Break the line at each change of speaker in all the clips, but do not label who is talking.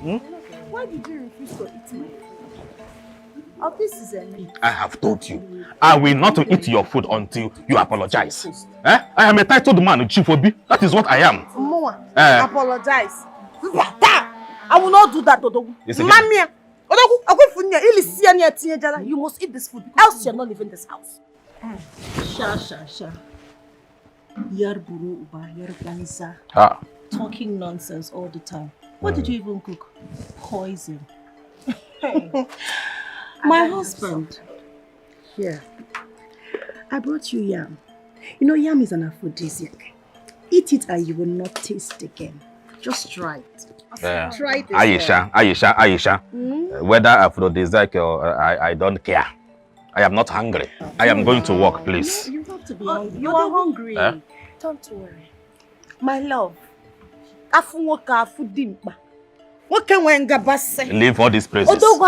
Why did you refuse to eat my food? Oh, this is a meat.
I have told you, I will not eat your food until you apologize. I am a titled man, Chief Obi. That is what I am.
Moa, apologize. I will not do that, Odogu. Mamma, Odogu, you must eat this food, else you're not leaving this house. Sha. Yarburu uba, yarbanza. Talking nonsense all the time. What did you even cook? Poison. My husband. Here. I brought you yam. You know, yam is an aphrodisiac. Eat it and you will not taste again. Just try it. Try it.
Aisha. Whether aphrodisiac or I don't care. I am not hungry. I am going to work, please.
You have to be hungry. You are hungry. Don't worry. My love.
Leave all these places.
Go. Don't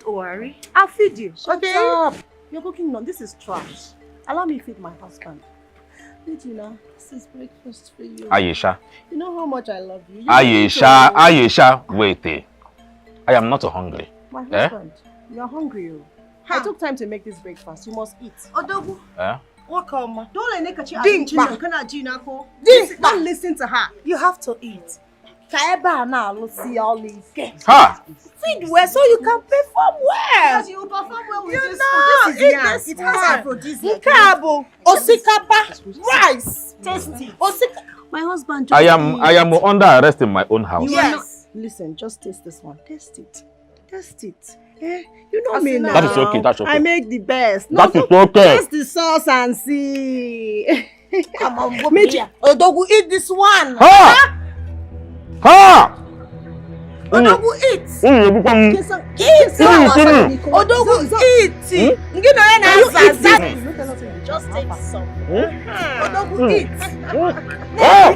worry. I'll feed you. Okay? You're cooking on. This is trash. Allow me to feed my husband. Regina, this is breakfast for you.
Aisha.
You know how much I love you.
Aisha, wait. I am not hungry.
My husband, you're hungry. I took time to make this breakfast. You must eat. Odogu. Welcome. Don't listen to her. You have to eat. Feed well so you can perform well. Because you perform well with this food. This is yam. It has aphrodisiac. Osikapa, rice, tasty. My husband.
I am under arrest in my own house.
Yes. Listen, just taste this one. Taste it. You know me now.
That is okay. That's okay.
I make the best.
That is okay.
Taste the sauce and see. Come on, Odogu, eat this one. Odogu, eat. Odogu, eat. Just take some. Odogu, eat.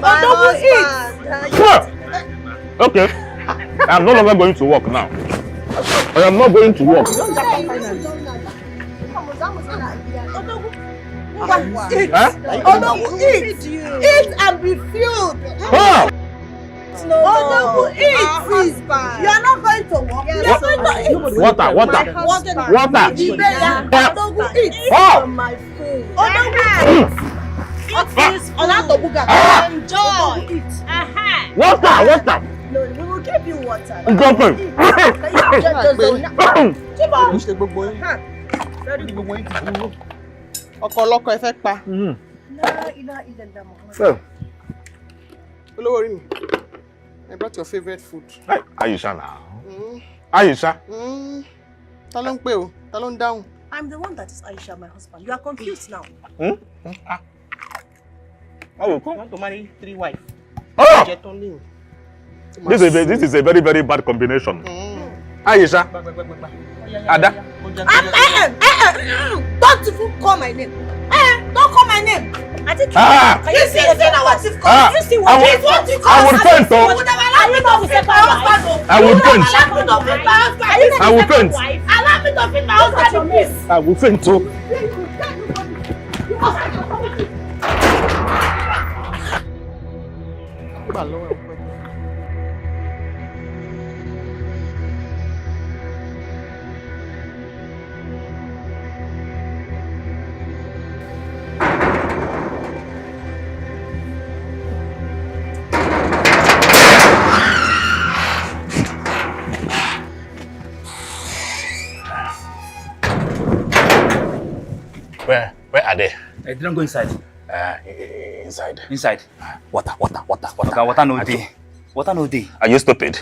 Odogu, eat.
Okay. I am no longer going to work now. I am not going to work.
Odogu, eat. Eat and be filled. No, Odogu, eat, please. You are not going to walk. You are going to eat.
Water.
Odogu, eat. From my food. Odogu, eat. Enjoy.
Water.
No, we will give you water.
I brought your favorite food.
Aisha now. Aisha.
Talon down.
I'm the one that is Aisha, my husband. You are confused now.
You want to marry 3 wives.
This is a very, very bad combination. Aisha. Ada.
Don't even call my name. Don't call my name. I think you see what you've called. You see what you call.
I will faint.
Allow me to feed my husband, please.
I will faint. Where are they?
I didn't go inside.
Inside.
Inside.
Water.
Okay, water no day. Water no day.
Are you stupid?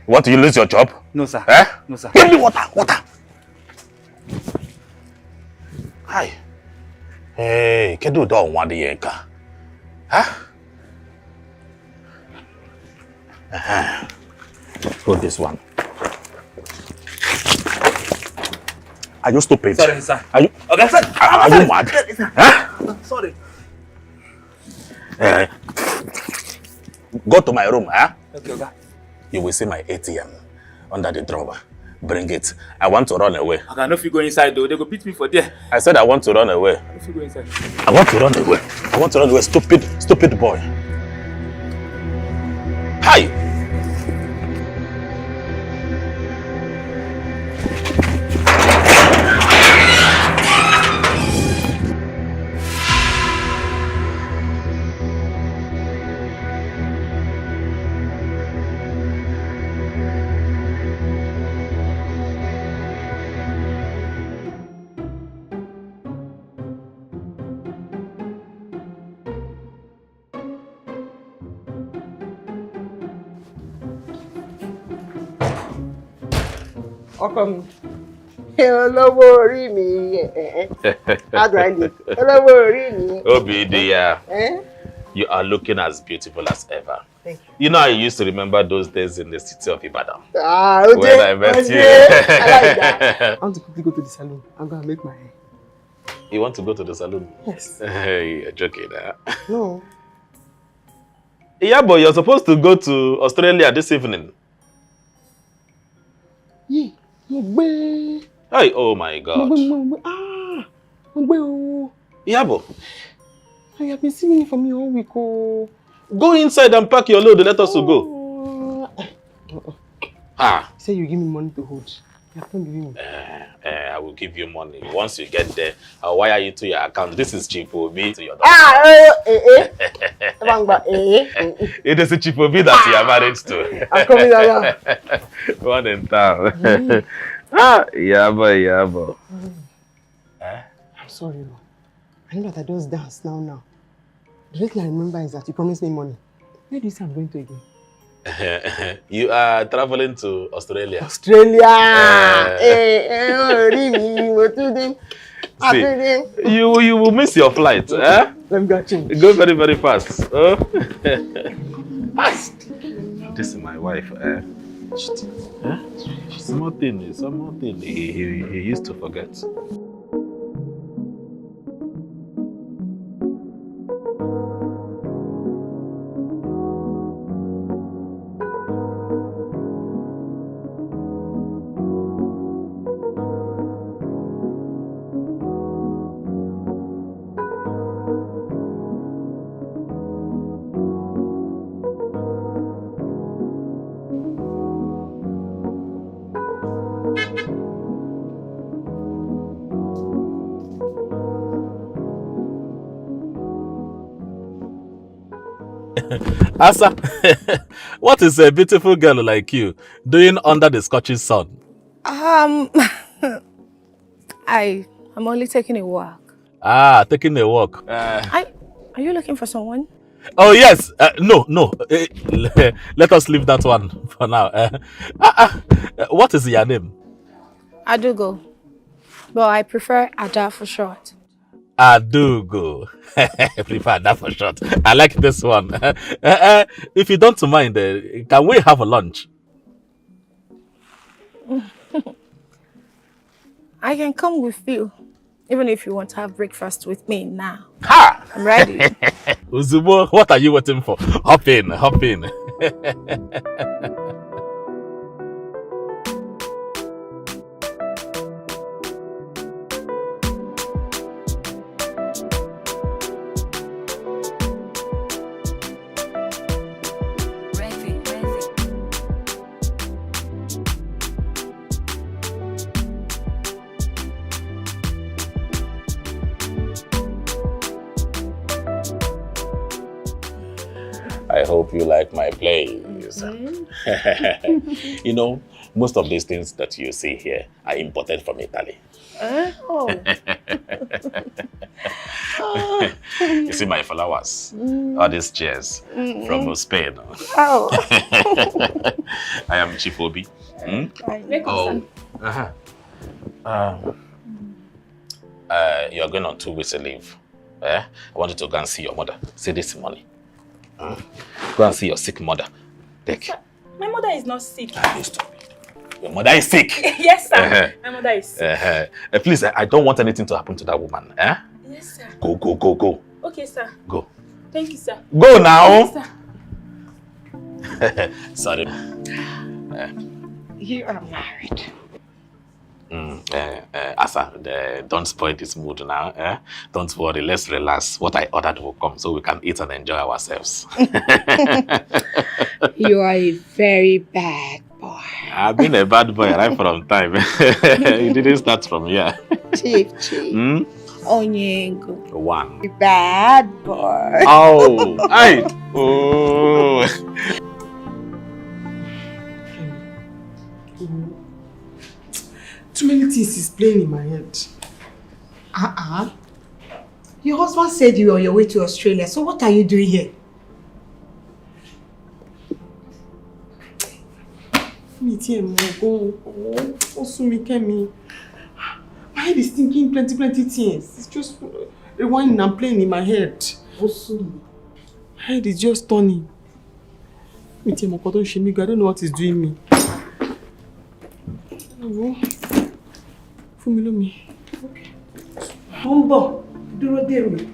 Want you lose your job?
No, sir. No, sir.
Give me water. Hi. Hey, kedu do nwa de yenka? Hold this one. Are you stupid?
Sorry, sir.
Are you?
Okay, sir.
Are you mad?
Sorry.
Go to my room,
Okay, okay.
You will see my ATM under the drawer. Bring it. I want to run away.
Okay, I know if you go inside though, they go beat me for there.
I said I want to run away.
If you go inside.
I want to run away. Stupid boy. Hi.
Welcome. Hello, me. How do I look? Hello, me.
Obidia, you are looking as beautiful as ever.
Thank you.
You know, I used to remember those days in the city of Ibadan.
Okay.
When I met you.
I like that. I want to quickly go to the salon. I'm going to make my hair.
You want to go to the salon?
Yes.
You're joking, huh?
No.
Yeah, but you're supposed to go to Australia this evening.
Yeah.
Hey, oh my God. Yabo.
I have been singing it for me all week.
Go inside and pack your load. Let us go.
Say you give me money to hold. You have to give me.
I will give you money. Once you get there, I'll wire you to your account. This is cheap for me to your daughter. It is a cheap for me that you are married to.
I'm coming down.
One in town. Yabo.
I'm sorry. I know that I just dance now. The only thing I remember is that you promised me money. Where do you say I'm going to again?
You are traveling to Australia.
Australia!
See, you will miss your flight.
Let me go change.
Go very, very fast. Fast! This is my wife. Small thing. He used to forget. Asa, what is a beautiful girl like you doing under the scorching sun?
I'm only taking a walk.
Taking a walk.
Are you looking for someone?
Oh yes. No. Let us leave that one for now. What is your name?
Adugo. But I prefer Ada for short.
Adugo. I prefer that for short. I like this one. If you don't mind, can we have a lunch?
I can come with you, even if you want to have breakfast with me now.
Ha!
I'm ready.
Uzubo, what are you waiting for? Hop in. I hope you like my plays. You know, most of these things that you see here are imported from Italy. You see my flowers, all these chairs from Spain. I am Chief Obi. You're going on 2 weeks of leave. I wanted to go and see your mother. See this money. Go and see your sick mother. Take.
My mother is not sick.
Your mother is sick.
Yes, sir. My mother is sick.
Please, I don't want anything to happen to that woman.
Yes, sir.
Go.
Okay, sir.
Go.
Thank you, sir.
Go now.
Yes, sir.
Sorry.
You are married.
Asa, don't spoil this mood now. Don't worry, let's relax. What I ordered will come so we can eat and enjoy ourselves.
You are a very bad boy.
I've been a bad boy right from time. It didn't start from here.
Chief. Onyengo.
One.
Bad boy.
Oh, hey. Oh.
Too many things is playing in my head.
Your husband said you were on your way to Australia, so what are you doing here?
My head is thinking plenty things. It's just rewinding and playing in my head. My head is just turning. I don't know what is doing me. Follow me. Okay.
Humbo, dúró dè mí.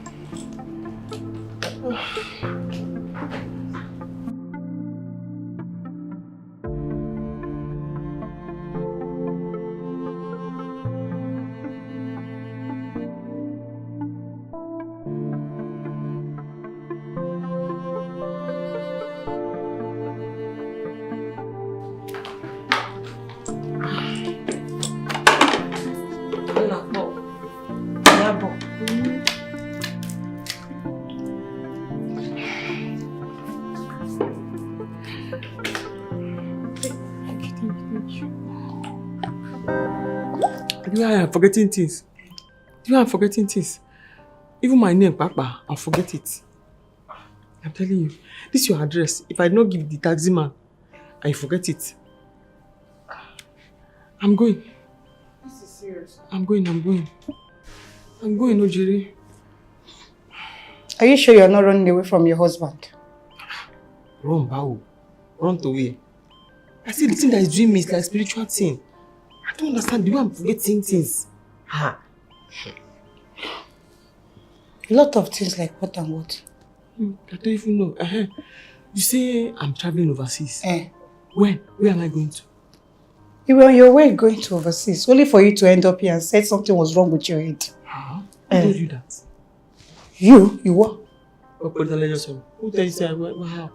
I'm forgetting things. I'm forgetting things. Even my name, Papa, I'll forget it. I'm telling you, this is your address. If I don't give the taxi man, I forget it. I'm going.
This is serious.
I'm going, Ojiri.
Are you sure you're not running away from your husband?
Run, Bao. Run away. I see the thing that is doing me is like spiritual thing. I don't understand the way I'm forgetting things.
A lot of things like what and what?
I don't even know. You say I'm traveling overseas.
Eh.
When? Where am I going to?
You were on your way going to overseas, only for you to end up here and said something was wrong with your head.
Huh? Who told you that?
You what?
Who told you that?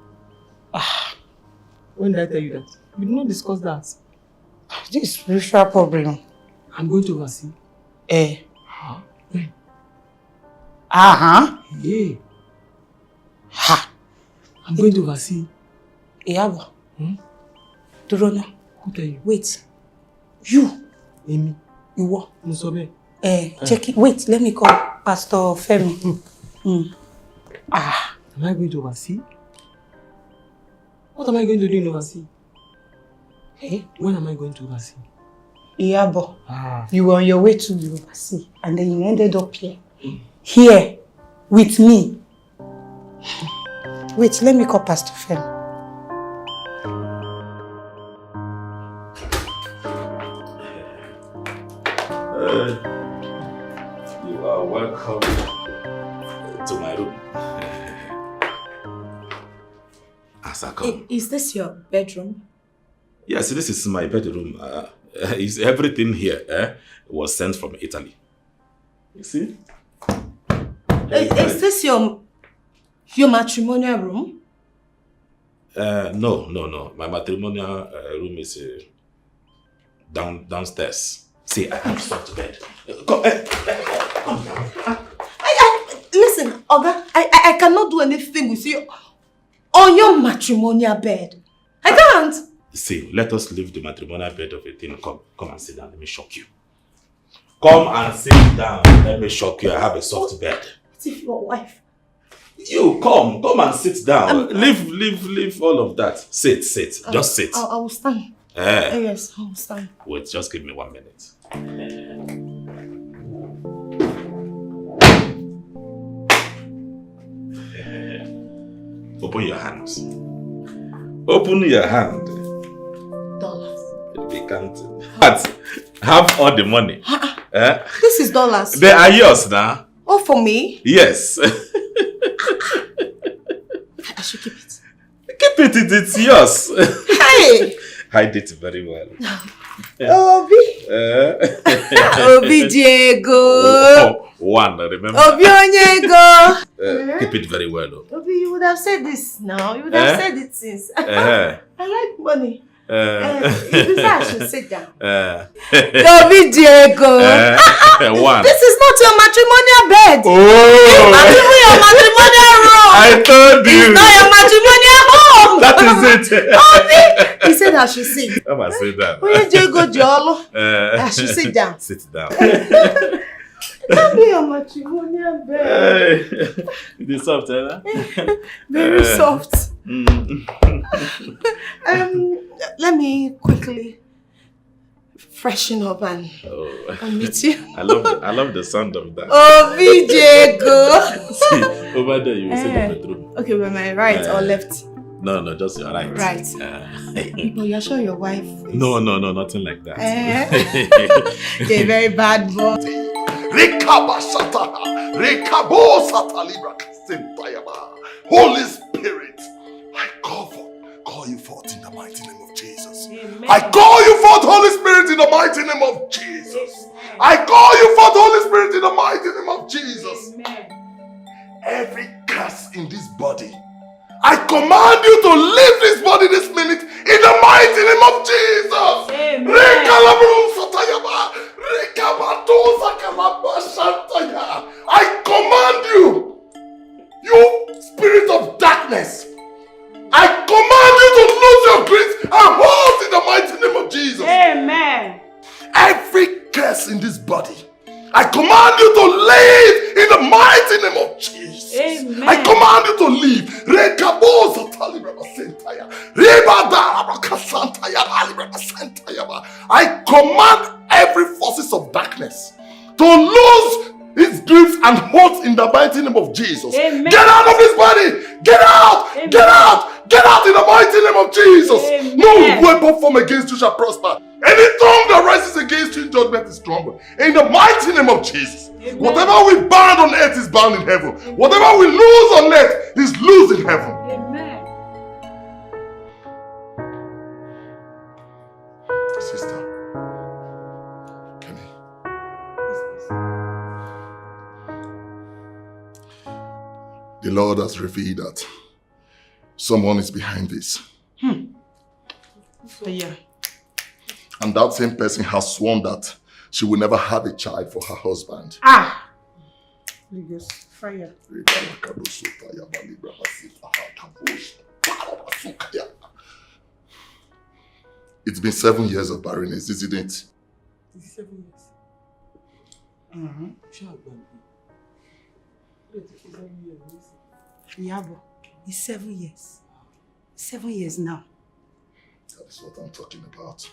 When did I tell you that? We did not discuss that.
This is spiritual problem.
I'm going to overseas.
Eh.
Huh? When?
Yeah. Ha.
I'm going to overseas.
Iyabo.
Who tell you?
Wait. You.
Amy.
You what?
Musobe.
Check it. Wait, let me call Pastor Femi.
Am I going to overseas? What am I going to do in overseas?
Hey.
When am I going to overseas?
Iyabo.
You
were on your way to overseas and then you ended up here. Here. With me. Wait, let me call Pastor Femi.
You are welcome to my room. As I come.
Is this your bedroom?
Yes, this is my bedroom. Is everything here was sent from Italy. You see?
Is this your matrimonial room?
No. My matrimonial room is downstairs. See, I have stuff to bed. Come down.
Listen, Oga, I cannot do anything with you on your matrimonial bed. I can't.
See, let us leave the matrimonial bed of a thing. Come and sit down. Let me shock you. Come and sit down. Let me shock you. I have a soft bed.
What if your wife?
You come and sit down. Leave all of that. Sit. Just sit.
I will stand. Yes, I will stand.
Wait, just give me 1 minute. Open your hands. Open your hand.
$.
We can't have all the money.
This is $.
They are yours now.
Oh, for me?
Yes.
I should keep it.
Keep it, it's yours.
Hey!
Hide it very well.
Obi. Obi Diego.
One, remember.
Obi Onyego.
Keep it very well.
Obi, you would have said this now. You would have said it since. I like money. I should sit down. Obi Diego.
One.
This is not your matrimonial bed.
Oh.
It's not even your matrimonial room.
I told you.
It's not your matrimonial home.
That is it.
Obi. He said I should sit.
Come and sit down.
Oye Diego Jolo. I should sit down.
Sit down.
Can't be your matrimonial bed.
It is soft, eh?
Very soft. Let me quickly freshen up and meet you.
I love the sound of that.
Oh, VJ, go.
See, over there you will see the bedroom.
Okay, by my right or left?
No, just your right.
Right. But you're sure your wife is...
No, nothing like that.
You're a very bad boy.
Holy Spirit, I call you forth in the mighty name of Jesus. Amen. I call you forth, Holy Spirit, in the mighty name of Jesus. Amen. I call you forth, Holy Spirit, in the mighty name of Jesus. Amen. Every curse in this body, I command you to leave this body this minute in the mighty name of Jesus. Amen. I command you, you spirit of darkness, I command you to lose your grip and hold in the mighty name of Jesus. Amen. Every curse in this body, I command you to leave in the mighty name of Jesus. Amen. I command you to leave. I command every forces of darkness to lose its grips and holds in the mighty name of Jesus. Amen. Get out of this body! Get out! Amen. Get out! Get out in the mighty name of Jesus! Amen. No weapon formed against you shall prosper. Any tongue that rises against you in judgment is stronger. In the mighty name of Jesus. Amen. Whatever we bind on earth is bound in heaven. Amen. Whatever we lose on earth is loose in heaven. Amen. Sister, come here. The Lord has revealed that someone is behind this.
Yeah.
And that same person has sworn that she will never have a child for her husband.
Ah! Fire.
It's been 7 years of barrenness, isn't it?
Is it 7 years?
Yeah, but it's 7 years. 7 years now.
That is what I'm talking about.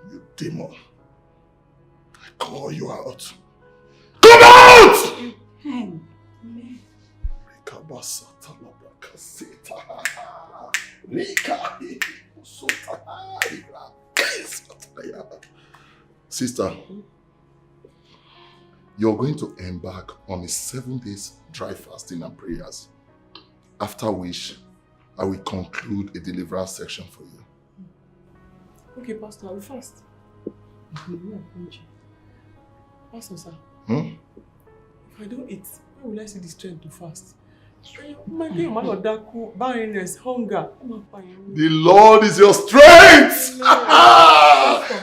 You demon. I call you out. Come out!
Amen.
Sister, you're going to embark on a 7 days dry fasting and prayers, after which I will conclude a deliverance section for you.
Okay, Pastor, I will fast. Pastor, sir. If I don't eat, where will I see the strength to fast? Barrenness, hunger.
The Lord is your strength!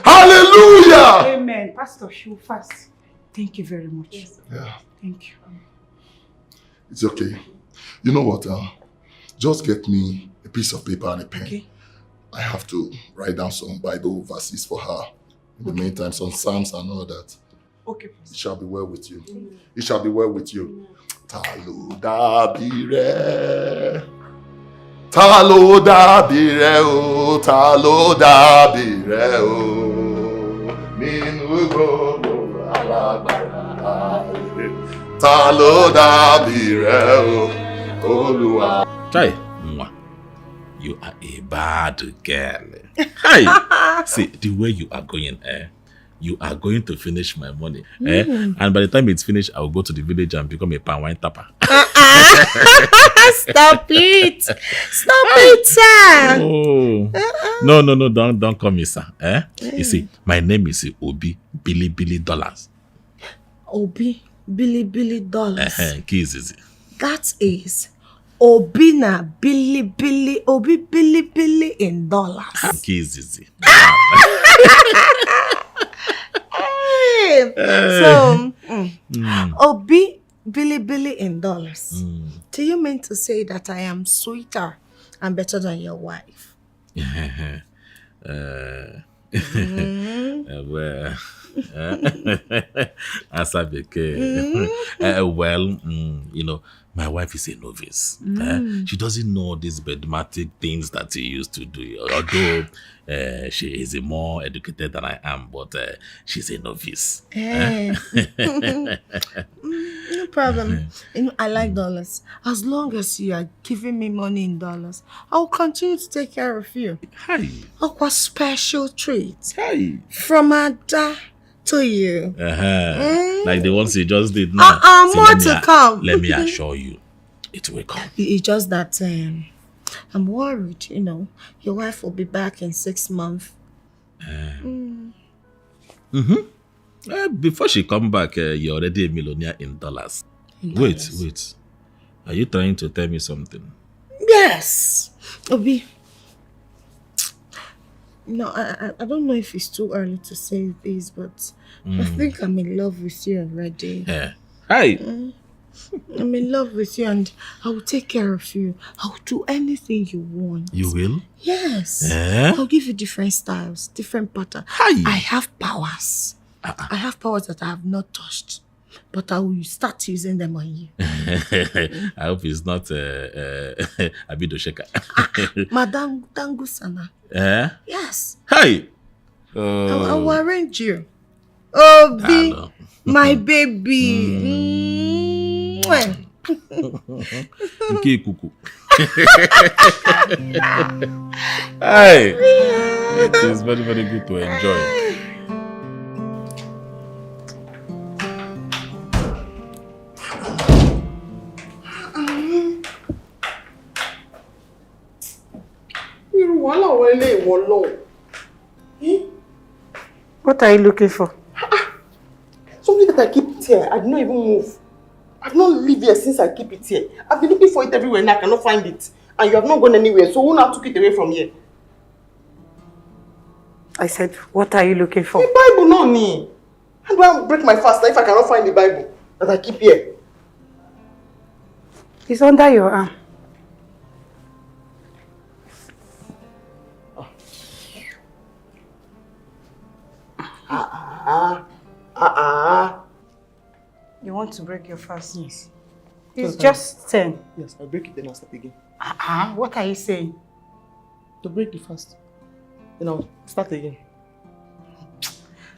Hallelujah!
Amen. Pastor, she will fast. Thank you very much. Yes.
Yeah.
Thank you.
It's okay. You know what? Just get me a piece of paper and a pen. Okay. I have to write down some Bible verses for her. In the meantime, some Psalms and all that.
Okay.
It shall be well with you. Amen. It shall be well with you. Talo dabire. Talo dabire o. Talo dabire o. Minu gbogbo alagbara. Talo dabire o. Olúwa.
Chai, you are a bad girl. Hi. See, the way you are going, you are going to finish my money. And by the time it's finished, I will go to the village and become a pan wine tapper.
Stop it! Stop it, sir!
Oh. No, don't call me sir. You see, my name is Obi Billy Dollars.
Obi Billy Dollars.
Keys is it?
That is Obina Billy Obi Billy in dollars.
Keys is it?
So, Obi Billy in dollars. Do you mean to say that I am sweeter and better than your wife?
Well, well, you know, my wife is a novice. She doesn't know these bedmatic things that he used to do. Although she is more educated than I am, but she's a novice.
No problem. You know, I like dollars. As long as you are giving me money in dollars, I'll continue to take care of you.
Hi.
Aqua special treat.
Hi.
From Ada to you.
Like the ones you just did now. So
more to come.
Let me assure you, it will come.
It's just that I'm worried, you know. Your wife will be back in 6 months.
Before she come back, you're already a millionaire in dollars. Wait. Are you trying to tell me something?
Yes. Obi. No, I don't know if it's too early to say this, but I think I'm in love with you already.
Hi.
I'm in love with you and I will take care of you. I will do anything you want.
You will?
Yes. I'll give you different styles, different patterns.
Hi.
I have powers. I have powers that I have not touched. But I will start using them on you.
I hope it's not Abido Sheka.
Madam Dangusana. Yes.
Hi.
I will arrange you. Oh, be my baby.
Okay, cuckoo. Hi. It is very, very good to enjoy.
What are you looking for?
Something that I keep it here. I did not even move. I've not lived here since I keep it here. I've been looking for it everywhere and I cannot find it. And you have not gone anywhere. So who now took it away from here?
I said, what are you looking for?
The Bible, no me. How do I break my fast if I cannot find the Bible that I keep here?
It's under your arm. You want to break your fast?
Yes.
It's just 10.
Yes, I'll break it then I'll start again.
What are you saying?
To break the fast. Then I'll start again.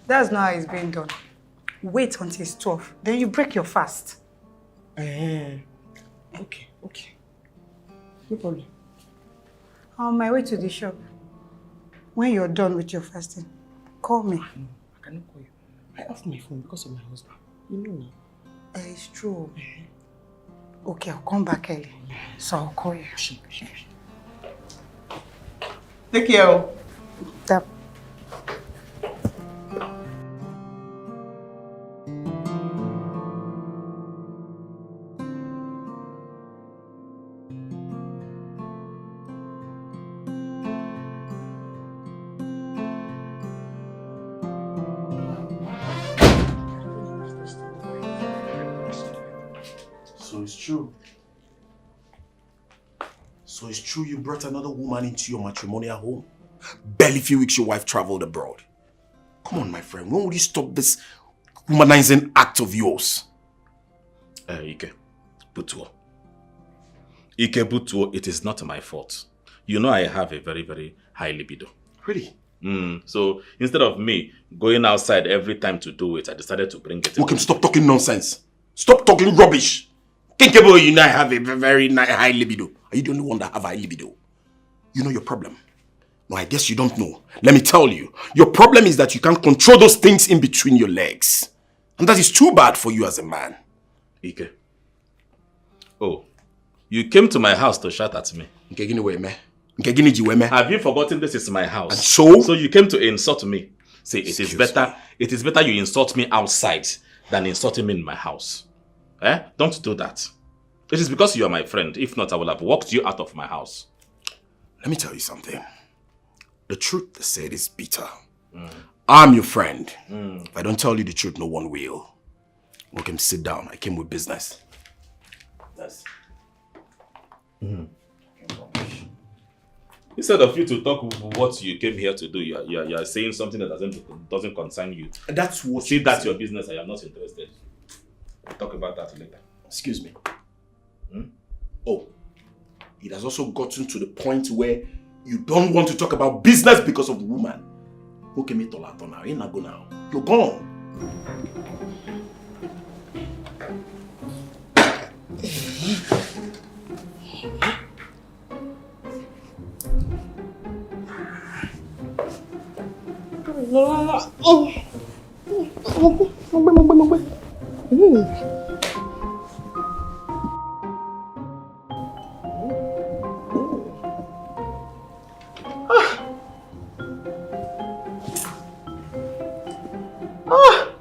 That's not how it's being done. Wait until it's 12. Then you break your fast.
Okay. No problem.
I'm on my way to the shop. When you're done with your fasting, call me.
No, I cannot call you. I off my phone because of my husband. You know now.
It's true. Okay, I'll come back early. So I'll call you.
Take care.
That.
So it's true you brought another woman into your matrimonial home? Barely few weeks your wife traveled abroad. Come on, my friend, when will you stop this humanizing act of yours?
Ike Butuo, it is not my fault. You know I have a very, very high libido.
Really?
So instead of me going outside every time to do it, I decided to bring it in.
Okay, stop talking nonsense. Stop talking rubbish. Thinkable, you know I have a very high libido. Are you the only one that have a high libido? You know your problem. No, I guess you don't know. Let me tell you. Your problem is that you can't control those things in between your legs. And that is too bad for you as a man.
Ike. Oh, you came to my house to shout at me. Have you forgotten this is my house?
And so?
So you came to insult me. See, it is better you insult me outside than insulting me in my house. Don't do that. It is because you are my friend. If not, I will have walked you out of my house.
Let me tell you something. The truth they said is bitter. I'm your friend. If I don't tell you the truth, no one will. Okay, sit down. I came with business. Yes.
Instead of you to talk what you came here to do, you are saying something that doesn't concern you.
That's what.
See, that's your business. I am not interested. We'll talk about that later.
Excuse me. Oh, it has also gotten to the point where you don't want to talk about business because of the woman. Okay, me tolato now. You're not go now. You're gone.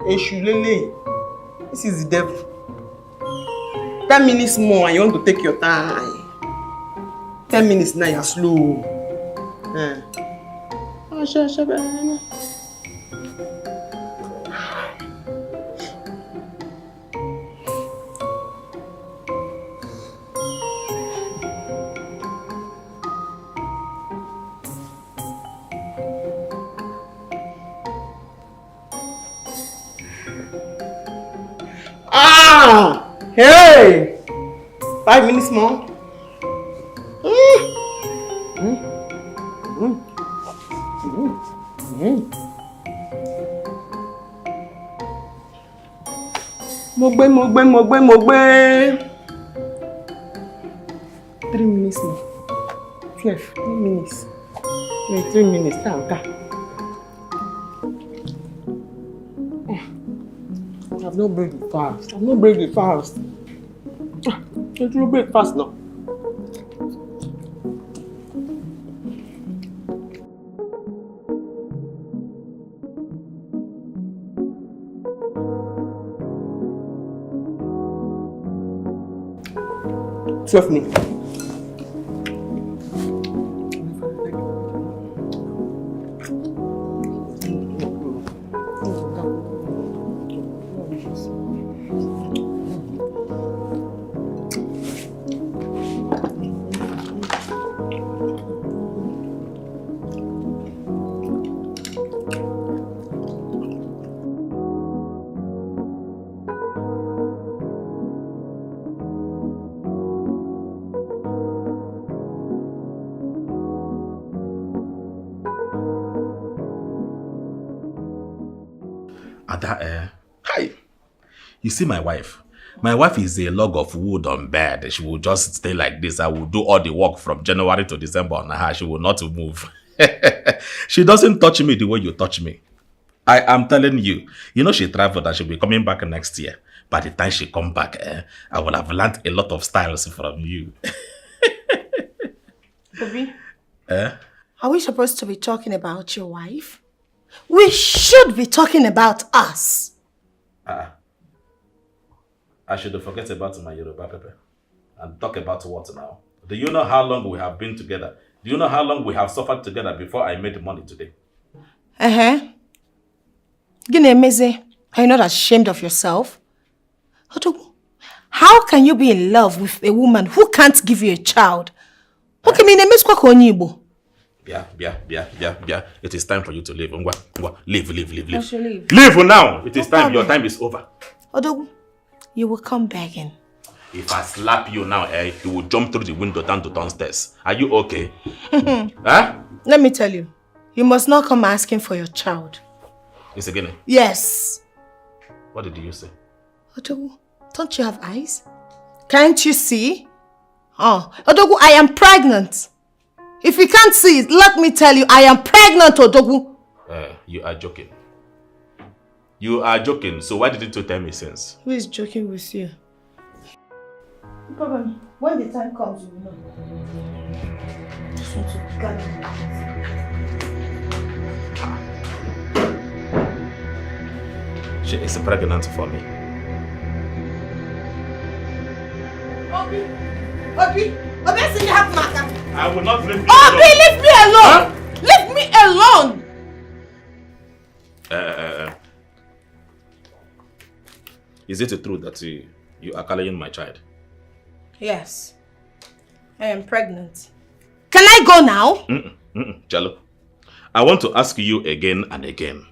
Eshulele. This is the devil. 10 minutes more and you want to take your time. 10 minutes now you're slow. Hey! 5 minutes more. Mogbe. 3 minutes more. 12. 3 minutes. 3 minutes. I've not break it fast. Let's do break fast now. Twelve minutes.
Hi. You see my wife? My wife is a log of wood on bed. She will just stay like this. I will do all the work from January to December on her. She will not move. She doesn't touch me the way you touch me. I am telling you. You know she traveled and she'll be coming back next year. By the time she come back, I will have learned a lot of styles from you.
Baby, are we supposed to be talking about your wife? We should be talking about us.
I should forget about my Yoruba Pepe and talk about what now? Do you know how long we have been together? Do you know how long we have suffered together before I made money today?
Gine Meze, are you not ashamed of yourself? How can you be in love with a woman who can't give you a child? Okay,
Yeah. It is time for you to leave. Leave.
I should leave.
Leave now. It is time. Your time is over.
Odogu, you will come begging.
If I slap you now, you will jump through the window down to downstairs. Are you okay? Huh?
Let me tell you, you must not come asking for your child.
It's again.
Yes.
What did you say?
Odogu, don't you have eyes? Can't you see? Oh, Odogu, I am pregnant. If you can't see it, let me tell you, I am pregnant, Odogu.
You are joking. You are joking, so why didn't you tell me since?
Who is joking with you? Problem. When the time comes, you will know. Just want to get it out.
She is pregnant for me.
Obi, I see you have marker.
I will not leave you
alone. Obi, leave me alone.
Huh?
Leave me alone.
Is it true that you are carrying my child?
Yes. I am pregnant. Can I go now?
Jalo, I want to ask you again and again.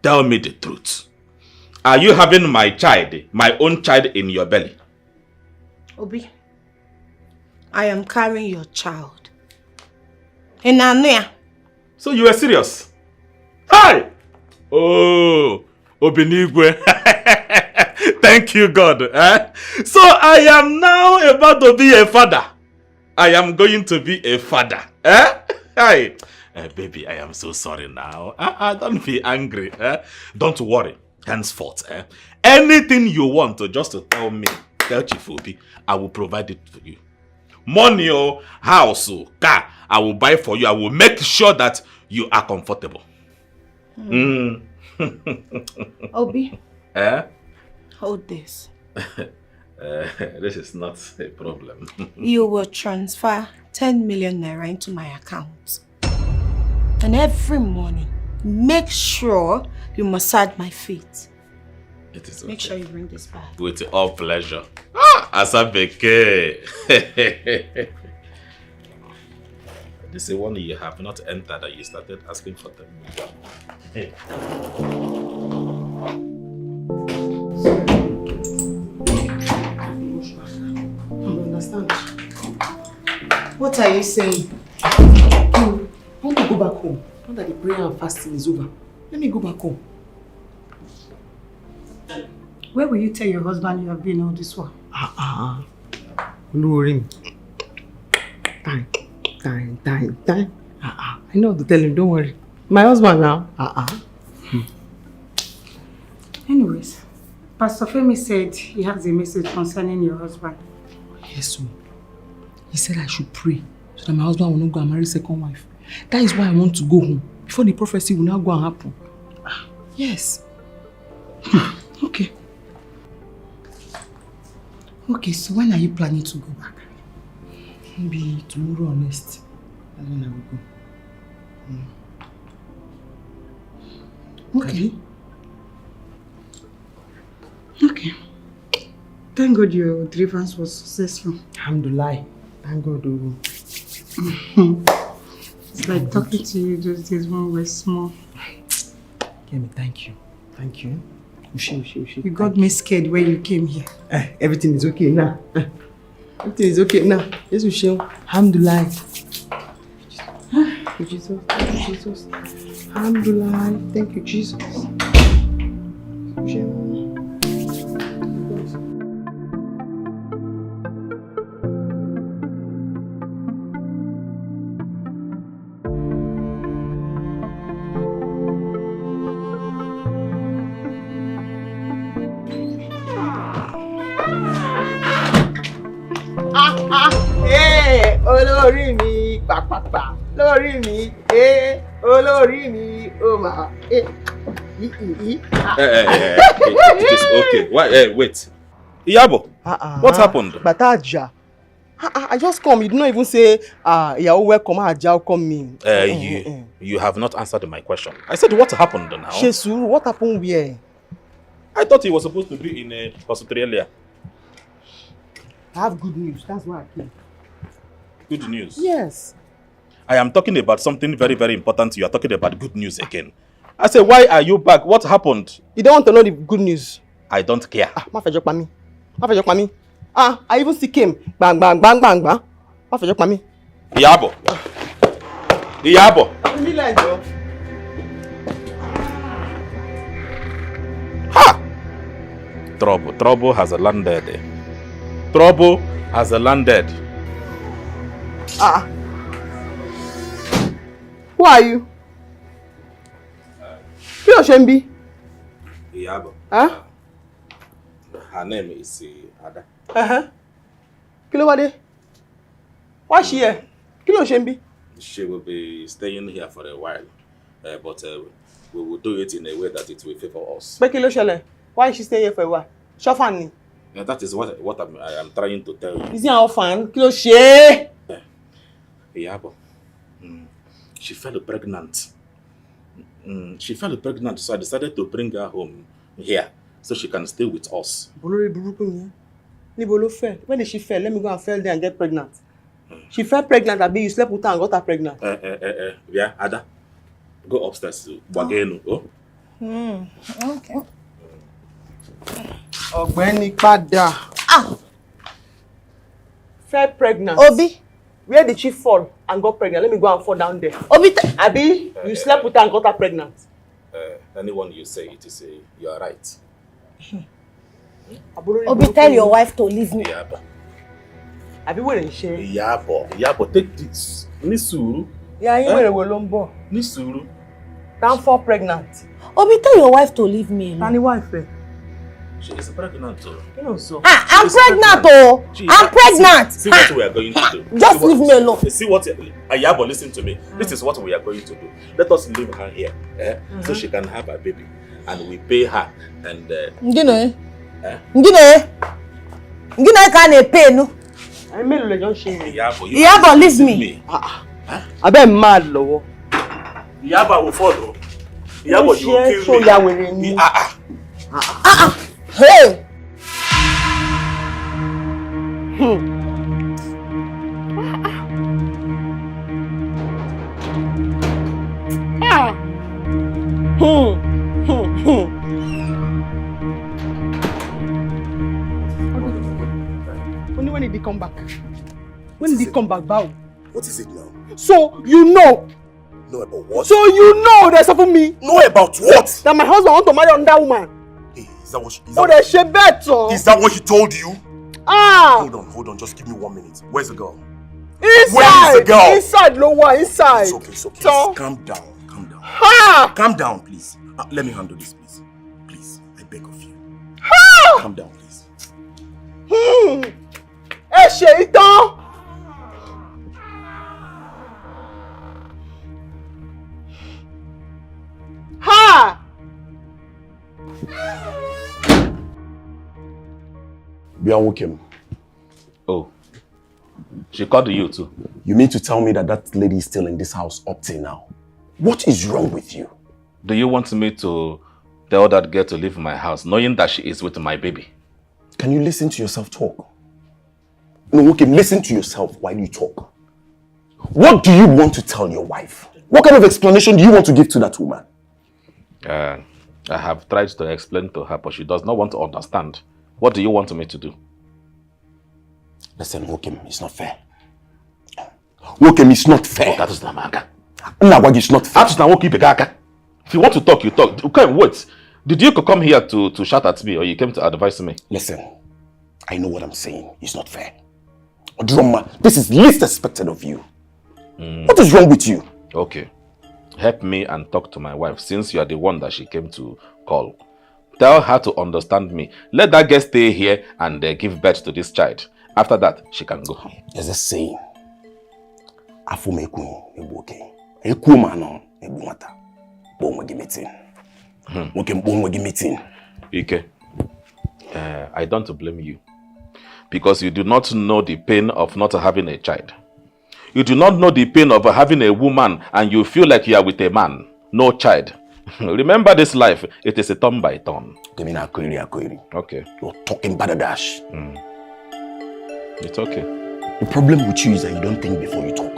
Tell me the truth. Are you having my child, my own child in your belly?
Obi, I am carrying your child. In Anuya.
So you are serious? Hi! Oh, Obinigwe. Thank you, God. So I am now about to be a father. I am going to be a father. Hi. Baby, I am so sorry now. Don't be angry. Don't worry. Henceforth, anything you want to just to tell me, tell Chief Obi, I will provide it for you. Money or house or car, I will buy for you. I will make sure that you are comfortable.
Obi, hold this.
This is not a problem.
You will transfer 10 million naira into my account. And every morning, make sure you massage my feet.
It is okay.
Make sure you bring this back.
With all pleasure. Asabeke. This is one you have not entered that you started asking for them. Hey.
I don't understand.
What are you saying?
I want to go back home. Now that the prayer and fasting is over, let me go back home.
Where will you tell your husband you have been all this while?
Lure him. Time. I know how to tell him, don't worry. My husband now.
Anyways, Pastor Femi said he has a message concerning your husband.
Yes, sir. He said I should pray so that my husband will not go and marry second wife. That is why I want to go home before the prophecy will not go and happen. Yes. Okay.
Okay, so when are you planning to go back?
Maybe tomorrow or next. That's when I will go.
Okay. Okay. Thank God your deliverance was successful.
Alhamdulillah. Thank God.
It's like talking to you those days when we were small.
Kemi, thank you. Thank you.
You got me scared when you came here.
Everything is okay now. Everything is okay now. Yes, Ushe. Alhamdulillah. Thank you, Jesus. Thank you, Jesus. Alhamdulillah. Thank you, Jesus. Olórí mi pàpàpà lórí mi olórí mi ó mà
It is okay. Wait. Iyabo, what happened?
Bataja. I just come. You did not even say, "You're welcome." Welcome me.
You have not answered my question. I said, what happened now?
Shesu, what happened where?
I thought he was supposed to be in Australia.
I have good news. That's why I came.
Good news?
Yes.
I am talking about something very, very important. You are talking about good news again. I said, why are you back? What happened?
You don't want to know the good news?
I don't care.
Ma fejok pa mi. I even see him. Bang. Ma fejok pa mi.
Iyabo. Ha! Trouble has landed. Trouble has landed.
Who are you? Kí ló ṣe ń bí?
Iyabo.
Huh?
Her name is Ada.
Kí ló wá dé? Why is she here? Kí ló ṣe ń bí?
She will be staying here for a while, but we will do it in a way that it will favor us.
Pé kí ló ṣẹlẹ̀? Why is she staying here for a while? Ṣọ́fàn ni.
That is what I am trying to tell you.
Is he an orphan? Kí ló ṣe?
Iyabo. She fell pregnant. She fell pregnant, so I decided to bring her home here so she can stay with us.
Olórí burúkú ni. Níbo ló fell? When did she fell? Let me go and fell there and get pregnant. She fell pregnant, Abi, you slept with her and got her pregnant.
Yeah, Ada. Go upstairs to Bageno. Oh.
Okay.
Ọ̀gbẹ́ni padà. Fell pregnant.
Obi.
Where did she fall and got pregnant? Let me go and fall down there.
Obi.
Abi, you slept with her and got her pregnant.
Anyone you say it is you are right.
Obi, tell your wife to leave me.
Iyabo.
Abi, where is she?
Iyabo, take this. Nisuru.
Yeah, you were Wolombo.
Nisuru.
Down fall pregnant.
Obi, tell your wife to leave me alone.
And the wife,
She is pregnant too.
You know so.
I'm pregnant, oh! I'm pregnant!
See what we are going to do.
Just leave me alone.
See what Iyabo, listen to me. This is what we are going to do. Let us leave her here, so she can have a baby, and we pay her. And
Ngine can't pay no.
I mean, you don't shame me.
Iyabo, leave me.
I bet mad, low.
Iyabo will follow. Iyabo, you will
so
kill me.
Hey!
Only when did he come back? When did he come back, Bao?
What is it now?
So, you know.
Know about what?
So, you know there's something me.
Know about what?
That my husband want to marry another woman.
Hey, is that what she...
Is that
what she told you? Hold on, just give me 1 minute. Where's the girl?
Inside!
Where is the girl?
Inside, lower, inside.
It's okay.
So?
Calm down.
Ha!
Calm down, please. Let me handle this, please. Please, I beg of you.
Ha!
Calm down, please.
Shaitan! Ha!
Bianwokem.
Oh, she called you too.
You mean to tell me that lady is still in this house up till now? What is wrong with you?
Do you want me to tell that girl to leave my house, knowing that she is with my baby?
Can you listen to yourself talk? No, okay, listen to yourself while you talk. What do you want to tell your wife? What kind of explanation do you want to give to that woman?
I have tried to explain to her, but she does not want to understand. What do you want me to do?
Listen, Wokim, it's not fair. Wokim, it's not fair.
That is Namaka.
It's not fair.
If you want to talk, you talk. Okay, wait. Did you come here to shout at me, or you came to advise me?
Listen, I know what I'm saying. It's not fair. Drama, this is least expected of you. What is wrong with you?
Okay. Help me and talk to my wife, since you are the one that she came to call. Tell her to understand me. Let that girl stay here and give birth to this child. After that, she can go.
There's a saying. I
don't blame you. Because you do not know the pain of not having a child. You do not know the pain of having a woman and you feel like you are with a man. No child. Remember this life, it is a turn by turn.
Okay.
You're
talking badadash.
It's okay.
The problem with you is that you don't think before you talk.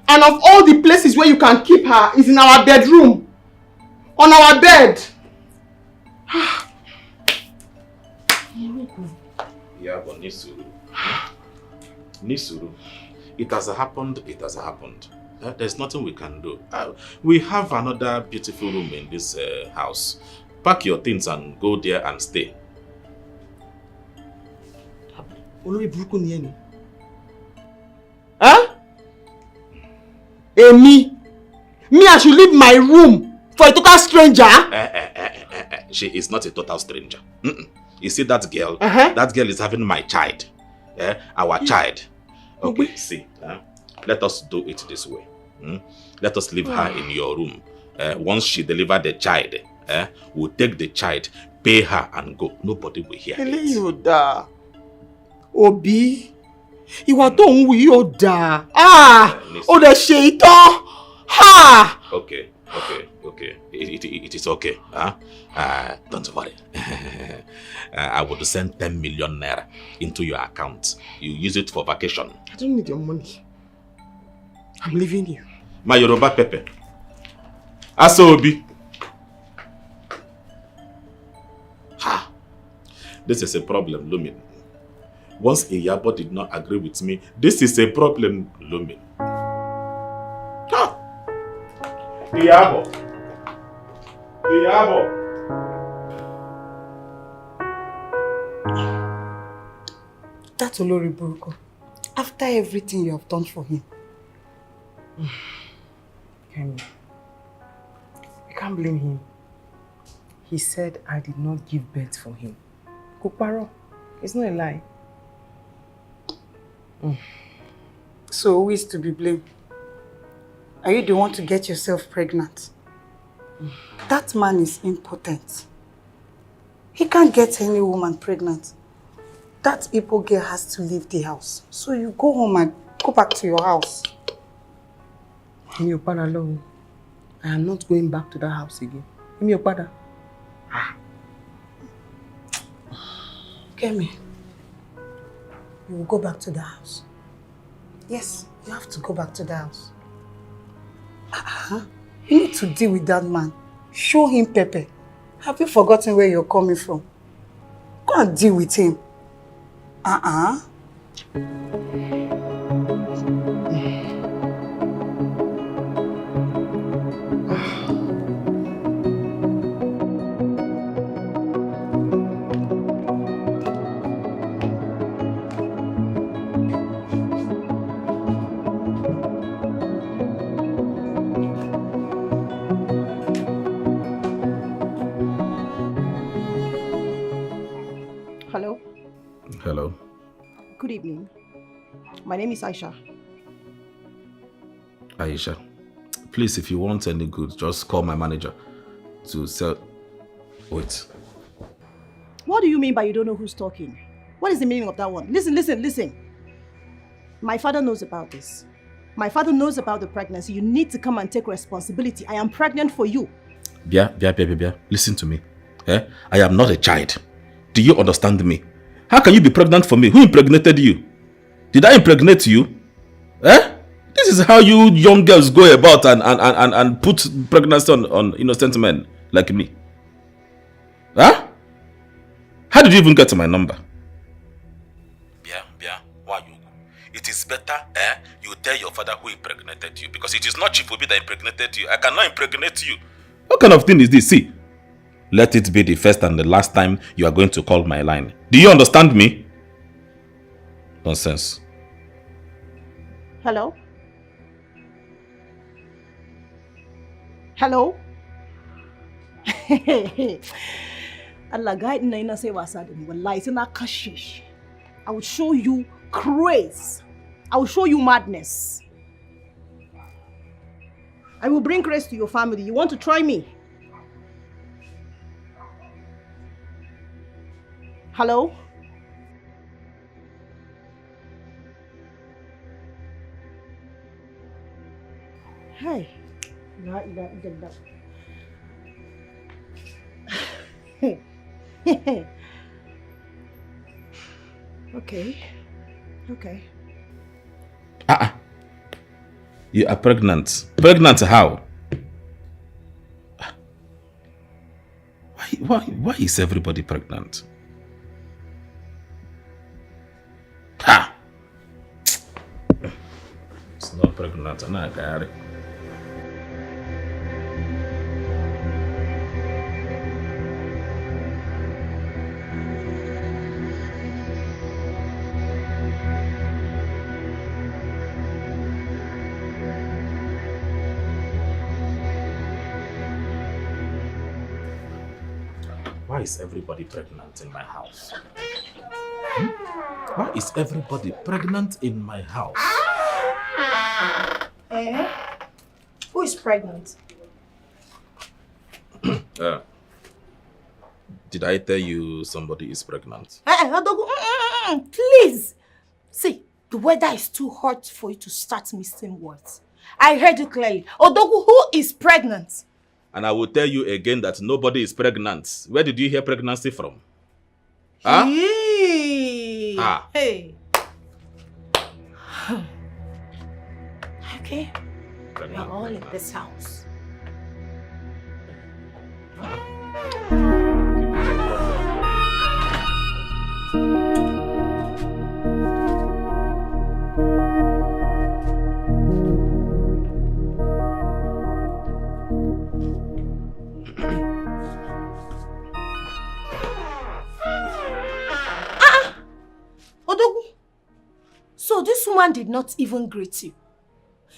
And of all the places where you can keep her is in our bedroom. On our bed.
Yeah, but Nisuru. It has happened. There's nothing we can do. We have another beautiful room in this house. Pack your things and go there and stay.
Huh? Me, I should leave my room for a total stranger?
She is not a total stranger. You see that girl? That girl is having my child. Our child. Okay, see. Let us do it this way. Let us leave her in your room. Once she delivers the child, we'll take the child, pay her and go. Nobody will hear it.
Obi, ìwà tó ń wí ó dáa. Ó dẹ̀ ṣe ìtàn. Ha!
Okay, Okay. It is okay. Don't worry. I will send 10 million naira into your account. You use it for vacation.
I don't need your money. I'm leaving you.
My Yoruba Pepe. Asobi. Ha! This is a problem, Lumin. Once Iyabo did not agree with me, this is a problem, Lumin. Ha! Iyabo.
That's Olori Buruko. After everything you have done for him.
Kemi, you can't blame him. He said I did not give birth for him. Kuparo, it's not a lie.
So who is to be blamed? Are you the one to get yourself pregnant? That man is impotent. He can't get any woman pregnant. That Igbo girl has to leave the house. So you go home and go back to your house.
In your father alone, I am not going back to that house again. In your father.
Kemi, you will go back to the house. Yes, you have to go back to the house. You need to deal with that man. Show him Pepe. Have you forgotten where you're coming from? Go and deal with him.
Hello.
Hello.
Good evening. My name is Aisha.
Aisha, please, if you want any good, just call my manager to sell. Wait.
What do you mean by you don't know who's talking? What is the meaning of that one? Listen. My father knows about this. My father knows about the pregnancy. You need to come and take responsibility. I am pregnant for you.
Bia, listen to me. I am not a child. Do you understand me? How can you be pregnant for me? Who impregnated you? Did I impregnate you? This is how you young girls go about and put pregnancy on innocent men like me. How did you even get to my number? Bia, why you? It is better you tell your father who impregnated you, because it is not Chief Obi that impregnated you. I cannot impregnate you. What kind of thing is this? See, let it be the first and the last time you are going to call my line. Do you understand me? Nonsense.
Hello? Hello? Allah guide na ina say wasa da ni wallahi sai na kashe shi. I will show you craze. I will show you madness. I will bring grace to your family. You want to try me? Hello? Hey. La ilaha illallah. Okay.
You are pregnant. Pregnant how? Why is everybody pregnant? It's not pregnant. I'm not got it. Why is everybody pregnant in my house? Why is everybody pregnant in my house?
Who is pregnant?
Did I tell you somebody is pregnant?
Please. See, the weather is too hot for you to start missing words.
I heard you clearly. Odogu, who is pregnant?
And I will tell you again that nobody is pregnant. Where did you hear pregnancy from? Huh?
Hey.
Ah.
Hey. Okay. We are all in this house. Odogu, so this woman did not even greet you.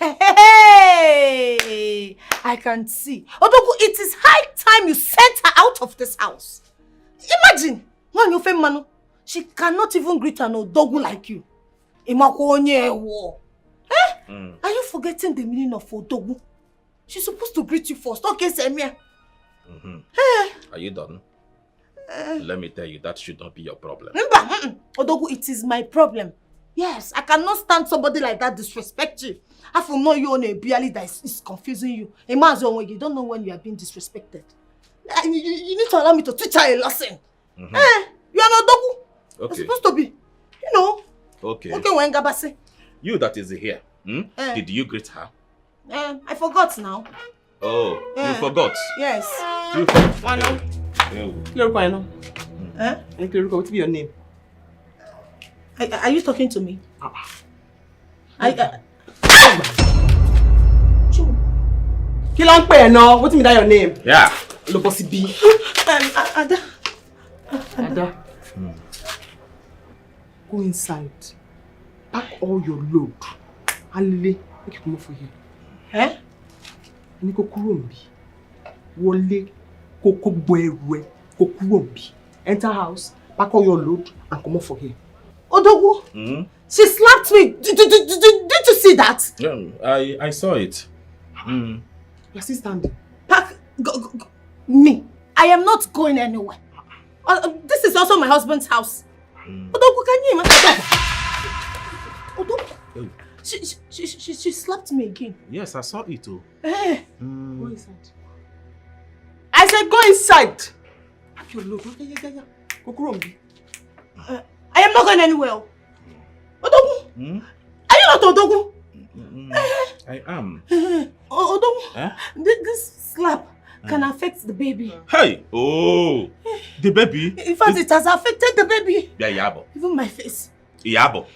Hey, I can see. Odogu, it is high time you sent her out of this house. Imagine, when you Philmond, she cannot even greet an Odogu like you. Are you forgetting the meaning of Odogu? She's supposed to greet you first. Okay, Semia.
Are you done? Let me tell you, that should not be your problem.
Odogu, it is my problem. Yes, I cannot stand somebody like that disrespect you. I will know you on a barely that is confusing you. A man's own way, you don't know when you are being disrespected. You need to allow me to teach her a lesson. You are not Odogu.
Okay.
You're supposed to be, you know.
Okay.
Okay, when Gabase.
You that is here, did you greet her?
I forgot now.
Oh, you forgot?
Yes.
You forgot?
Why not? What will be your name?
Are you talking to me?
What mean that your name?
Yeah.
Lobosi B.
Ada.
Ada. Go inside. Pack all your load. Alile, make it move for you. Niko kurumbi. Wole koko boewe kokurumbi. Enter house, pack all your load and come off for here.
Odogu, she slapped me. Did you see that?
Yeah, I saw it.
You're still standing.
Pack, go. Me. I am not going anywhere. This is also my husband's house. Odogu, can you imagine? Odogu, she slapped me again.
Yes, I saw it too.
Go inside. I said go inside. Pack your load. Yeah. Go kurumbi.
I am not going anywhere. Odogu, are you not Odogu?
I am.
Odogu, this slap can affect the baby.
Hey! Oh! The baby?
In fact, it has affected the baby.
Yeah, Yabo.
Even my face.
Yabo.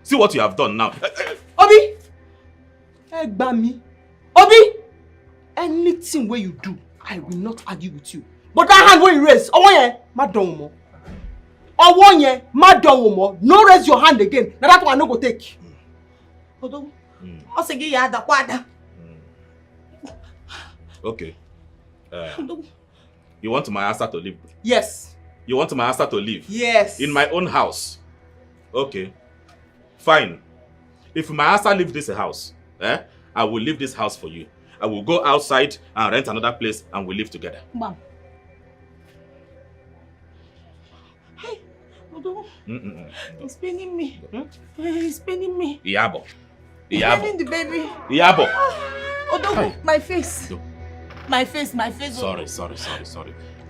See what you have done now.
Obi! Egbami. Obi! Anything where you do, I will not argue with you. But that hand where you raise, madam. No raise your hand again. Now that one no go take.
Odogu.
Okay. You want my answer to leave?
Yes.
You want my answer to leave?
Yes.
In my own house? Okay. Fine. If my answer leave this house, I will leave this house for you. I will go outside and rent another place and we'll live together.
Mom. Hey, Odogu. He's paining me. He's paining me.
Yabo.
He's paining the baby.
Yabo.
Odogu, my face. My face.
Sorry.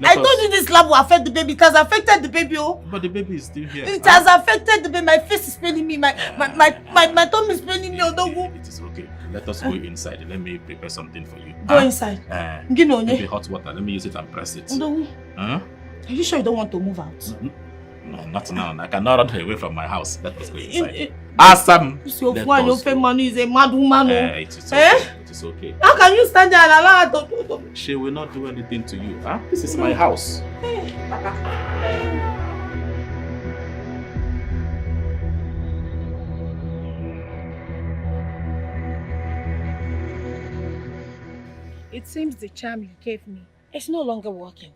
I told you this slap will affect the baby. It has affected the baby,
But the baby is still here.
It has affected the baby. My face is paining me. My tongue is paining me, Odogu.
It is okay. Let us go inside. Let me prepare something for you.
Go inside.
Maybe hot water. Let me use it and press it.
Odogu. Are you sure you don't want to move out?
No, not now. I cannot run away from my house. Let us go inside. Awesome.
Your Philmond is a mad woman.
It is okay. It is okay.
How can you stand there and allow her to...
She will not do anything to you. This is my house.
It seems the charm you gave me is no longer working.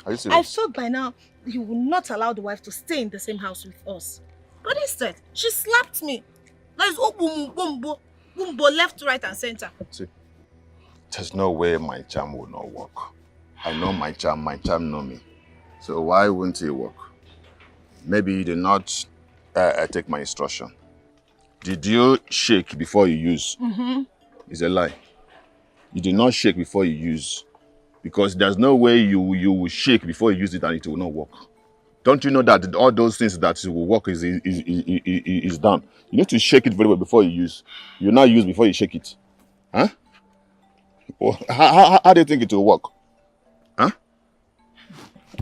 Are you serious?
I thought by now you would not allow the wife to stay in the same house with us. But instead, she slapped me. There's bumbo left, right, and center.
See, there's no way my charm will not work. I know my charm know me. So why wouldn't it work? Maybe you did not take my instruction. Did you shake before you use? It's a lie. You did not shake before you use. Because there's no way you will shake before you use it and it will not work. Don't you know that all those things that will work is done? You need to shake it very well before you use. You not use before you shake it. Huh? Well, how do you think it will work? Huh?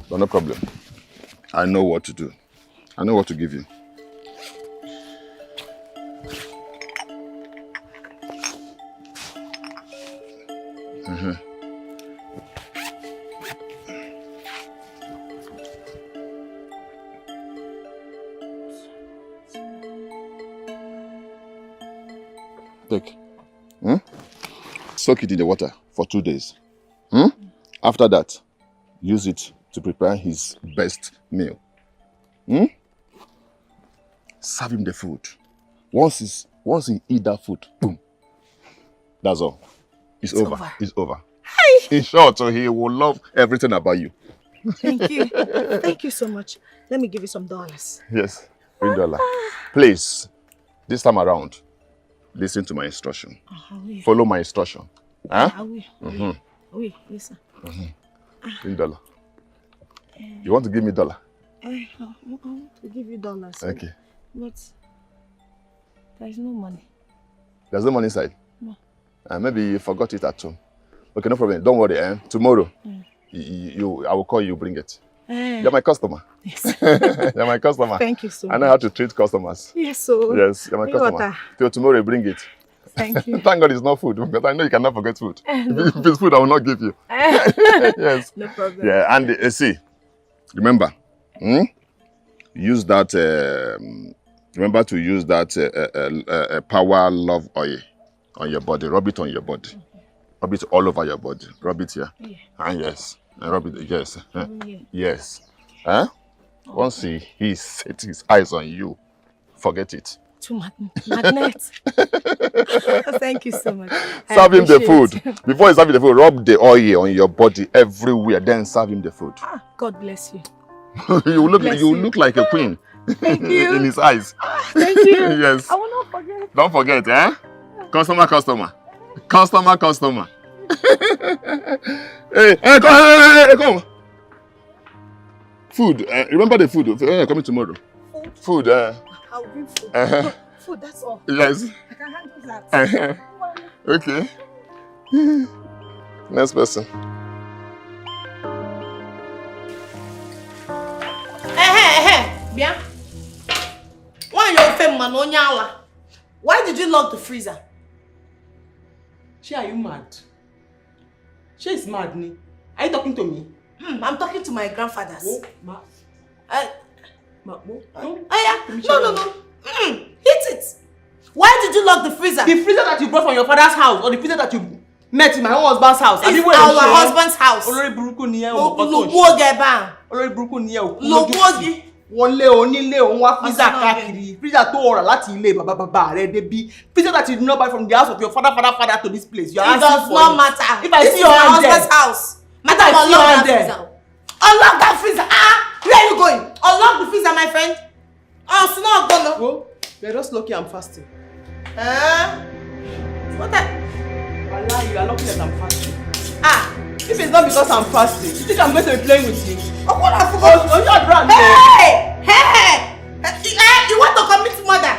But no problem. I know what to do. I know what to give you. Take. Soak it in the water for 2 days. After that, use it to prepare his best meal. Serve him the food. Once he eat that food, boom. That's all. It's over. It's over. Hi. In short, so he will love everything about you.
Thank you. Thank you so much. Let me give you some dollars.
Yes, $3. Please, this time around, listen to my instruction. Follow my instruction. Huh?
I will. Oui, listen.
$3. You want to give me $1?
I want to give you dollars.
Okay.
But there is no money.
There's no money inside?
No.
Maybe you forgot it at home. Okay, no problem. Don't worry. Tomorrow, I will call you, bring it. You're my customer.
Yes.
You're my customer.
Thank you so much.
I know how to treat customers.
Yes, so.
Yes, you're my customer. Till tomorrow, you bring it.
Thank you.
Thank God it's not food, because I know you cannot forget food. If it's food, I will not give you. Yes.
No problem.
Yeah, and see, remember, use that, remember to use that power love oil on your body. Rub it on your body. Rub it all over your body. Rub it here. Yeah. And yes. And rub it, yes. Yes. Huh? Once he sets his eyes on you, forget it.
To magnet. Thank you so much.
Serve him the food. Before you serve him the food, rub the oil on your body everywhere. Then serve him the food.
God bless you.
you look like a queen.
Thank you.
In his eyes.
Thank you.
Yes.
I will not forget.
Don't forget, eh? Customer. Hey, come. Food. Remember the food. Coming tomorrow. Food.
I'll bring food. Food, that's all.
Yes.
I can handle that.
Okay. Next person.
Bien. Why you Philmond Onyala? Why did you lock the freezer?
She, are you mad? She is mad, ni. Are you talking to me?
I'm talking to my grandfathers.
Oh, ma. No.
No. Hit it. Why did you lock the freezer?
The freezer that you brought from your father's house, or the freezer that you met in my own husband's house?
It's our husband's house.
Olórí burúkú ni ẹ́
o. Logbo geba.
Olórí burúkú ni ẹ́ o.
Logbo gi.
Wọlé onílé òun wá freezer káàkiri. Freezer tó rà láti ilé bàbá rẹ̀ débi. Freezer that you did not buy from the house of your father to this place. You are
it does not matter.
If I see your hand there.
Husband's house.
If I see your hand there.
Unlock that freezer. Where are you going? Unlock the freezer, my friend. Oh, it's not gonna.
Oh, you're just lucky I'm fasting.
What that?
Allah, you are lucky that I'm fasting. If it's not because I'm fasting, you think I'm going to be playing with you?
Oh, what I forgot.
Oh, you're drunk.
Hey! You want to commit murder?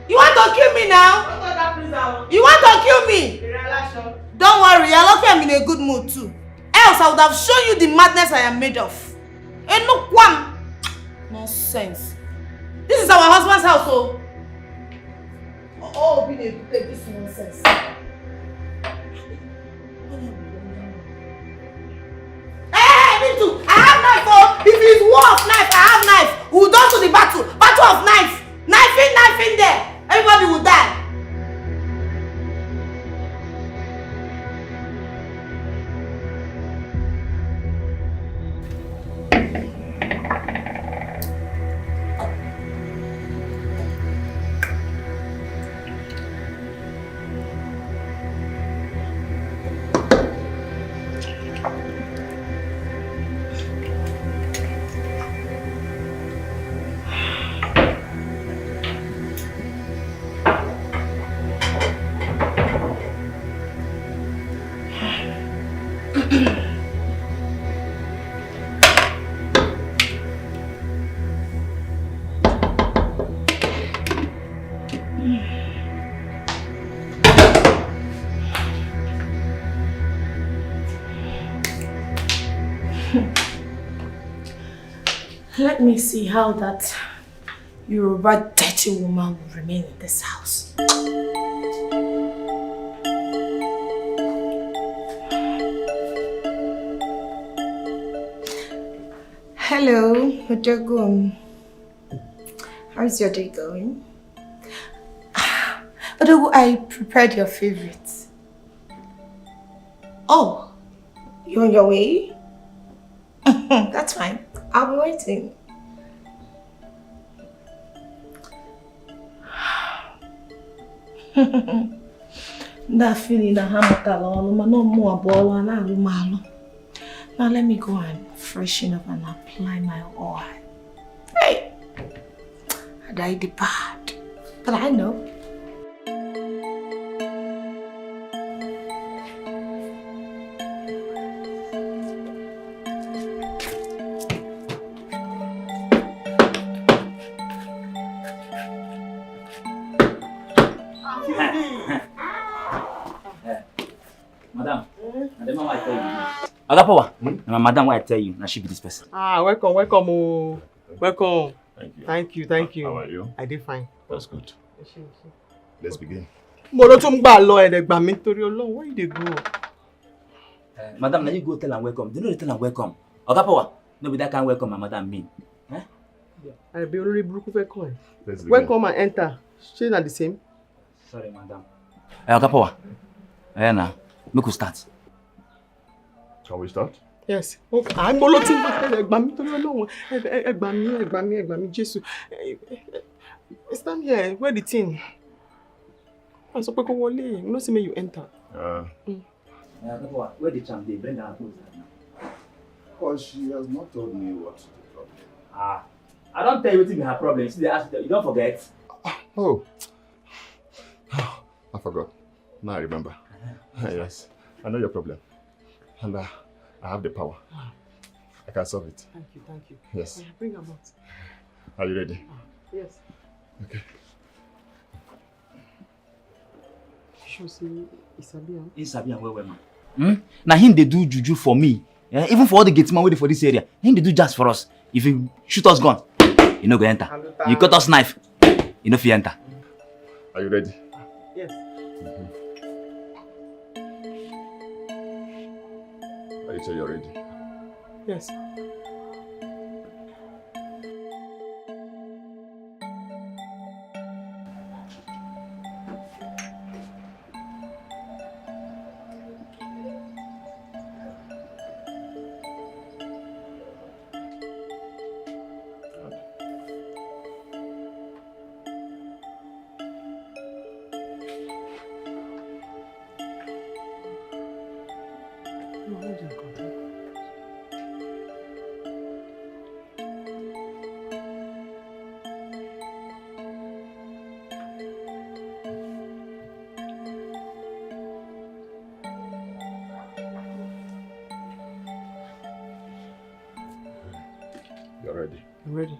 You want to kill me now? You want to kill me? Don't worry, you're lucky I'm in a good mood too. Else I would have shown you the madness I am made of. Ain't no quam. Nonsense. This is our husband's house, so. Oh, be this nonsense. Hey, me too. I have knife, oh. If it's war of knife, I have knife. We'll go to the battle. Battle of knife. Knife in there. Everybody will die. Let me see how that Yoruba dirty woman will remain in this house. Hello, Odogun. How's your day going? Odogun, I prepared your favorites. Oh, you're on your way? That's fine. I'll be waiting. That feeling that now let me go and freshen up and apply my oil. Hey! I died the bad, but I know.
Madam, and the mama I tell you. Agapowa, my madam, what I tell you, now she be this person.
Ah, welcome, welcome, oh. Welcome.
Thank you.
Thank you.
How are you?
I did fine.
That's good. Let's begin.
Molo tún gbà lọ ẹ̀dẹ̀gbà mi torí Ọlọ́run, where you dey go?
Madam, now you go tell her welcome. Do you know they tell her welcome? Agapowa, no be that kind welcome my madam mean.
I be olórí burúkú fẹ́ kàn ẹ́.
Let's begin.
Welcome and enter. Shey na the same?
Sorry, madam. Agapowa, now, make we start.
Can we start?
Yes. Okay. I'm molo tún gbà ẹ̀dẹ̀gbà mi torí Ọlọ́run. Ẹ̀gbà mi, Jésù. Stand here, where the thing? I sọ pé kó wọlé. You know see me you enter.
Agapowa, where the charm dey? Bring her close now.
Well, she has not told me what the problem is.
I don't tell you what be her problem. See, they ask you, you don't forget.
Oh. I forgot. Now I remember. Yes. I know your problem. And I have the power. I can solve it.
Thank you.
Yes.
Bring her out.
Are you ready?
Yes.
Okay.
Sure see Isabian.
Isabian well, man. Now him they do juju for me. Yeah? Even for all the gateman waiting for this area. Him they do just for us. If you shoot us gun, you no go enter. You cut us knife, you no fit enter.
Are you ready?
Yes.
Are you sure you're ready?
Yes.
You're ready.
I'm ready.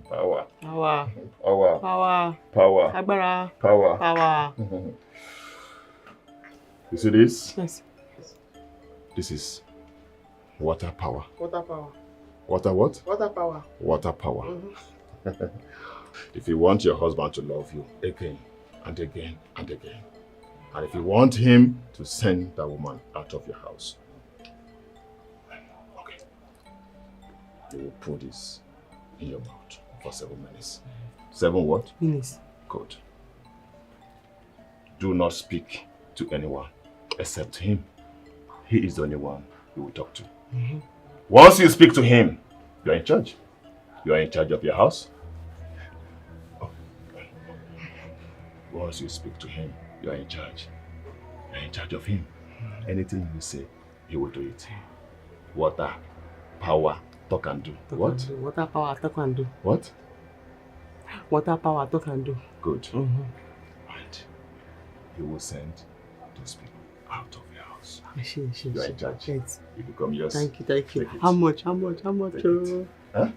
Power.
Power.
Power.
Power.
Power.
Agbára.
Power.
Power.
You see this?
Yes.
This is water power.
Water power.
Water what?
Water power.
Water power. If you want your husband to love you again and again and again, and if you want him to send that woman out of your house, okay, you will put this in your mouth for 7 minutes. 7 what?
Minutes.
Good. Do not speak to anyone except him. He is the only one you will talk to. Once you speak to him, you are in charge. You are in charge of your house. Once you speak to him, you are in charge. You are in charge of him. Anything you say, he will do it. Water, power, talk and do. What?
Water power, talk and do.
What?
Water power, talk and do.
Good. Right. You will send those people out of your house. You are in charge.
Yes.
You become yours.
Thank you.
Take it.
How much?
Take it. Huh?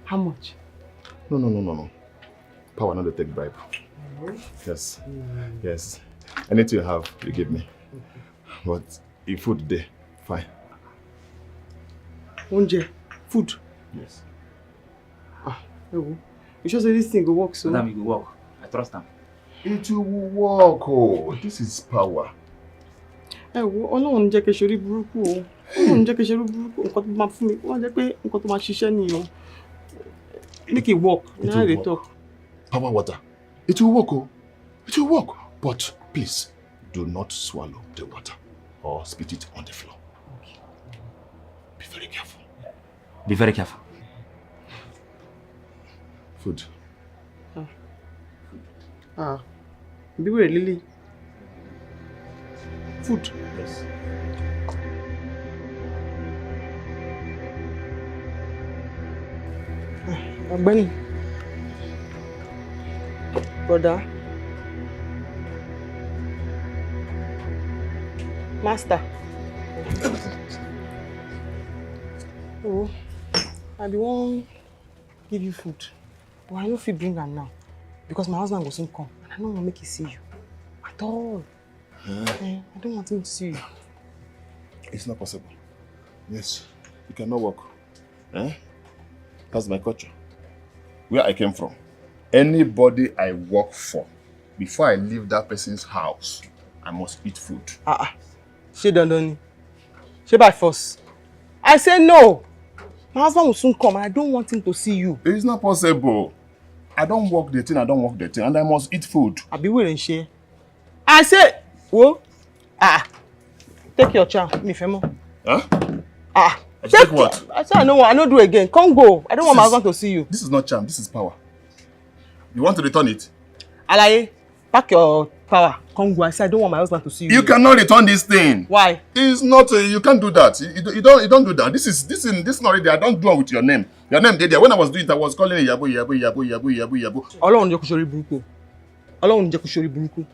How much?
No. Power not to take bribe. Yes. Yes. Anything you have, you give me. But if food there, Fine.
Oúnjẹ, food.
Yes.
You sure say this thing go work so?
Madam, you go work. I trust him.
It will work. Oh, this is power.
Ọlọ́run jẹ́ kí ṣe orí burúkú o. Ọlọ́run jẹ́ kí ṣe orí burúkú. Nǹkan tó máa fún mi, wọ́n jẹ́ pé nǹkan tó máa ṣiṣẹ́ ni o. Make it work.
It
Now
will
they
work.
talk.
Power water. It will work. Oh. It will work. But please, do not swallow the water or spit it on the floor. Be very careful.
Be very careful.
Food.
Be very Lily. Food.
Yes.
Ọ̀gbẹ́ni. Brother. Master. Oh, I be wan give you food. But I no fit bring am now. Because my husband go soon come. And I don't want to make him see you. At all. I don't want him to see you.
It's not possible. Yes, you cannot work. That's my culture. Where I came from. Anybody I work for, before I leave that person's house, I must eat food.
She don't. She by force. I say no. My husband will soon come and I don't want him to see you.
It's not possible. I don't work the thing, and I must eat food.
I be willing share. I say, whoa. Take your chance, me femo.
Take what?
I say I no do again. Come go. I don't want my husband to see you.
This is not charm, this is power. You want to return it?
Alaye, pack your power. Come go. I say I don't want my husband to see you.
You cannot return this thing.
Why?
It's not. You can't do that. You don't do that. This not ready. I don't do it with your name. Your name there. When I was doing it, I was calling it Yabo.
Ọlọ́run jẹ́ kó ṣorí burúkú. Ọlọ́run jẹ́ kó ṣorí burúkú.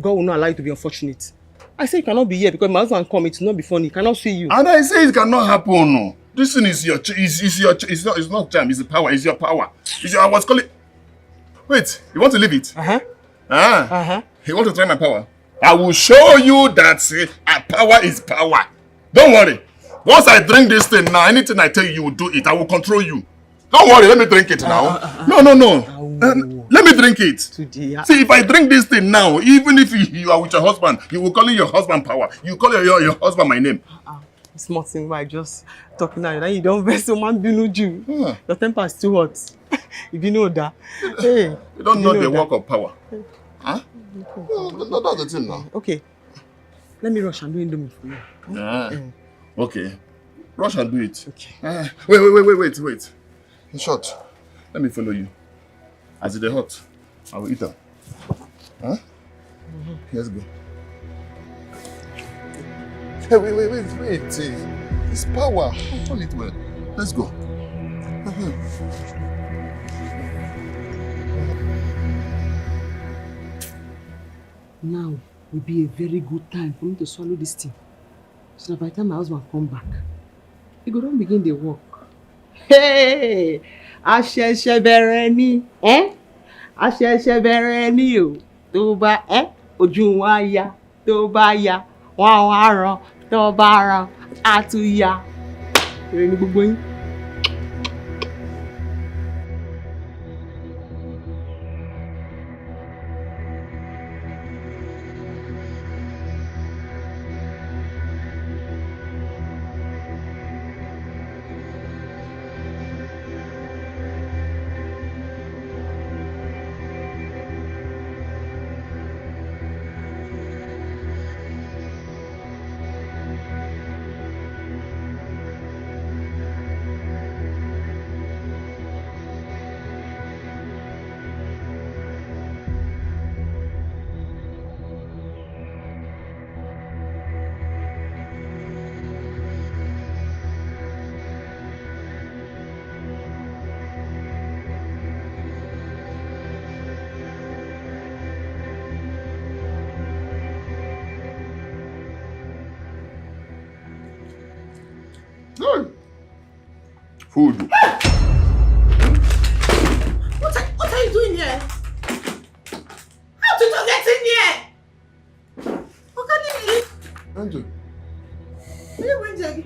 God will not allow you to be unfortunate. I say you cannot be here because my husband come. It will not be funny. He cannot see you.
And I say it cannot happen. No. This thing is your. It's not charm. It's the power. It's your power. I was calling. Wait. You want to leave it? You want to try my power? I will show you that power is power. Don't worry. Once I drink this thing now, anything I tell you, you will do it. I will control you. Don't worry, let me drink it now. No. Let me drink it. See, if I drink this thing now, even if you are with your husband, you will call your husband power. You call your husband my name.
Small thing by just talking now. You don't vex so man binu you. Your temper is too hot. If you know that. Hey,
you don't know the work of power. Huh? No, that's the thing now.
Okay. Let me rush and do Indomie for you.
Okay. Rush and do it.
Okay.
Wait. In short, let me follow you. As it's hot, I will eat them. Let's go. Hey, wait. It's power. Hold it well. Let's go.
Now will be a very good time for me to swallow this thing. So that by the time my husband come back, he go don begin the work. Hey! Àṣẹ̀ṣẹ̀ bẹ̀rẹ̀ ni, àṣẹ̀ṣẹ̀ bẹ̀rẹ̀ ni o. Tó bá ojú wa ya, tó bá ya, wọ́n á ràn, tó bá ràn, á tún ya. Èrè ni gbogbo yín.
Food.
What are you doing here? How did you get in here? Okay, leave me.
Andrew.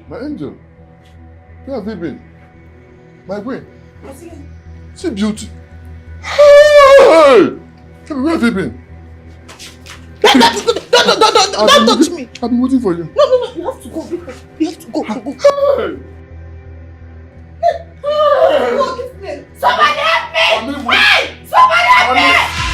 My angel. Where have you been? My queen. See beauty. Hey! Where have you been?
Don't touch me.
I've been waiting for you.
No, you have to go. You have to go.
Hey!
Somebody help me! Hey! Somebody help me!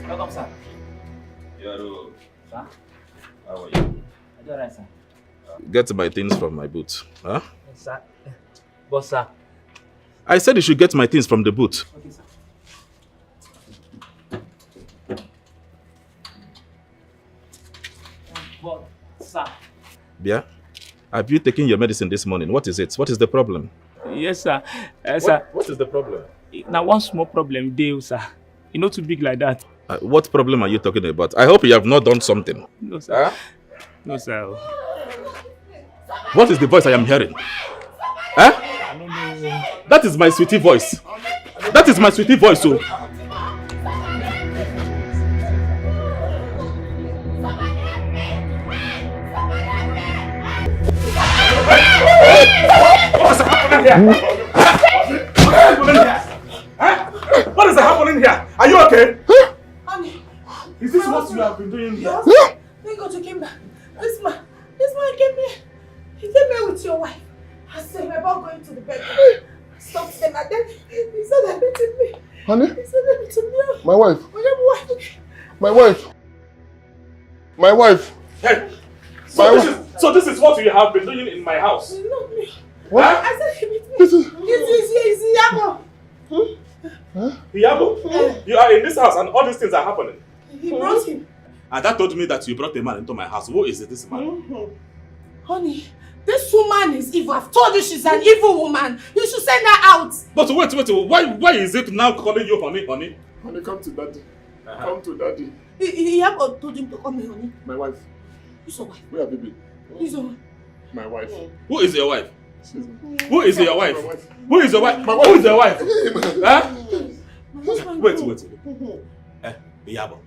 Welcome, sir.
Yaro,
Sir?
how are you?
I do right, sir.
Get my things from my boot. Huh?
Yes, sir. But, sir.
I said you should get my things from the boot.
Okay, sir. But, sir.
Yeah? Have you taken your medicine this morning? What is it? What is the problem?
Yes, sir. Sir.
What is the problem?
Now, one small problem, deal, sir. It's not too big like that.
What problem are you talking about? I hope you have not done something.
No, sir. No, sir.
What is the voice I am hearing? Huh?
I don't know.
That is my sweetie voice. That is my sweetie voice, so. What is happening here? Are you okay?
Honey,
Is this what you have been doing here?
thank God you came back. This man came here. He came here with your wife. I said we're about going to the bedroom. I stopped them and then he said they're beating me.
Honey?
He said they're beating me.
My wife.
My wife.
My wife.
Hey!
My
So this is what you have been doing in my house?
It's not me.
What?
I said he beat me.
This is...
It's Yabo.
Yabo, you are in this house and all these things are happening.
He brought him.
And that told me that you brought a man into my house. Who is it, this man?
Honey, this woman is evil. I've told you she's an evil woman. You should send her out.
But wait, why is it now calling you honey?
Honey, come to daddy. Come to daddy.
Yabo told him to come here, honey.
My wife.
Who's your wife?
Where have you been?
Who's your wife?
My wife.
Who is your wife?
Who
is your wife?
My wife.
Who is your wife?
My wife.
Who is your wife? Huh? Wait. Yabo,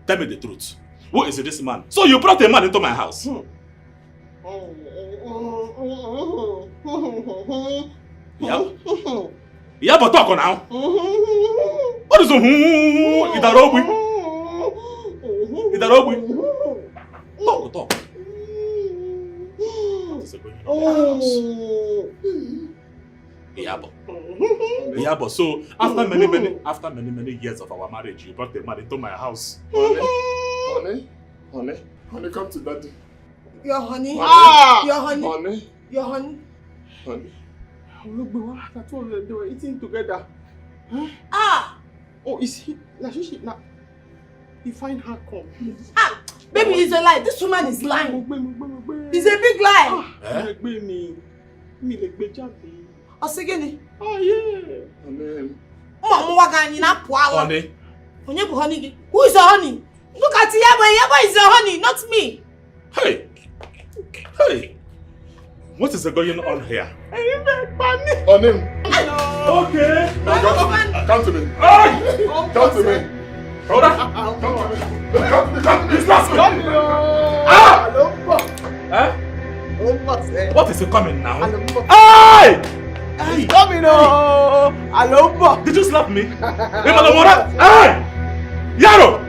tell me the truth. Who is this man? So you brought a man into my house? Yabo, talk now. What is Idarogui? Talk. What is going on in my house? Yabo, so after many years of our marriage, you brought a man into my house.
Honey, come to daddy.
Your honey. Your honey.
Honey.
Your honey.
Honey.
Look, I told you they were eating together. Huh? Oh, is he? Like she now. He find her come.
Baby, it's a lie. This woman is lying. It's a big lie. Osigini.
Oh yeah.
Honey.
Honey. Who is your honey? Look at Yabo. Yabo is your honey, not me.
Hey. What is going on here?
On him.
Okay.
Come to me. Come to me.
Hold on.
Come to me. Come to me.
He's not coming. What is he coming now? Hey!
He's coming, oh!
Did you slap me? Hey! Yaro!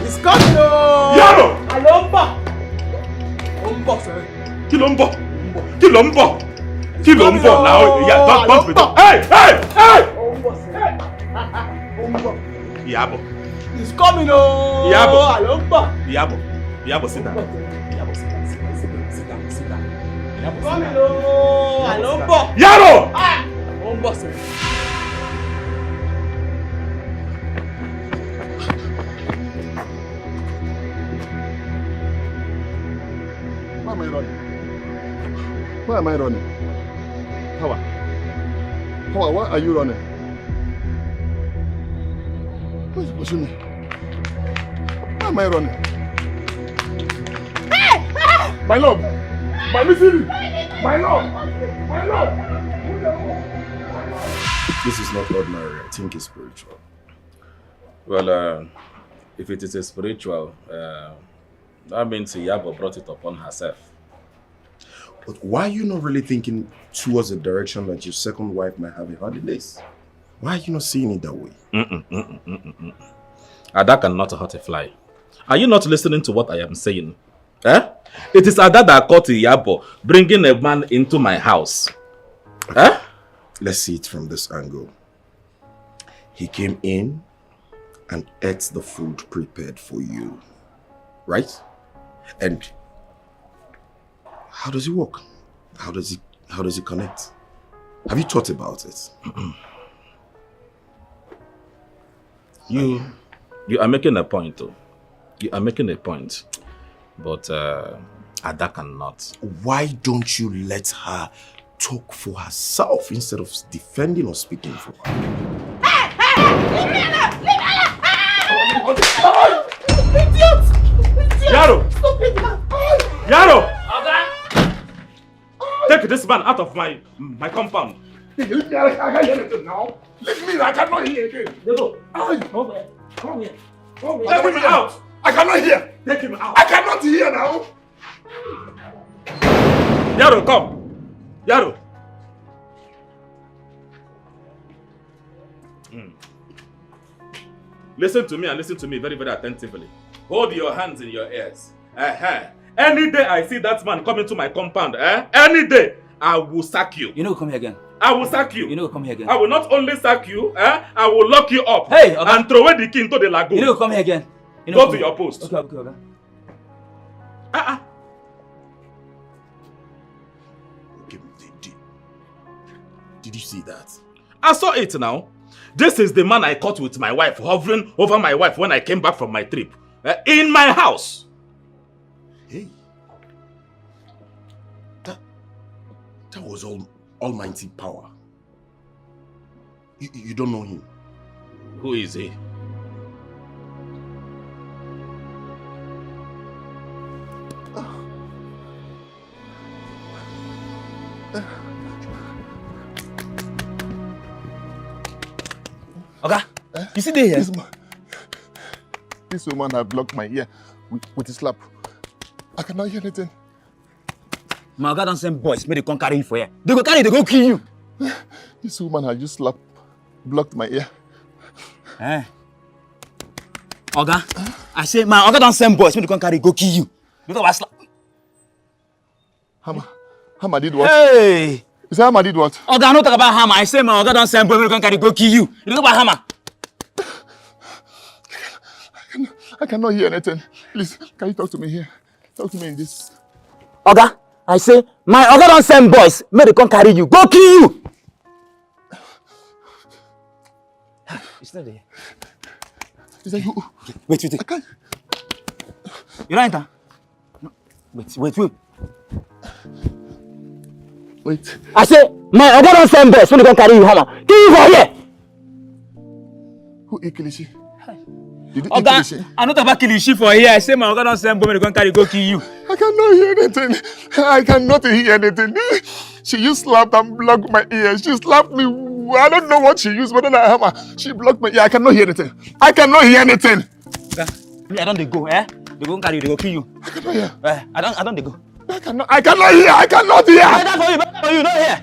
He's coming, oh!
Yaro! Kí ló ń bọ̀ now? Yeah, don't be done. Hey! Yabo.
He's coming, oh!
Yabo, sit down.
Coming, oh!
Yaro!
Why am I running? Power, why are you running? Why is he pushing me? am I running? My love! My missing! My love! My love! This is not ordinary. I think it's spiritual.
Well, if it is a spiritual, that means Iyabo brought it upon herself.
But why are you not really thinking towards the direction that your second wife might have a holidays? Why are you not seeing it that way?
Ada cannot hurt a fly. Are you not listening to what I am saying? Eh? It is Ada that caught Iyabo bringing a man into my house. Eh?
Let's see it from this angle. He came in and ate the food prepared for you. Right? And how does it work? How does it connect? Have you thought about it?
You are making a point, though. You are making a point. But Ada cannot.
Why don't you let her talk for herself instead of defending or speaking for her?
Hey! Leave me alone! Leave me alone! Idiot!
Yaro!
Stupid man!
Yaro! Take this man out of my compound.
Leave me, I can't hear anything now. Leave me, I cannot hear again.
Come here.
Take him out. I cannot hear.
Take him out.
I cannot hear now.
Yaro, come. Yaro. Listen to me and listen to me very, very attentively. Hold your hands in your ears. Any day I see that man coming to my compound, any day, I will sack you.
You know, come here again.
I will sack you.
You know, come here again.
I will not only sack you, I will lock you up.
Hey, okay.
And throw away the key into the lagoon.
You know, come here again. You know,
go to your post.
Okay.
Did you see that?
I saw it now. This is the man I caught with my wife, hovering over my wife when I came back from my trip. In my house.
Hey. That was almighty power. You don't know him.
Who is he?
Okay, you see there here?
This woman had blocked my ear with a slap. I cannot hear anything.
My God don't send boys, may they come carry you for here. They go carry you, they go kill you.
This woman had just blocked my ear.
Oga, I say my Oga don't send boys, may they come carry you, go kill you. Because I slap.
Hama did what?
Hey!
You say Hama did what?
Oga, I don't talk about Hama. I say my Oga don't send boys, may they come carry you, go kill you. You talk about Hama.
I cannot hear anything. Please, can you talk to me here? Talk to me in this.
Oga, I say, my Oga don't send boys, may they come carry you, go kill you! It's not there.
Is that you?
Wait.
I can't.
You don't enter? No. Wait.
Wait.
I say, my Oga don't send boys, may they come carry you, Hama. Kill you for here!
Who eat Kilishi? Did you eat
Oga,
Kilishi?
I don't talk about Kilishi for here. I say my Oga don't send boys, may they come carry you, go kill you.
I cannot hear anything. I cannot hear anything. She used slap and blocked my ears. She slapped me. I don't know what she used, but then she blocked my ear. I cannot hear anything. I cannot hear anything.
Me, I don't they go, They go carry you, they go kill you.
I cannot hear.
I don't they go.
I cannot hear. I cannot hear.
Better for you, not here.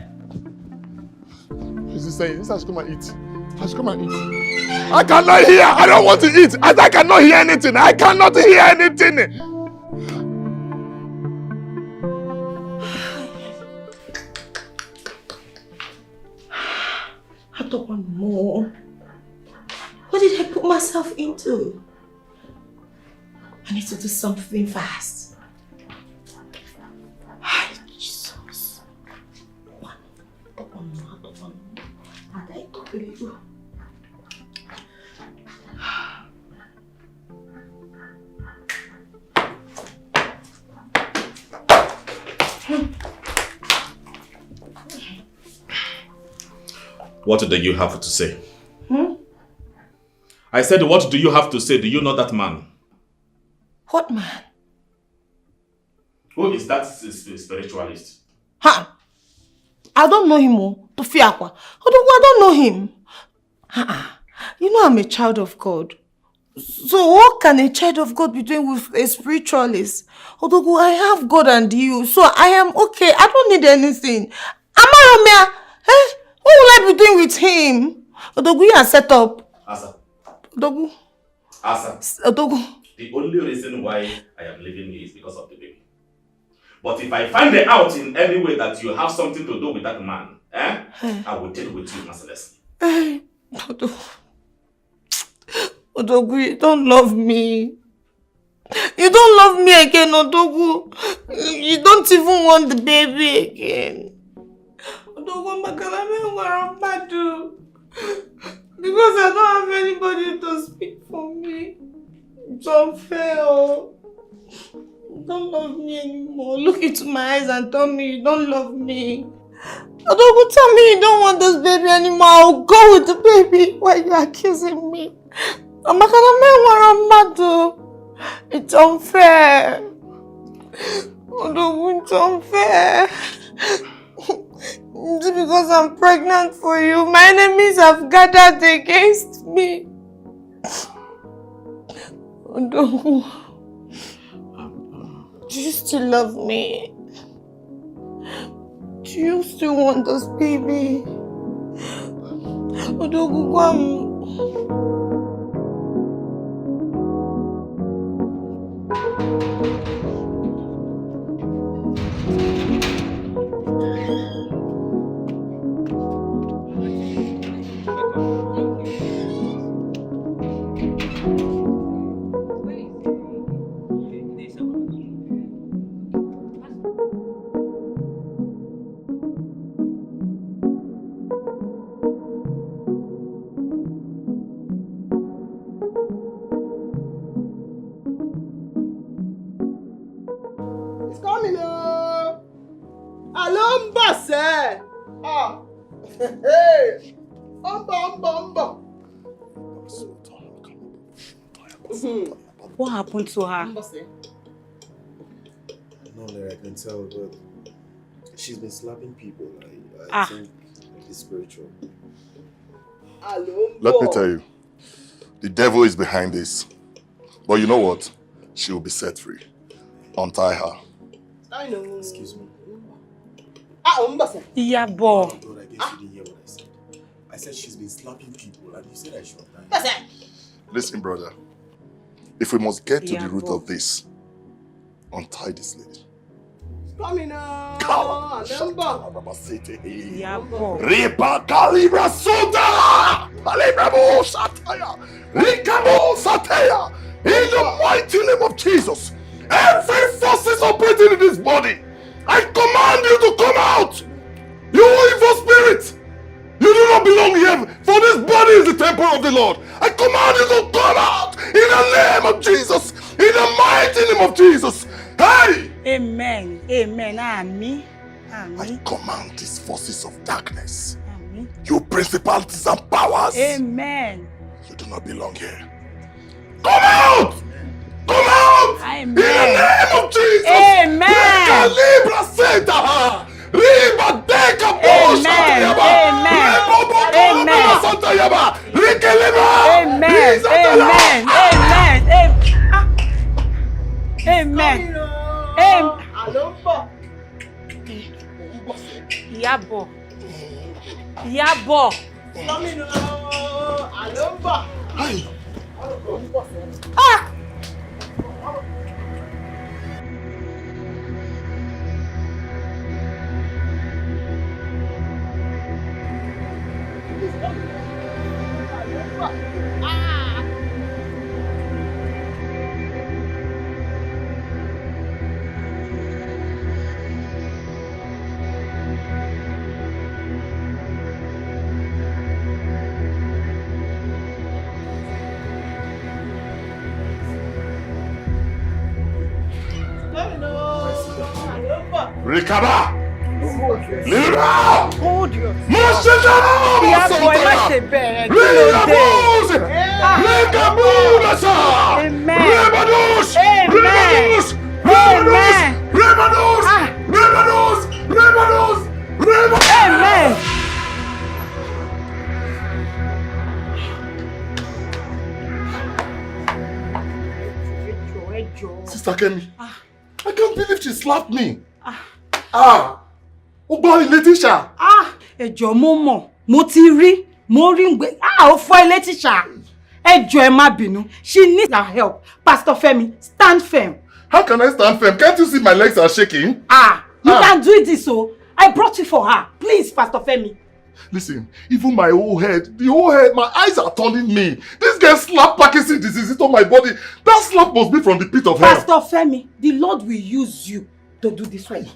She's saying, this has come and eat. Has come and eat. I cannot hear. I don't want to eat. I cannot hear anything. I cannot hear anything.
I don't want more. What did I put myself into? I need to do something fast. Hi, Jesus. I don't want more. And I don't believe you.
What do you have to say? I said, what do you have to say? Do you know that man?
What man?
Who is that spiritualist?
Ha! I don't know him, Tofiakwa. I don't know him. You know I'm a child of God. So what can a child of God be doing with a spiritualist? Odogu, I have God and you, so I am okay. I don't need anything. Am I Romeo? What will I be doing with him? Odogu, you are set up.
Asa.
Odogu.
Asa.
Odogu.
The only reason why I am leaving you is because of the baby. But if I find it out in any way that you have something to do with that man, I will deal with you mercilessly.
Odogu, you don't love me. You don't love me again, Odogu. You don't even want the baby again. Odogu, because I don't have anybody to speak for me. It's unfair. You don't love me anymore. Look into my eyes and tell me you don't love me. Odogu, tell me you don't want this baby anymore. I'll go with the baby. Why are you accusing me? It's unfair. Odogu, it's unfair. It's because I'm pregnant for you. My enemies have gathered against me. Odogu, do you still love me? Do you still want this baby? Odogu, come.
Hey! Umba.
What happened to her?
No, I can tell, but she's been slapping people. I think it's spiritual.
Let me tell you, the devil is behind this. But you know what? She will be set free. Untie her.
I know. Excuse me.
Yeah, boy.
Oh God, I guess you didn't hear what I said. I said she's been slapping people, and you said I should untie.
Listen, brother. If we must get to the root of this, untie this lady.
Coming now.
Yeah, boy.
Ripa calibra suda! Calibramo sataya! Ricamo sataya! In the mighty name of Jesus, every force is operating in this body. I command you to come out! You evil spirit! You do not belong here, for this body is the temple of the Lord. I command you to come out in the name of Jesus, in the mighty name of Jesus. Hey!
Amen. Amen. Amen.
I command these forces of darkness, you principalities and powers.
Amen.
You do not belong here. Come out! Come out!
Amen.
In the name of Jesus!
Amen.
Libra Santa! Riba Deka Bosha!
Amen. Yabo. Ah!
Recover! Libra!
Hold your
Amen. Sister Kemi, I can't believe she slapped me. Oh boy, Letitia.
Ẹjọ́ mo mọ̀, mo ti rí, mo rí ngbe. Ó fọ́ Letitia. Ẹjọ́ ẹ má bínú. She needs our help. Pastor Femi, stand firm.
How can I stand firm? Can't you see my legs are shaking?
You can't do it so. I brought you for her. Please, Pastor Femi.
Listen, even my whole head, my eyes are turning me. This girl slapped Parkinson's disease into my body. That slap must be from the pit of hell.
Pastor Femi, the Lord will use you to do this way.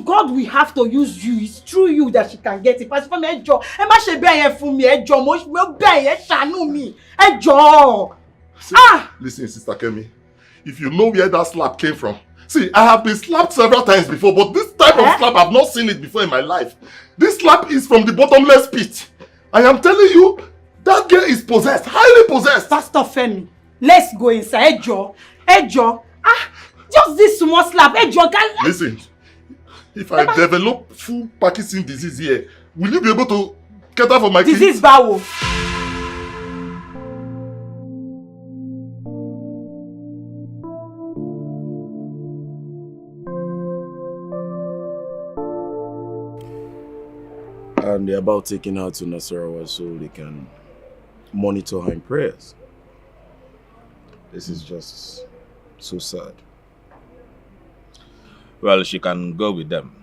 God will have to use you. It's through you that she can get it. Pastor Femi, ẹjọ́, ẹ má ṣe bẹ́ẹ̀ yẹn fún mi, ẹjọ́, mo bẹ́ẹ̀ yẹn ṣàánú mi, ẹjọ́.
Listen, Sister Kemi, if you know where that slap came from. See, I have been slapped several times before, but this type of slap, I've not seen it before in my life. This slap is from the bottomless pit. I am telling you, that girl is possessed, highly possessed.
Pastor Femi, let's go inside. Ẹjọ́. Just this small slap, ẹjọ́.
Listen, if I develop full Parkinson's disease here, will you be able to cater for my kids?
Disease báwo?
And they're about taking her to Nasarawa so they can monitor her in prayers. This is just so sad.
Well, she can go with them.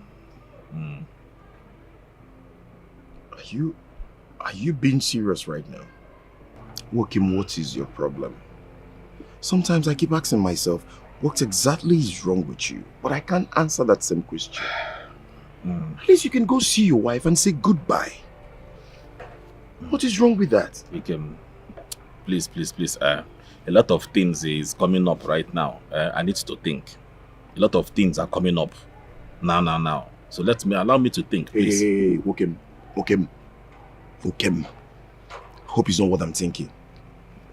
Are you being serious right now? Wokim, what is your problem? Sometimes I keep asking myself, what exactly is wrong with you? But I can't answer that same question. At least you can go see your wife and say goodbye. What is wrong with that?
Please. A lot of things is coming up right now. I need to think. A lot of things are coming up now. So allow me to think, please.
Hey, Wokim. Hope it's not what I'm thinking.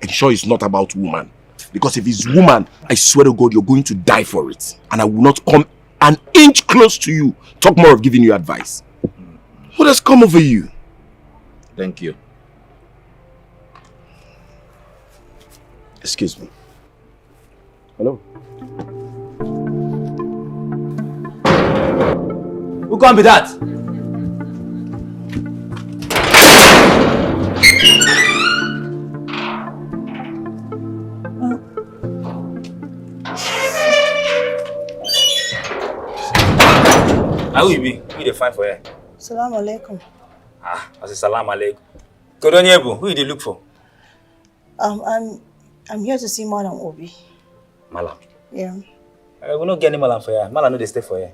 And sure it's not about woman. Because if it's woman, I swear to God, you're going to die for it. And I will not come an inch close to you. Talk more of giving you advice. What has come over you?
Thank you.
Excuse me. Hello?
Who can be that? How you be? Who you dey find for here?
Salam alaikum.
I say salam alaikum. Kodonyebu, who you dey look for?
I'm here to see Madam Obi.
Malam.
Yeah.
We don't get any Malam for here. Malam no dey stay for here.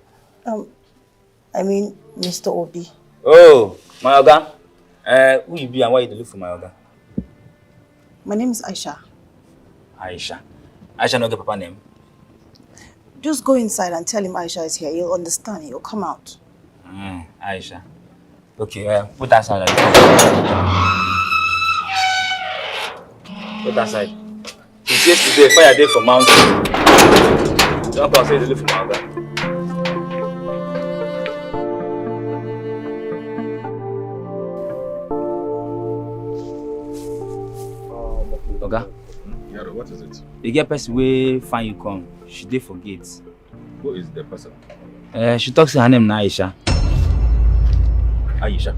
I mean Mr. Obi.
Oh, my oga. Who you be and why you dey look for my oga?
My name is Aisha.
Aisha no get papa name.
Just go inside and tell him Aisha is here. He'll understand. He'll come out.
Aisha. Okay, put that side. Put that side. Since yesterday, fire day for mountain. Don't pass it for mountain. Oga?
Yaro, what is it?
The girl person wey find you come, she dey for gates.
Who is the person?
She talks her name na Aisha.
Aisha?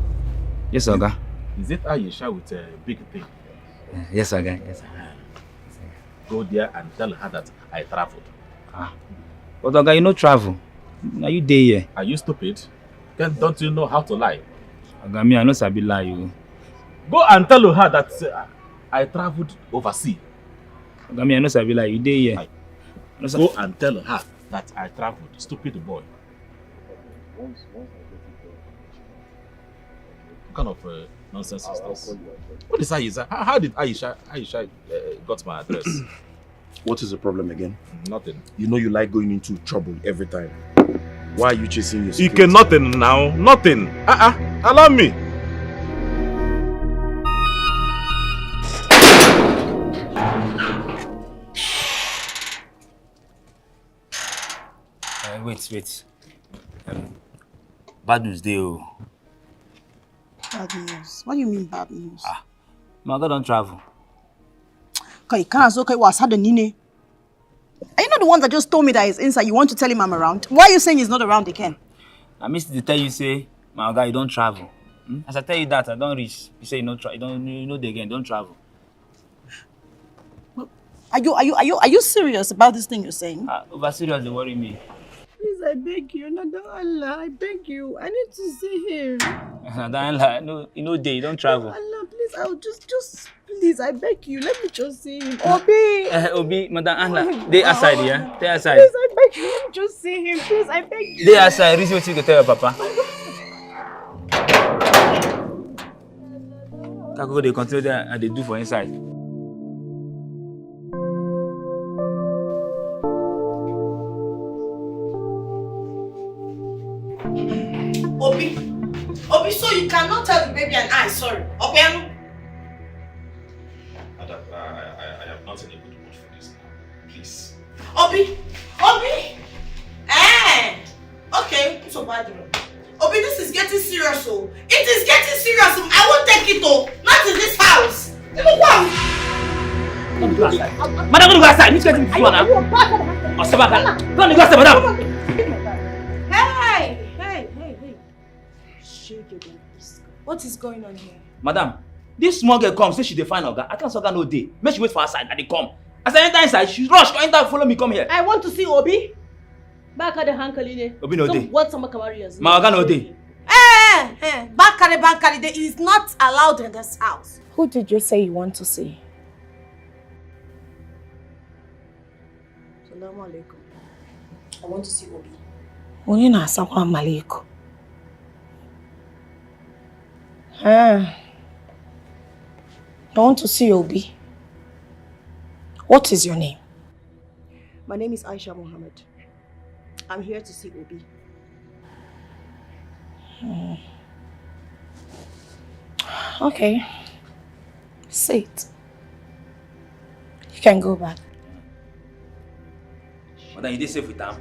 Yes, Oga.
Is it Aisha with a big thing?
Yes, Oga. Yes.
Go there and tell her that I traveled.
But Oga, you no travel. Now you dey here.
Are you stupid? Don't you know how to lie?
Oga, me I no sabi lie you.
Go and tell her that I traveled overseas.
Oga, me I no sabi lie. You dey here.
Go and tell her that I traveled. Stupid boy. What kind of nonsense is this? What is Aisha? How did Aisha got my address?
What is the problem again?
Nothing.
You know you like going into trouble every time. Why are you chasing your
You can nothing now. Nothing. Allow me.
Wait. Bad news dey o.
Bad news? What do you mean bad news?
My God don't travel.
Okay, can't okay, what's happening? Are you not the one that just told me that he's inside? You want to tell him I'm around? Why are you saying he's not around again?
I missed to tell you, say, my guy, you don't travel. As I tell you that, I don't reach. You say you know the again, don't travel.
Are you serious about this thing you're saying?
Over serious, they worry me.
Please, I beg you, Nada Allah, I beg you. I need to see him.
No, you don't travel.
Allah, please, I'll just, please, I beg you, let me just see him. Obi!
Obi, Madam Anla, they aside, yeah? They aside.
Please, I beg you, let me just see him. Please, I beg you.
They aside, reason what you can tell your papa. Kako, they continue there and they do for inside.
Obi, so you cannot tell the baby and I, sorry. Obiano?
I am not in a good mood for this now. Please.
Obi! Okay, so bad. Obi, this is getting serious, oh. It is getting serious. I won't take it, oh. Not in this house. Look what?
Don't go outside. Madam, don't go outside. Which getting this one now? Oh, Sabaka. Don't go outside, madam.
Hey. What is going on here?
Madam, this small girl comes, say she dey find Oga. I can't Oga no day. Make she wait for her side and they come. As I enter inside, she rush, go enter, follow me, come here.
I want to see Obi. Back at the hankali.
Obi no day.
What some Kamarias?
My Oga no day.
Bankari is not allowed in this house.
Who did you say you want to see?
Assalamu alaikum. I want to see Obi.
Onina assalamu alaikum. I want to see Obi. What is your name?
My name is Aisha Mohammed. I'm here to see Obi.
Okay. Sit. You can go back.
Madam, you dey safe with them?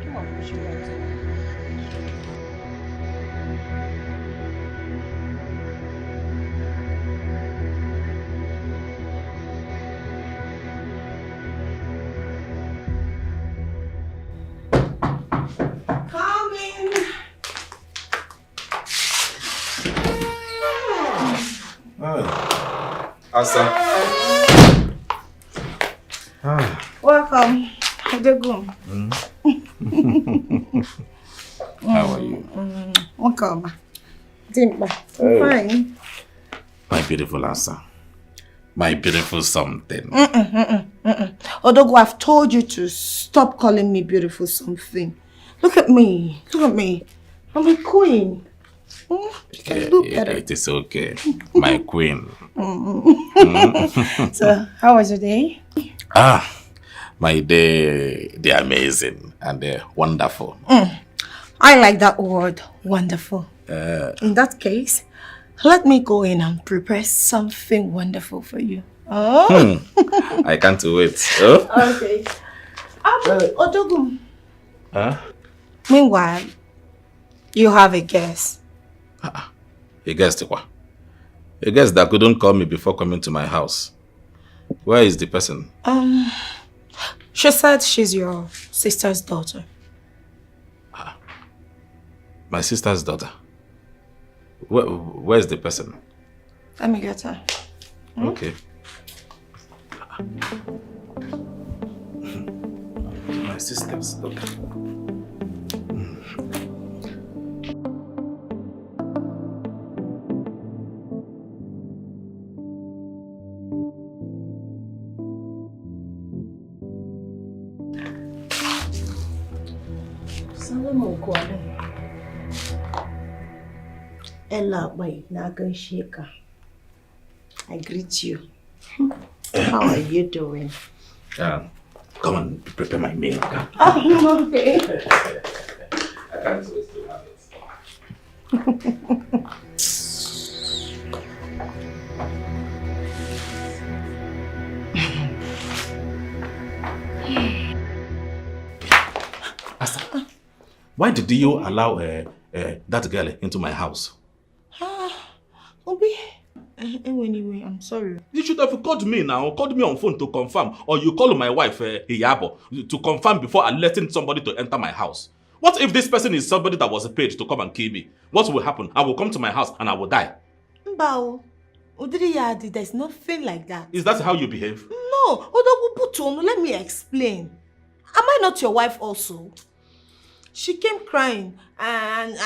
Come on, push you right.
Asa.
Welcome. How
are you?
Welcome.
Fine.
My beautiful Asa. My beautiful something.
Odogo, I've told you to stop calling me beautiful something. Look at me. I'm a queen.
It is okay. My queen.
So, how was your day?
My day, they're amazing and they're wonderful.
I like that word, wonderful. In that case, let me go in and prepare something wonderful for you. Oh.
I can't wait. Oh?
Okay. Odogo.
Meanwhile, you have a guest.
A guest what? A guest that couldn't call me before coming to my house. Where is the person?
She said she's your sister's daughter.
My sister's daughter? Where's the person?
Let me get her.
Okay. My sister's daughter.
Ella bai na gaishe ka. I greet you. How are you doing?
Come on, prepare my meal. Okay?
Oh, okay.
I can't wait to have it. Asa, why did you allow that girl into my house?
Obi, Anyway, I'm sorry.
You should have called me now, called me on phone to confirm, or you call my wife, Iyabo, to confirm before letting somebody to enter my house. What if this person is somebody that was paid to come and kill me? What will happen? I will come to my house and I will die.
Mbao, Udriyadi, there's nothing like that.
Is that how you behave?
No, let me explain. Am I not your wife also? She came crying and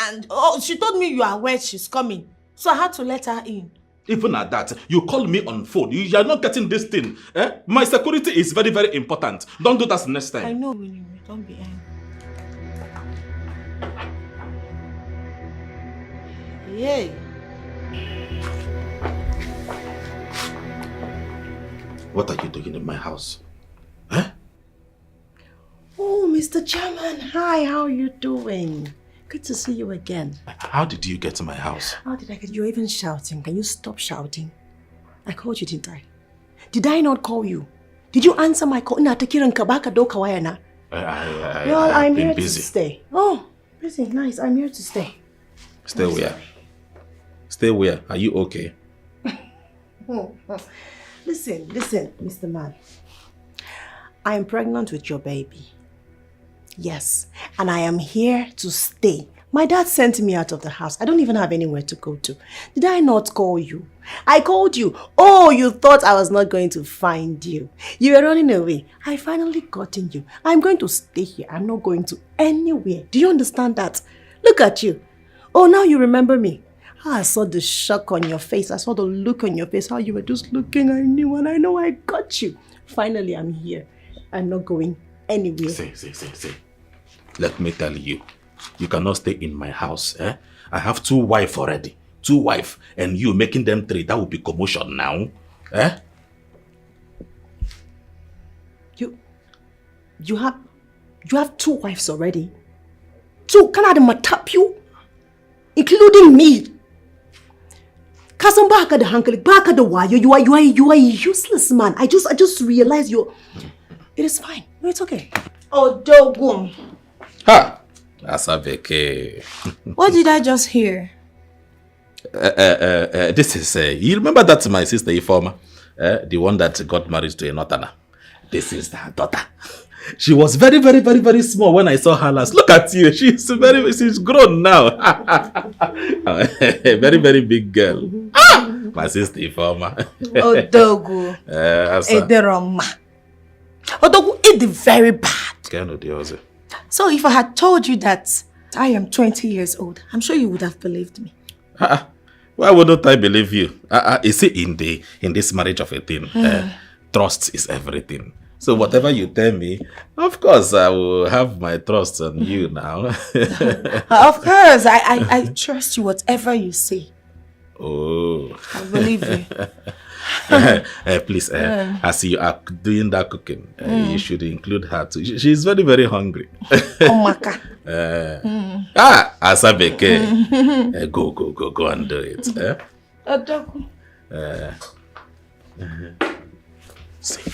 she told me you are aware she's coming. So I had to let her in.
Even at that, you call me on phone. You are not getting this thing. My security is very, very important. Don't do that next time.
I know, Winnie. Don't be angry. Yay.
What are you doing in my house?
Oh, Mr. Chairman. Hi, how are you doing? Good to see you again.
How did you get to my house?
How did I get you? You're even shouting. Can you stop shouting? I called you, didn't I? Did I not call you? Did you answer my call? I'm here
busy.
To stay. Oh, busy. Nice. I'm here to stay.
Stay where? Stay where? Are you okay?
Listen, Mr. Man. I am pregnant with your baby. Yes, and I am here to stay. My dad sent me out of the house. I don't even have anywhere to go to. Did I not call you? I called you. Oh, you thought I was not going to find you. You were running away. I finally gotten you. I'm going to stay here. I'm not going to anywhere. Do you understand that? Look at you. Oh, now you remember me. I saw the shock on your face. I saw the look on your face. How you were just looking. I knew and I know I got you. Finally, I'm here. I'm not going anywhere.
See. Let me tell you. You cannot stay in my house. I have 2 wives already. 2 wives. And you making them 3. That would be commotion now.
You have 2 wives already? 2? Can I tap you? Including me. Kasam baka the hankalik, baka the wire. You are a useless man. I just realized you're. It is fine. No, it's okay.
Oh, Dogum.
Ha! Asaveke.
What did I just hear?
This is, you remember that my sister Ifoma? The one that got married to a Northerner. This is her daughter. She was very, very, very, very small when I saw her last. Look at you. She's grown now. Very, very big girl. My sister Ifoma.
Odogu. Ederoma. Odogu, it's very bad. So if I had told you that I am 20 years old, I'm sure you would have believed me.
Why wouldn't I believe you? You see, in this marriage of a thing, trust is everything. So whatever you tell me, of course I will have my trust on you now.
Of course, I trust you whatever you say.
Oh.
I believe you.
Please, as you are doing that cooking, you should include her too. She's very, very hungry.
Omaka.
Asabeke. Go and do it. See,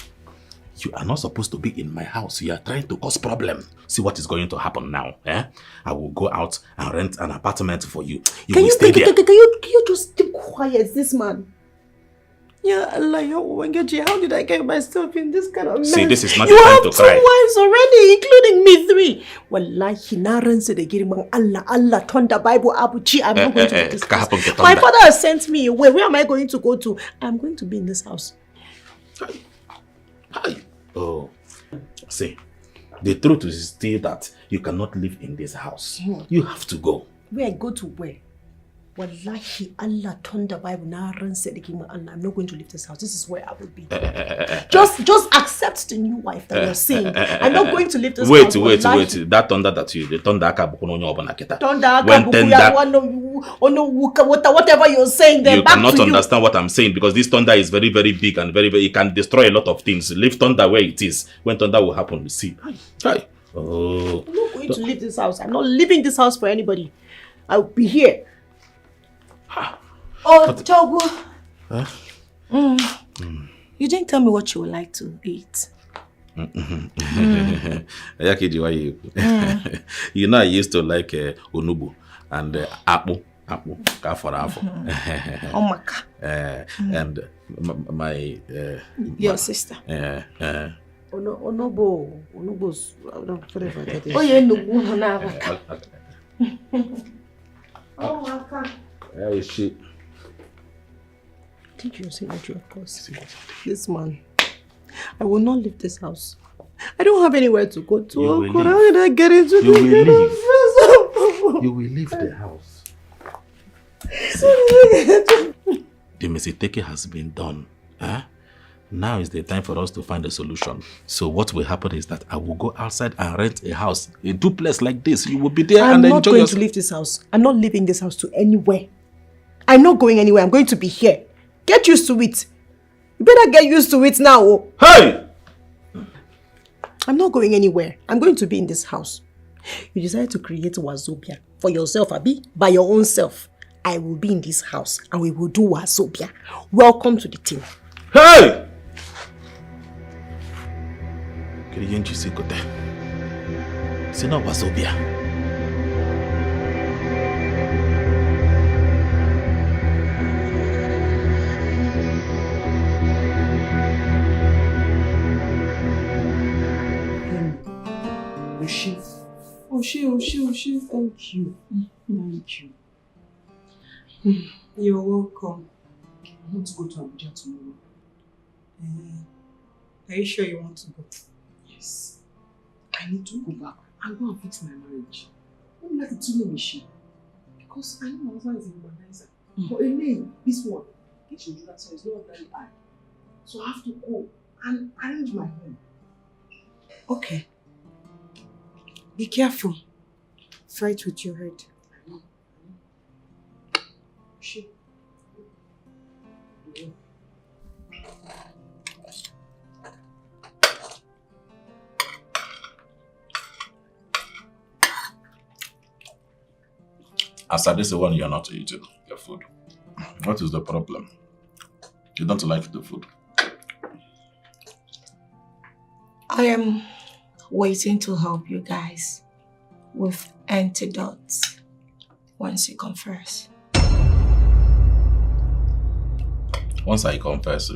you are not supposed to be in my house. You are trying to cause problem. See what is going to happen now. I will go out and rent an apartment for you. You will stay there.
Can you just keep quiet, this man? Yeah, Allah, how did I get myself in this kind of mess?
See, this is not the time to cry.
You have 2 wives already, including me 3. Wallahi, naran se de girimang Allah, Tonda Bible Abuchi. I'm not going to do this. My father has sent me away. Where am I going to go to? I'm going to be in this house.
Hi. Oh, see, the truth is still that you cannot live in this house. You have to go.
Where I go to where? Wallahi, Allah turned the Bible. Now run said the king, Allah, I'm not going to leave this house. This is where I will be. Just accept the new wife that you're saying. I'm not going to leave this house.
Wait. That thunder that you, the thunder
whatever you're saying, then
you
back
cannot
to
understand what I'm saying because this thunder is very, very big and very, very, it can destroy a lot of things. Leave thunder where it is. When thunder will happen, you see. Hi. Oh.
I'm not going to leave this house. I'm not leaving this house for anybody. I'll be here.
Oh, Togo. You didn't tell me what you would like to eat.
You know, I used to like onubu and apple Apple, for apple.
Omaka.
And my
your sister.
Onobo's whatever that is.
Oh yeah, no. Omaka.
Where is she?
Did you say that you are close? This man, I will not leave this house. I don't have anywhere to go to.
You will
God,
leave.
how did I get into
You
this
will
kind of
leave.
prison?
You will leave the house. The mistake has been done. Now is the time for us to find a solution. So what will happen is that I will go outside and rent a house, a duplex like this. You will be there
I'm
and
not
enjoy
going
your...
to leave this house. I'm not leaving this house to anywhere. I'm not going anywhere. I'm going to be here. Get used to it. You better get used to it now. Oh.
Hey!
I'm not going anywhere. I'm going to be in this house. You decided to create Wazobia for yourself, Abi, by your own self. I will be in this house and we will do Wazobia. Welcome to the team.
Hey! C'est non Wazobia.
Oshie, thank you. Thank you. You're welcome. I want to go to Abuja tomorrow. Are you sure you want to go? Yes. I need to go back and go and fix my marriage. I'm like a two machine. Because I know my husband is a womanizer. But Elaine, this one, get your that so it's not ordinary eye. So I have to go and arrange my home. Okay. Be careful. Fight with your head. I know. She. Yeah.
Asa, this is the one you're not eating, your food. What is the problem? You don't like the food?
I am waiting to help you guys with antidotes once you confess.
Once I confess,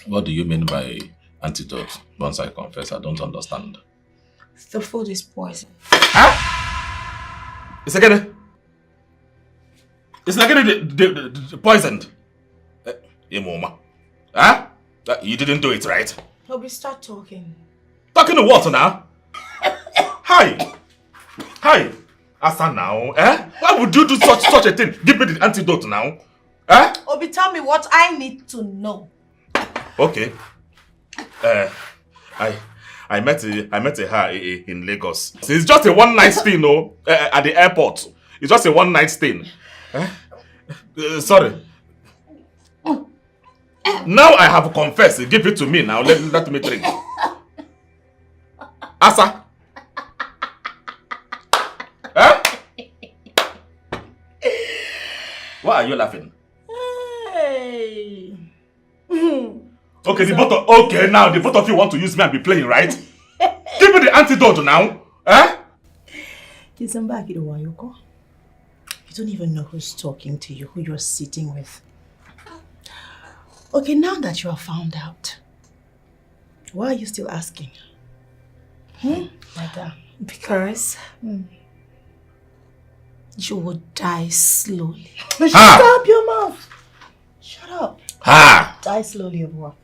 what do you mean by antidote? Once I confess, I don't understand.
The food is poison.
Huh? It's again. It's like the poisoned. Imoma. Huh? You didn't do it, right?
Toby, start talking.
Talking to what now? Hi. Hi. Asa now, Why would you do such a thing? Give me the antidote now.
Obi, tell me what I need to know.
Okay. I met her in Lagos. So it's just a one night thing, no? At the airport. It's just a one night thing. Sorry. Now I have confessed. Give it to me now. Let me drink. Asa. Why are you laughing?
Hey.
Okay, okay, now the both of you want to use me and be playing, right? Give me the antidote now.
You don't even know who's talking to you, who you're sitting with. Okay, now that you have found out, why are you still asking? Like that?
Because you will die slowly.
Shut up your mouth! Shut up. Die slowly of what?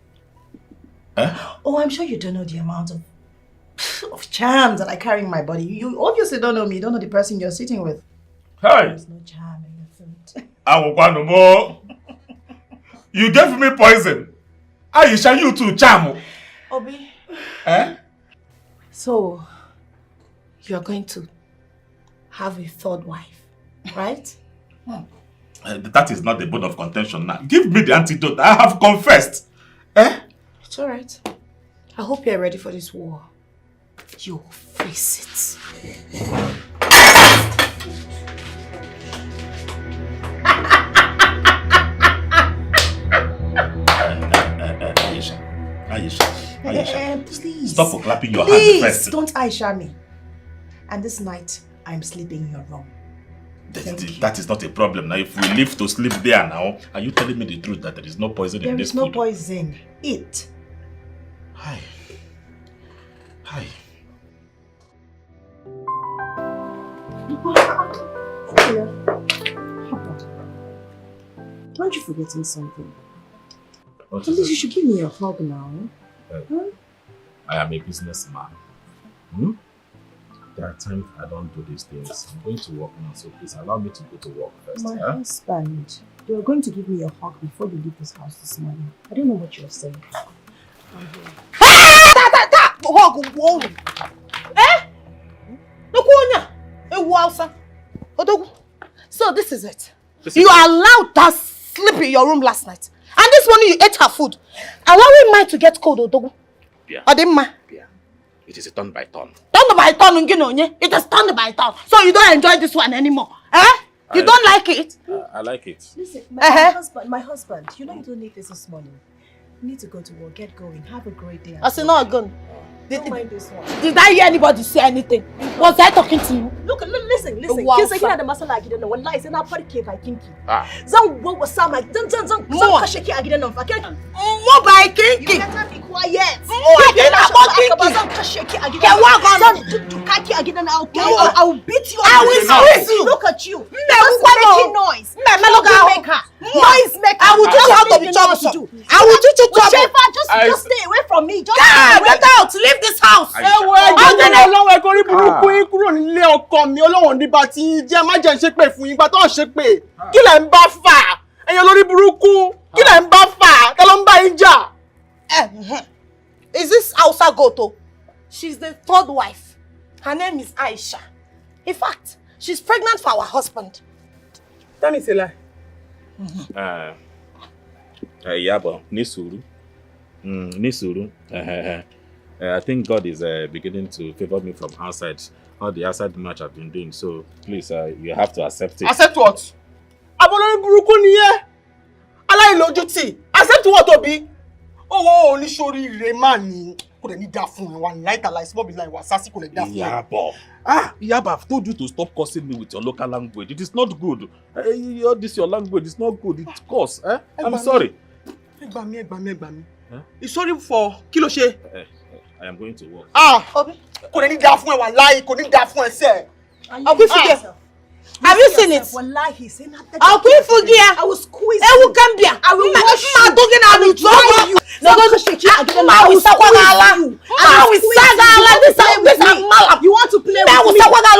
Oh, I'm sure you don't know the amount of charms that I carry in my body. You obviously don't know me. You don't know the person you're sitting with.
Hey!
There's no charm in your food.
I will go no more. You gave me poison. Aisha, you too, charm.
Obi.
So,
you're going to have a third wife, right?
That is not the bone of contention now. Give me the antidote. I have confessed.
It's alright. I hope you're ready for this war. You'll face it.
Aisha,
please.
Stop for clapping your hands first.
Don't Aisha me. And this night, I'm sleeping in your room.
That is not a problem. Now, if we live to sleep there now, are you telling me the truth that there is no poison in this food?
There is no poison. Eat.
Hi.
Aren't you forgetting something?
What
At
is
least you
it?
should give me a hug now.
I am a businessman. There are times I don't do these things. I'm going to work now, so please allow me to go to work first.
My husband, you are going to give me a hug before you leave this house this morning. I don't know what you're saying.
So this is it. You allowed her sleep in your room last night. And this morning you ate her food. Allowing mine to get cold, Odogu.
Yeah.
Odimma.
Yeah. It is a turn by turn.
Turn by turn, Nginonye. It is turn by turn. So you don't enjoy this one anymore. You don't like it?
I like it.
Listen, my husband, you know you don't need this morning. You need to go to work, get going, have a great day.
I said, no, again.
Don't mind this one.
Did I hear anybody say anything? Was I talking to you?
Look, listen.
Wow,
He's like, the masala again. When lies in our party cave, I think.
Ah.
Zan what was some like zan kashaki again on vacation.
More by kinky.
You better be quiet.
I didn't
kashaki again.
Get walk on.
Kaki again now.
I
I will beat you.
I will squeeze you.
Look at you.
Making
noise.
Noise maker. I will teach you how to be troublesome. I will teach you trouble.
Just stay away from me. Just
get out. Leave this house.
Ọlọ́run ẹ̀kọ́ rí burúkú yín kúrò nílé ọkọ mi Ọlọ́run nígbà tí jẹ́ má jẹ́ ń ṣépè fún yín gbà tó ń ṣépè kí lẹ̀ ń bá fà ẹ̀yin olórí burúkú kí lẹ̀ ń bá fà kí ló ń bá yín jà.
Is this Hausa Goto? She's the third wife. Her name is Aisha. In fact, she's pregnant for our husband.
Tell me it's a lie.
Yabo, Nisuru. Nisuru. I think God is beginning to favor me from outside. All the outside match I've been doing. So please, you have to accept it.
Accept what? Abolori burúkú ni ẹ́. Aláìlójútì. Accept what, Obi? Oh, oníṣòrí ire máa ní. Kò dẹ̀ ní dá fún ẹ wá láìta láì small business wá sásì kò lè dá fún ẹ.
Yabo, I've told you to stop cursing me with your local language. It is not good. All this your language is not good. It's coarse. I'm sorry.
Ẹ gbà mí. It's sorry for kí ló ṣe?
I am going to work.
Obi. Kò dẹ̀ ní dá fún ẹ wá láì kò ní dá fún ẹ sẹ́.
Have you seen it?
Wallahi, say not that.
I'll quit for gear.
I will squeeze
you. I will come here. I will wash you. I will drop you. No, go shake it again. I will squeeze you. I will sagala. This is malam.
You want to play with me?
I will sagala.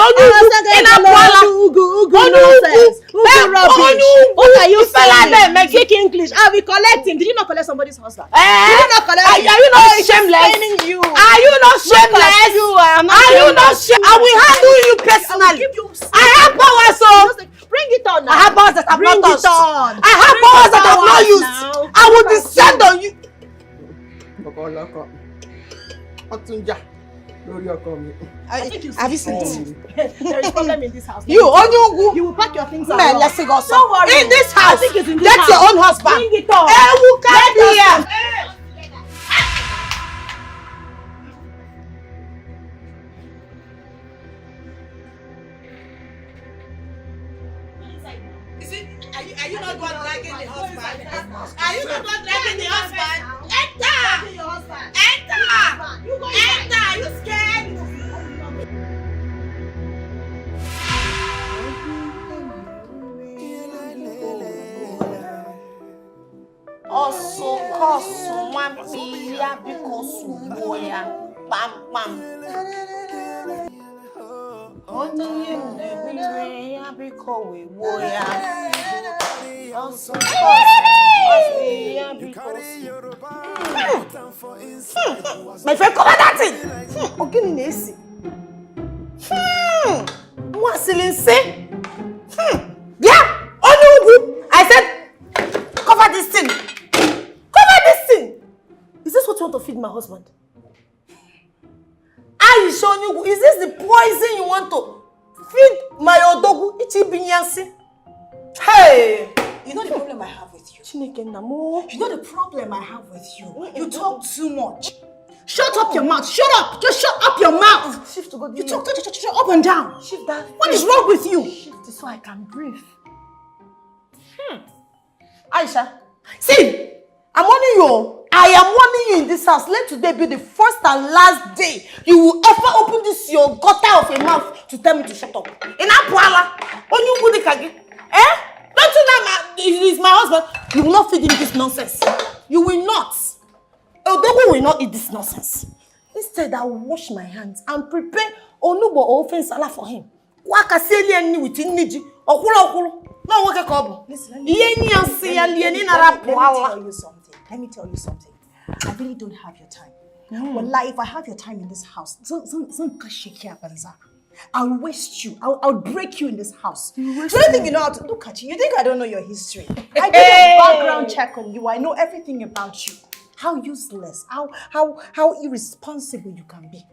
What are you saying? Speak English. I'll be collecting. Did you not collect somebody's husband? Did you not collect?
Are you not shameless? Are you not shameless? Are you not shameless? I will handle you personally. I have power, so
bring it on now.
I have powers that I've not used. I have powers that I've not used. I will descend on you. Have you seen it?
There is a problem in this house.
You
will pack your things out.
Let's go.
Don't worry.
In this house,
I think it's in this
get
house.
your own husband.
Bring it on.
Who can be here? Are you not going dragging the husband? Are you not going dragging the husband? Enter! Are you scared? Also, cause one million because boya, bam bam. Only you the because we boya. Also, my friend, come on, that's it. Okay, Nisi. What's it say? Yeah, only I said, cover this thing. Cover this thing. Is this what you want to feed my husband? Are you showing you? Is this the poison you want to feed my odogu? Ichi. Hey!
You know the problem I have with you. You know the problem I have with you. You talk too much.
Shut up your mouth. Shut up. Just shut up your mouth.
Shift to go.
You talk up and down.
Shift that.
What is wrong with you?
Shift it so I can breathe.
Aisha, see, I'm warning you. I am warning you in this house. Let today be the first and last day you will ever open this your gutter of a mouth to tell me to shut up. In Apuala, when you put the kagi, don't you know he's my husband? You will not feed him this nonsense. You will not. Odogo will not eat this nonsense. Instead, I will wash my hands and prepare onubo or ofen salad for him. Waka seli eni with niji. Okuro. No work a
Listen, let me tell you something. I really don't have your time. Well, if I have your time in this house, I'll waste you. I'll break you in this house. Do you think you know how to look at you? You think I don't know your history? I did a background check on you. I know everything about you. How useless, how irresponsible you can be.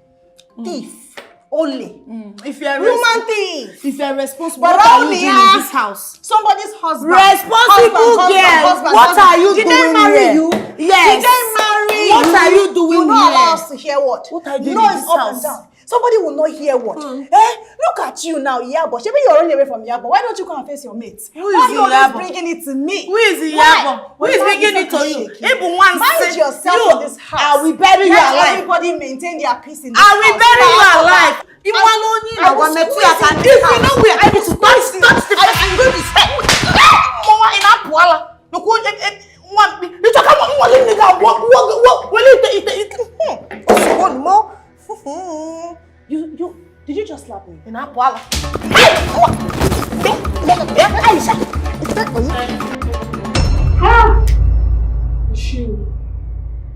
Thief. Only.
If you're
human thief.
If you're responsible, what are you doing in this house?
Somebody's husband.
Responsible girl. What are you doing here?
Did they marry you?
Yes.
Did they marry you?
What are you doing
here? You not allow us to hear what?
What are you doing
in
this
up
house?
And down. Somebody will not hear what. Look at you now, Yabo. Maybe you're running away from Yabo. Why don't you come and face your mates?
Who is
Yabo? Bringing it to me.
Who is Yabo? Who is bringing it to you?
Mind yourself in this house.
I will bury you alive.
Everybody maintain their peace in this
house. I will bury you alive. If you know we are able to touch the I'm going to stay. More in Apuala. No, you talk about one nigga. One more.
You did you just slap me?
In Apuala.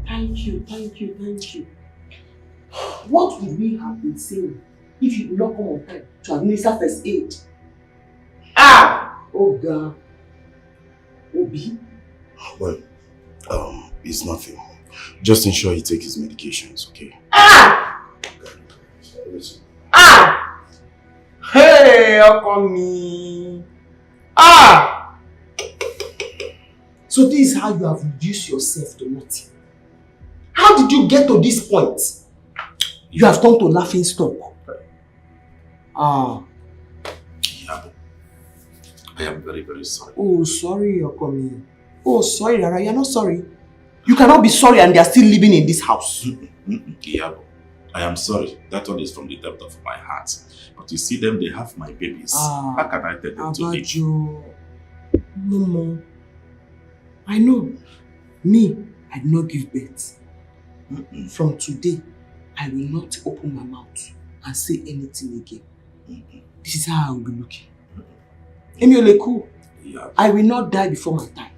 Thank you. What would we have been saying if you did not come on time to administer first aid? Oh God. Obi?
Well, it's nothing. Just ensure he takes his medications, okay?
Hey, how come me? So this is how you have reduced yourself to nothing. How did you get to this point? You have turned to laughing stock.
Yabo, I am very, very sorry.
Oh, sorry, Yokomi. Oh, sorry, Rara, you're not sorry. You cannot be sorry and they are still living in this house.
Yabo, I am sorry. That one is from the depth of my heart. But you see them, they have my babies. How can I tell them to leave?
No more. I know. Me, I did not give birth. From today, I will not open my mouth and say anything again. This is how I will be looking. Emiole, I will not die before my time.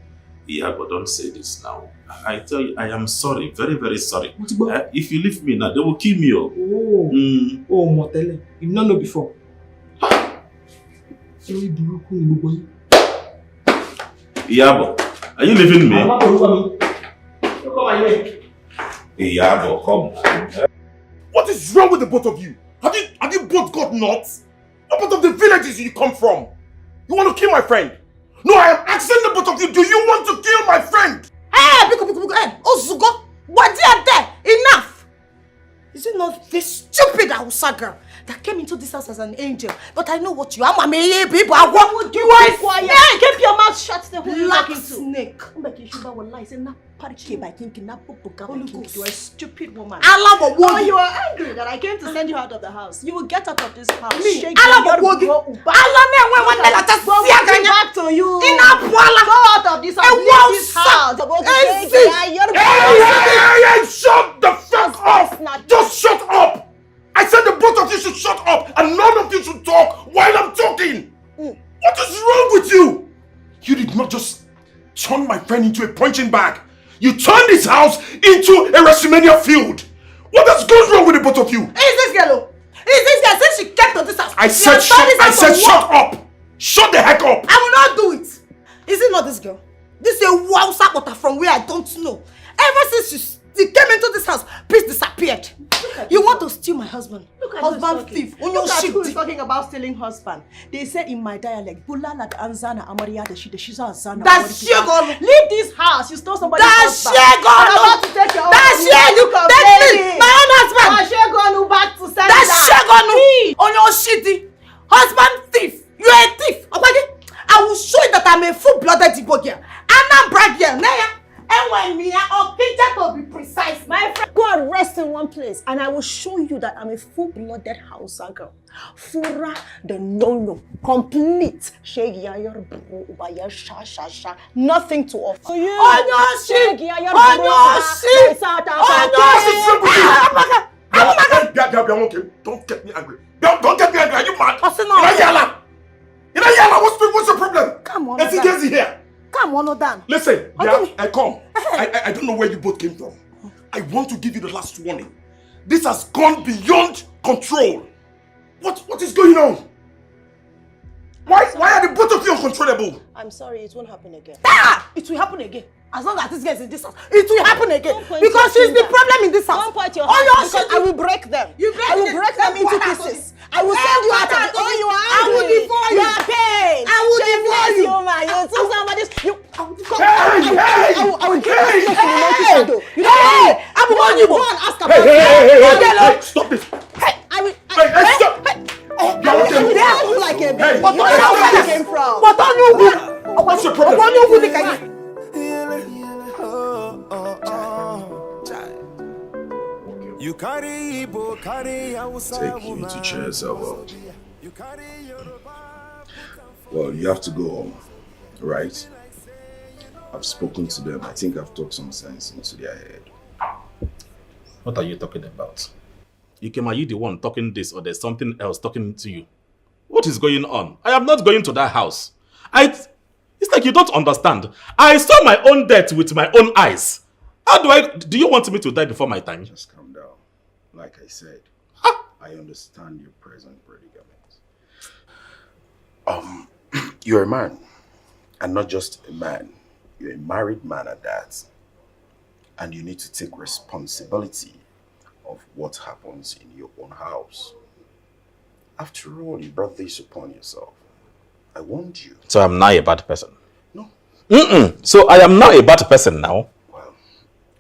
Yeah, but don't say this now. I tell you, I am sorry, very, very sorry. If you leave me now, they will kill me.
Oh, Motele, you did not know before.
Yabo, are you leaving me? Yabo, come.
What is wrong with the both of you? Have you both got nuts? What part of the villages you come from? You want to kill my friend? No, I am asking the both of you, do you want to kill my friend?
Ozugo, what are there? Enough! Is it not this stupid Hausa girl that came into this house as an angel? But I know what you are, mommy. People, I want you are quiet. Keep your mouth shut. Who are you talking to? Snake. You are a stupid woman.
Oh, you are angry that I came to send you out of the house. You will get out of this house.
Me, go back to you. Go
out of this house. Leave this house.
Hey, shut the fuck up! Just shut up! I said the both of you should shut up and none of you should talk while I'm talking. What is wrong with you? You did not just turn my friend into a punching bag. You turned this house into a WrestleMania field. What has gone wrong with the both of you?
Is this girl? Is this girl since she came to this house?
I said shut up. Shut the heck up.
I will not do it. Is it not this girl? This is a wow sapota from where I don't know. Ever since she came into this house, peace disappeared. You want to steal my husband? Husband thief.
Look at who is talking about stealing husband. They say in my dialect, Bulala Anzana Amaria de Shiza Zana.
That's Shegon.
Leave this house. You stole somebody's husband.
That's Shegon.
I'm about to take your
That's Shegon. rest in one place, and I will show you that I'm a full-blooded Hausa girl. Fura the no, complete. Nothing to offer. Oh no, shit!
Don't get me angry. Don't get me angry. Are you mad? What's your problem?
Come on,
here.
Come on, Dan.
Listen, I come. I don't know where you both came from. I want to give you the last warning. This has gone beyond control. What is going on? Why are the both of you uncontrollable?
I'm sorry, it won't happen again. It will happen again. As long as this girl is in this house, it will happen again. Because she's the problem in this house. Don't point your hand because I will break them. I will break them into pieces. I will send you out of the you are angry. I will devour you. You are paid. I will devour you. You took somebody's. I will give you a shadow. You don't know. I will warn you. Go and ask about
Hey, stop this.
I will.
Stop.
Like a baby. But where you came from?
What's your problem?
Take you to cheer yourself up. Well, you have to go home, right? I've spoken to them. I think I've talked some sense into their head.
What are you talking about? Ikem, are you the one talking this or there's something else talking to you? What is going on? I am not going to that house. It's like you don't understand. I saw my own death with my own eyes. Do you want me to die before my time?
Just calm down. Like I said, I understand your present predicament. You're a man. And not just a man. You're a married man at that. And you need to take responsibility of what happens in your own house. After all, you brought this upon yourself. I warned you.
So I'm now a bad person?
No.
So I am not a bad person now?
Well,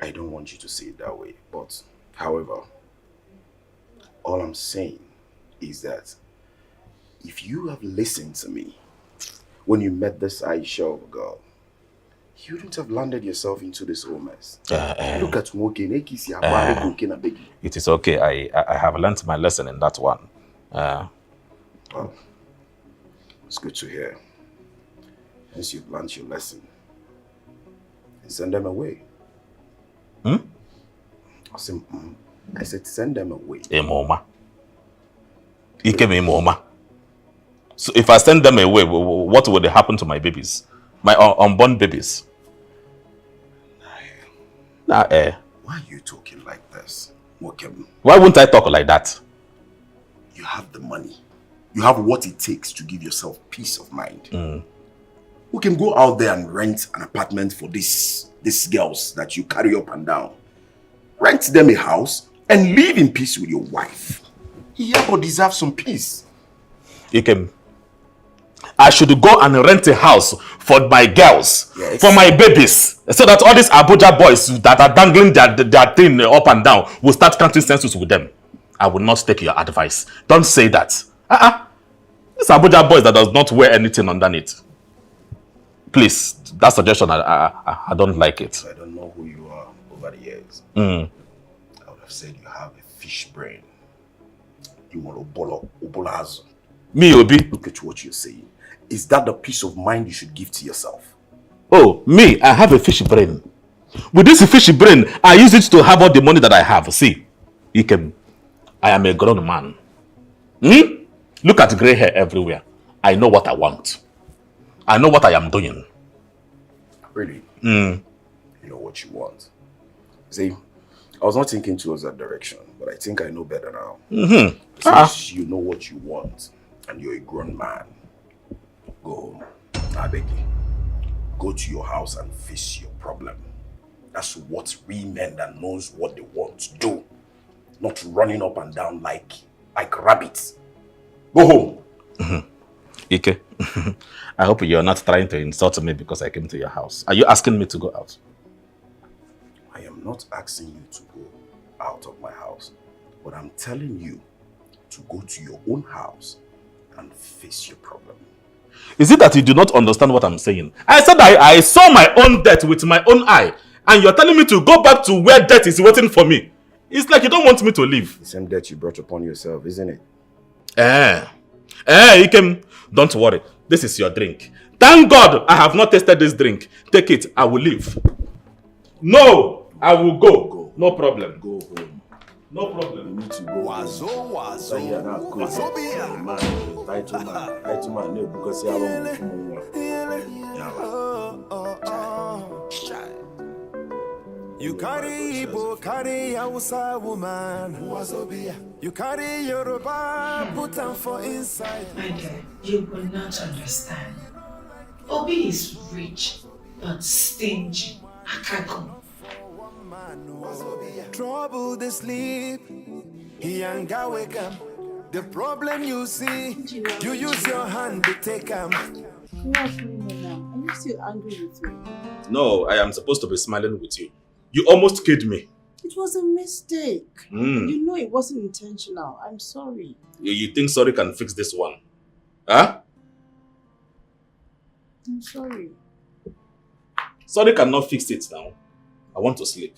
I don't want you to see it that way. But, however, all I'm saying is that if you have listened to me when you met this Aisha girl, you wouldn't have landed yourself into this whole mess. Look at
it is okay. I have learnt my lesson in that one.
Well, it's good to hear. Once you've learnt your lesson, and send them away. I said send them away.
So if I send them away, what would happen to my babies? My unborn babies?
Why are you talking like this?
Why wouldn't I talk like that?
You have the money. You have what it takes to give yourself peace of mind. We can go out there and rent an apartment for these girls that you carry up and down. Rent them a house and live in peace with your wife. Iyabo deserves some peace.
Ikem, I should go and rent a house for my girls,
yes,
for my babies, so that all these Abuja boys that are dangling their thing up and down will start counting census with them. I will not take your advice. Don't say that. These Abuja boys that does not wear anything underneath. Please, that suggestion, I don't like it.
I don't know who you are over the years. I would have said you have a fish brain. You want obolazo.
Me, Obi?
Look at what you're saying. Is that the peace of mind you should give to yourself?
Oh, me, I have a fishy brain. With this fishy brain, I use it to have all the money that I have. See, Ikem, I am a grown man. Look at grey hair everywhere. I know what I want. I know what I am doing.
Really? You know what you want. See, I was not thinking towards that direction, but I think I know better now. Since you know what you want, and you're a grown man, go home. I beg you. Go to your house and face your problem. That's what real men that knows what they want to do. Not running up and down like rabbits. Go home.
Ike, I hope you're not trying to insult me because I came to your house. Are you asking me to go out?
I am not asking you to go out of my house, but I'm telling you to go to your own house and face your problem.
Is it that you do not understand what I'm saying? I said I saw my own death with my own eye, and you're telling me to go back to where death is waiting for me. It's like you don't want me to leave.
The same debt you brought upon yourself, isn't it?
Ikem, don't worry. This is your drink. Thank God I have not tasted this drink. Take it, I will leave. No, I will go. No problem.
Go home.
No problem.
You need to go.
You carry Igbo, carry Hausa woman. You carry Yoruba, put them for inside.
My dear, you will not understand. Obi is rich, but stingy. Akago.
Trouble they sleep. He ain't got wake up. The problem you see, you use your hand to take him.
Are you still angry with me?
No, I am supposed to be smiling with you. You almost killed me.
It was a mistake. You know it wasn't intentional. I'm sorry.
You think sorry can fix this one? Huh?
I'm sorry.
Sorry cannot fix it now. I want to sleep.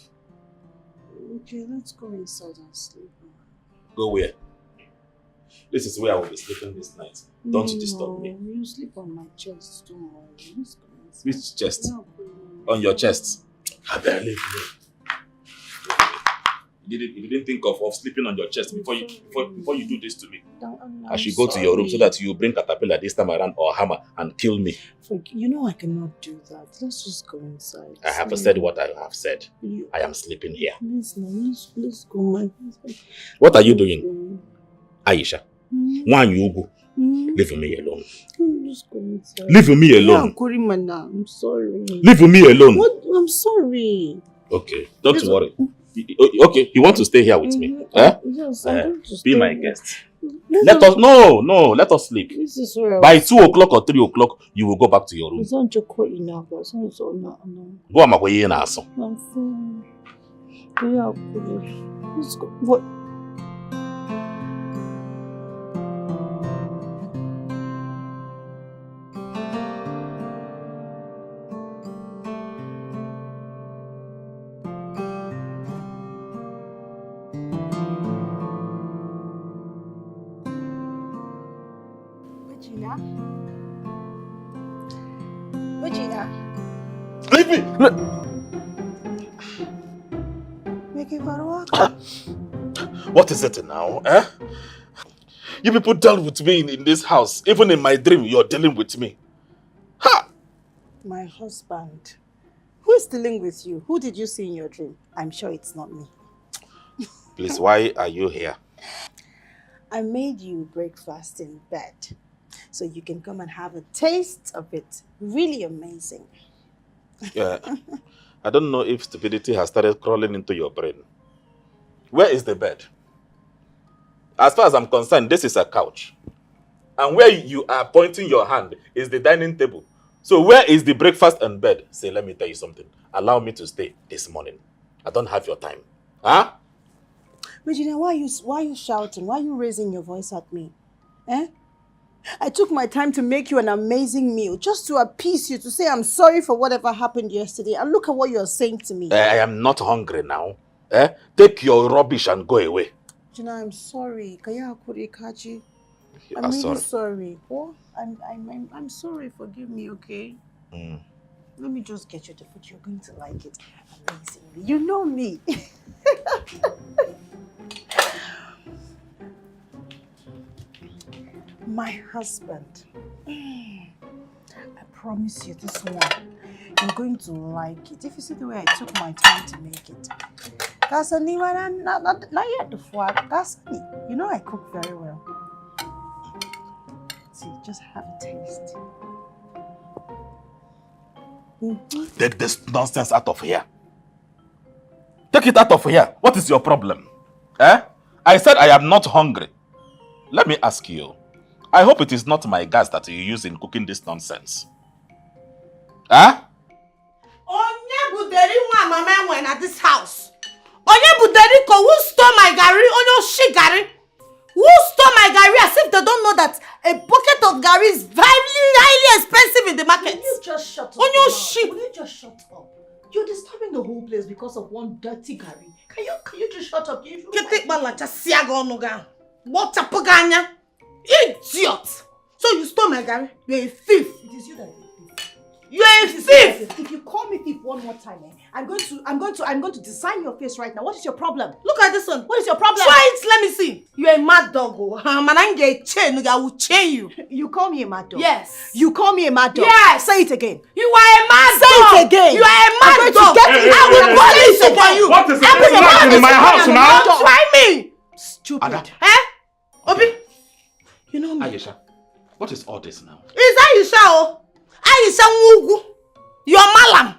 Okay, let's go inside and sleep.
Go where? This is where I will be sleeping this night. Don't disturb me.
You sleep on my chest. Don't worry. Let's go inside.
Which chest? On your chest. I barely know. You didn't think of sleeping on your chest before you do this to me. I should go to your room so that you bring caterpillar this time around or hammer and kill me.
You know I cannot do that. Let's just go inside.
I have said what I have said. I am sleeping here.
Let's go, my husband.
What are you doing? Aisha, one you go. Leave me alone.
Just go inside.
Leave me alone.
Yeah, I'm sorry.
Leave me alone.
What? I'm sorry.
Okay, don't worry. Okay, you want to stay here with me?
Yes, I'm going to
be
stay
my
here.
guest. Let us sleep.
This is where
By 2 o'clock or 3 o'clock, you will go back to your room.
It's not Joko enough, but it's also not.
Go on, my in aso.
I'm sorry. Yeah, let's go. What? Regina.
Leave me! What is it now? You people dealt with me in this house. Even in my dream, you're dealing with me. Ha!
My husband. Who is dealing with you? Who did you see in your dream? I'm sure it's not me.
Please, why are you here?
I made you breakfast in bed, so you can come and have a taste of it. Really amazing.
Yeah. I don't know if stupidity has started crawling into your brain. Where is the bed? As far as I'm concerned, this is a couch. And where you are pointing your hand is the dining table. So where is the breakfast and bed? Say, let me tell you something. Allow me to stay this morning. I don't have your time. Huh?
Regina, why are you shouting? Why are you raising your voice at me? I took my time to make you an amazing meal just to appease you, to say I'm sorry for whatever happened yesterday. And look at what you're saying to me.
I am not hungry now. Take your rubbish and go away.
Regina, I'm sorry. I'm
I'm
really
sorry.
sorry. Oh, I'm sorry. Forgive me, okay? Let me just get you the food. You're going to like it amazingly. You know me. My husband. I promise you this one. You're going to like it. If you see the way I took my time to make it. You know I cook very well. See, just have a taste.
Take this nonsense out of here. Take it out of here. What is your problem? I said I am not hungry. Let me ask you. I hope it is not my gas that you use in cooking this nonsense.
Onye buderi nwa mama enwe at this house. Onye buderi ko who stole my gari? Onye oshi gari? Who stole my gari as if they don't know that a bucket of gari is highly expensive in the market?
Will you just shut up?
Onye oshi.
Will you just shut up?
You're disturbing the whole place because of one dirty Gary. Can you just shut up? Get it, man, like just siaga. What a paganya! Idiot! So you stole my Gary? You're a thief. It is you that is a thief. You're a thief! If you call me thief one more time, I'm going to design your face right now. What is your problem? Look at this one. What is your problem? Try it, let me see. You're a mad dog. Man, I get chain. I will chain you. You call me a mad dog? Yes. You call me a mad dog? Yes. Say it again. You are a mad dog. Say it again. You are a mad dog. I will police you for you.
What is it in my house now?
Don't try me. Stupid.
Ada.
Obi, you know me.
Ayesha, what is all this now?
Is Ayesha? Ayesha Mugu. You're Malam.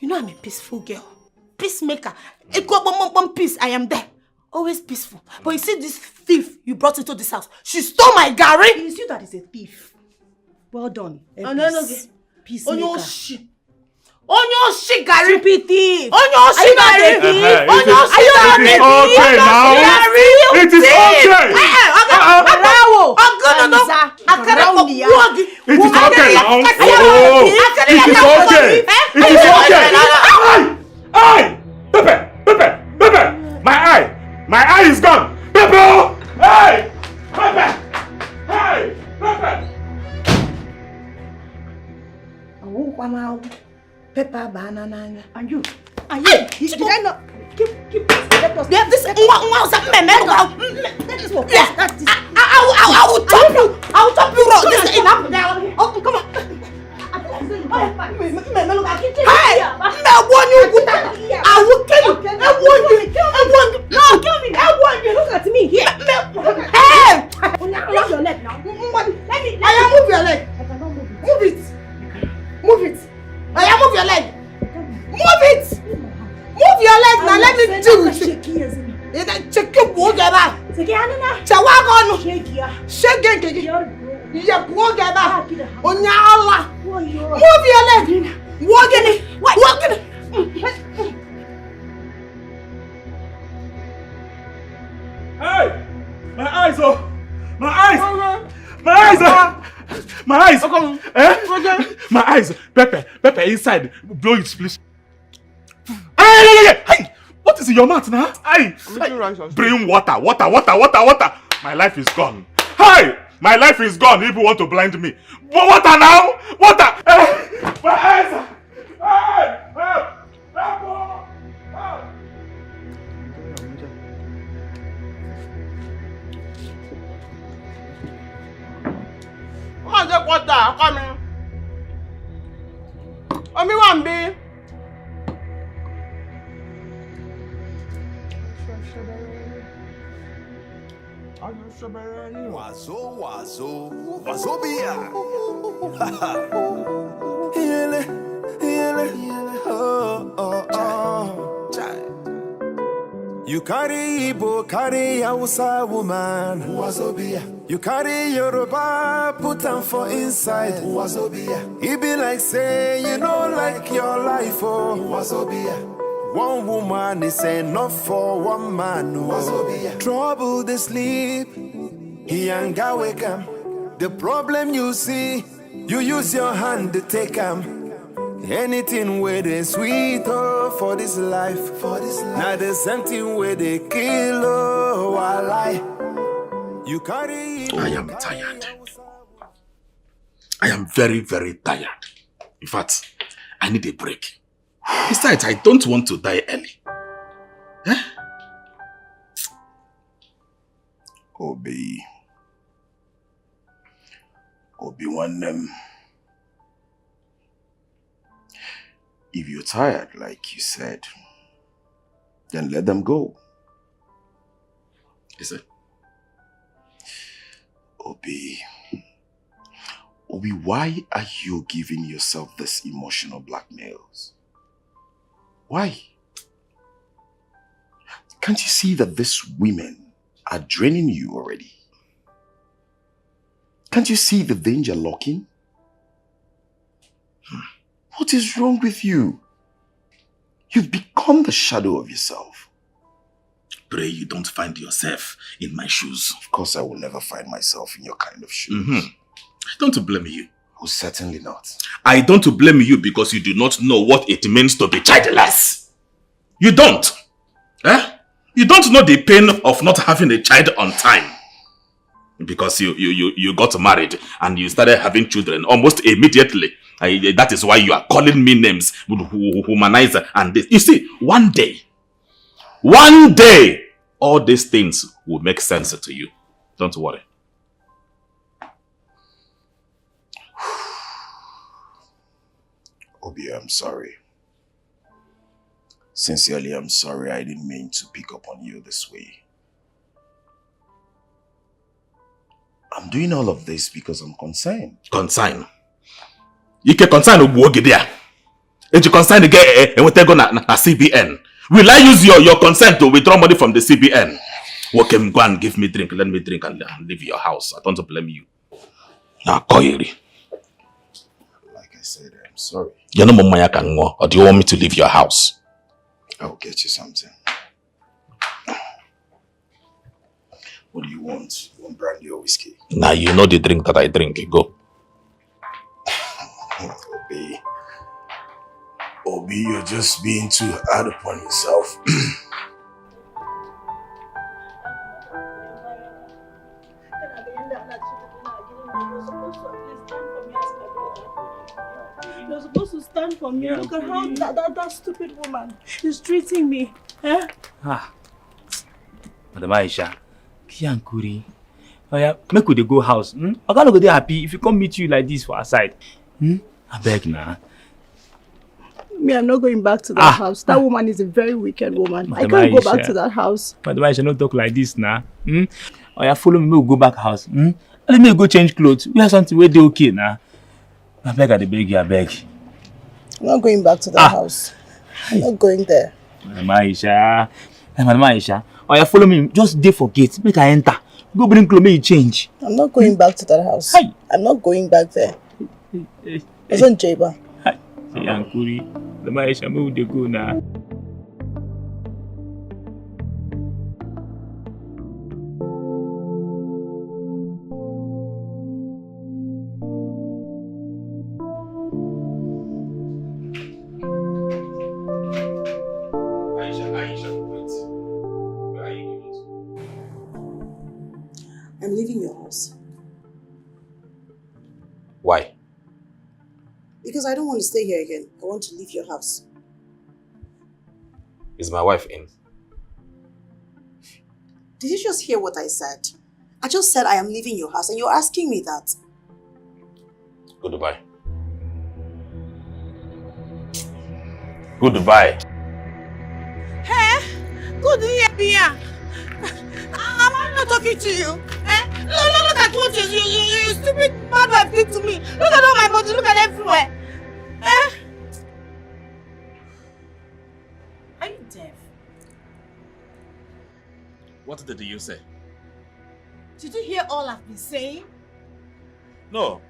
You know I'm a peaceful girl. Peacemaker. Peace, I am there. Always peaceful. But you see this thief you brought into this house. She stole my Gary. It is you that is a thief. Well done. Peacemaker. Onyoshi Gary. Stupid thief. Onyoshi Gary.
It is okay now. It is okay. It is okay now. It is okay. Hey! Pepe! My eye is gone. Pepe! Hey! Pepe!
Pepper banana. And you? Did I not keep this? I will top you. I will top you. This is enough now. Oh, come on. Hey! I will kill you. I want you. No, kill me. I want you. Look at me here. Hey! Move your leg now. I move your leg. I cannot move it. Move it. Move it. Move your leg. Move it. Move your leg now. Let me do it. Check your book about. Chawagon. Shake it. Yeah, walk about. Onyala. Move your leg. Walk in it. Walk in it.
Hey! My eyes, oh! My eyes! My eyes! My eyes! My eyes! Pepe, inside. Blow it, please. Hey! What is in your mouth now? Hey! Bring water. My life is gone. Hey! My life is gone. People want to blind me. Water now! Water! Hey! My eyes! Hey!
Water coming. Omi wan be.
Wazobia. You carry Igbo, carry Hausa woman. Wazobia. You carry Yoruba, put them for inside. Wazobia. It be like say you don't like your life, oh. Wazobia. One woman is enough for one man. Oh. Trouble they sleep, he ain't got wake up. The problem you see, you use your hand to take him. Anything where they sweet oh, for this life. Now there's something where they kill oh, while you carry.
I am tired. I am very, very tired. In fact, I need a break. Besides, I don't want to die early. Eh?
Obi, want them. If you're tired, like you said, then let them go.
Is it?
Obi, why are you giving yourself this emotional blackmails? Why? Can't you see that these women are draining you already? Can't you see the danger lurking? What is wrong with you? You've become the shadow of yourself.
Pray you don't find yourself in my shoes.
Of course I will never find myself in your kind of shoes.
I don't blame you.
Oh, certainly not.
I don't blame you because you do not know what it means to be childless. You don't. You don't know the pain of not having a child on time. Because you got married and you started having children almost immediately. That is why you are calling me names, humanizer and this. You see, one day, all these things will make sense to you. Don't worry.
Obi, I'm sorry. Sincerely, I'm sorry I didn't mean to pick up on you this way. I'm doing all of this because I'm concerned.
Concern? You can concern Ogbuogidea. And you concern the guy and we take on a CBN. Will I use your consent to withdraw money from the CBN? Okay, go and give me drink. Let me drink and leave your house. I don't blame you. Now, Koyeri.
Like I said, I'm sorry.
You know Mama can go, or do you want me to leave your house?
I'll get you something. What do you want? You want brandy or whiskey?
Now you know the drink that I drink. Go.
Obi, you're just being too hard upon yourself.
You're supposed to stand for me. Look at how that stupid woman is treating me. Eh?
Madam Aisha, Kiankuri. Oh yeah, make we go house. I can't go there happy if you come meet you like this for our side. I beg now.
Me, I'm not going back to that house. That woman is a very wicked woman.
Madam
I can't go
Aisha.
back to that house.
Madam Aisha, don't talk like this now. Oh yeah, follow me, we'll go back house. Let me go change clothes. We have something where they okay now. I beg, I beg you, I beg.
I'm not going back to that house. I'm not going there.
Madam Aisha. Madam Aisha. Oh yeah, follow me. Just dey for gate. Make I enter. Go bring clothes, make you change.
I'm not going back to that house. I'm not going back there. It's on Jaba.
Yankuri, the Maisha move the go now.
I'm leaving your house.
Why?
Because I don't want to stay here again. I want to leave your house.
Is my wife in?
Did you just hear what I said? I just said I am leaving your house and you're asking me that.
Goodbye. Goodbye.
Hey, good here. Am I not talking to you? Look at what you stupid bad wife did to me. Look at all my body, look at everywhere. Are you deaf?
What did you say?
Did you hear all I've been saying?
No.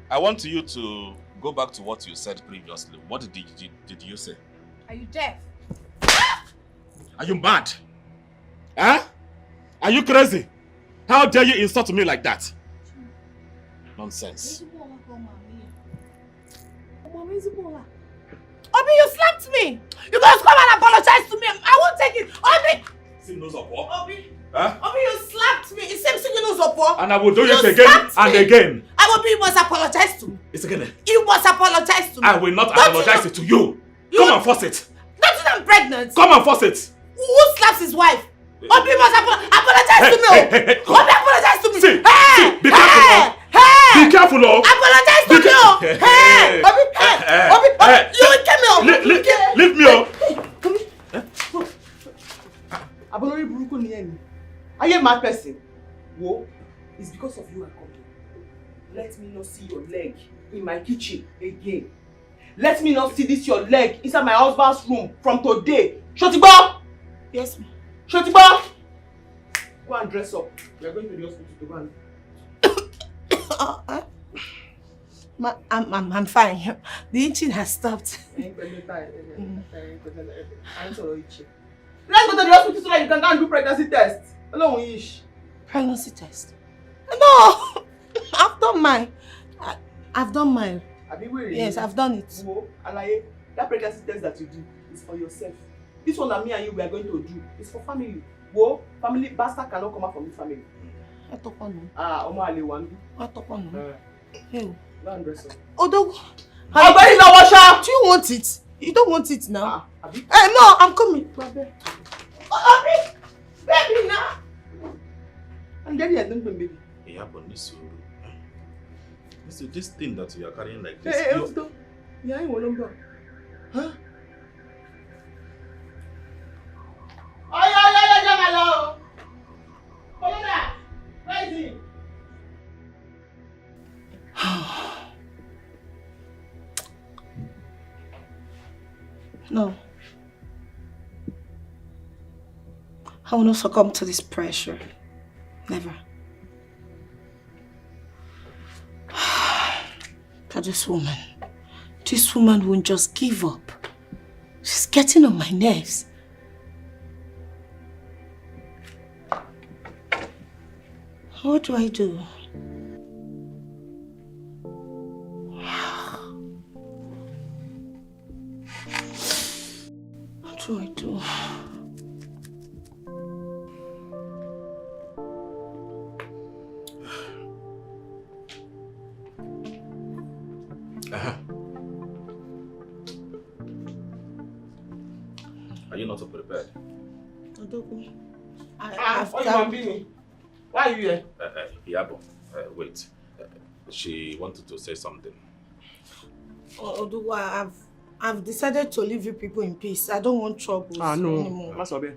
I want you to go back to what you said previously. What did you say?
Are you deaf?
Are you mad? Huh? Are you crazy? How dare you insult me like that? Nonsense.
Obi, you slapped me! You guys come and apologize to me! I won't take it! Obi!
See nose of what?
Obi!
Huh?
Obi, you slapped me! It seems you know support.
And I will do it again and again.
Obi, you must apologize to me.
It's again.
You must apologize to me.
I will not apologize to you. Come and force it.
Don't you know I'm pregnant?
Come and force it.
Who slaps his wife? Obi must apologize to me.
Hey.
Obi, apologize to me.
See, be careful.
Hey!
Be careful, oh.
Apologize to me. Hey! Obi, you will kill me.
Leave me, oh.
Come here. Abolori Buruku Niemi. Are you a mad person? Wo, it's because of you I come here. Let me not see your leg in my kitchen again. Let me not see this your leg inside my husband's room from today. Shotiba!
Yes, ma'am.
Shotiba! Go and dress up. We are going to the hospital to go and...
I'm fine. The itching has stopped.
Let's go to the hospital so that you can go and do pregnancy test. Alone, ish.
Pregnancy test? No! I've done mine. I've done mine.
Where
Yes, I've done it.
Alaye, that pregnancy test that you do is for yourself. This one that me and you we are going to do is for family. Whoa, family bastard cannot come out from this family.
I talk on.
Omo Ale one.
I talk on.
Go and dress up.
Odo.
I'm going to wash up.
Do you want it? You don't want it now. No, I'm coming. Baby, now.
I'm getting a dump, baby.
Yeah, but this thing that you are carrying like this.
Hey, Odo. Yeah, I want to. Huh?
Where is he? No. I will not succumb to this pressure. Never. But this woman won't just give up. She's getting on my nerves. What do I do? What do I do?
Are you not prepared?
Why are you here?
Yabo, wait. She wanted to say something.
Oduwa, I've decided to leave you people in peace. I don't want troubles anymore.
Masobe.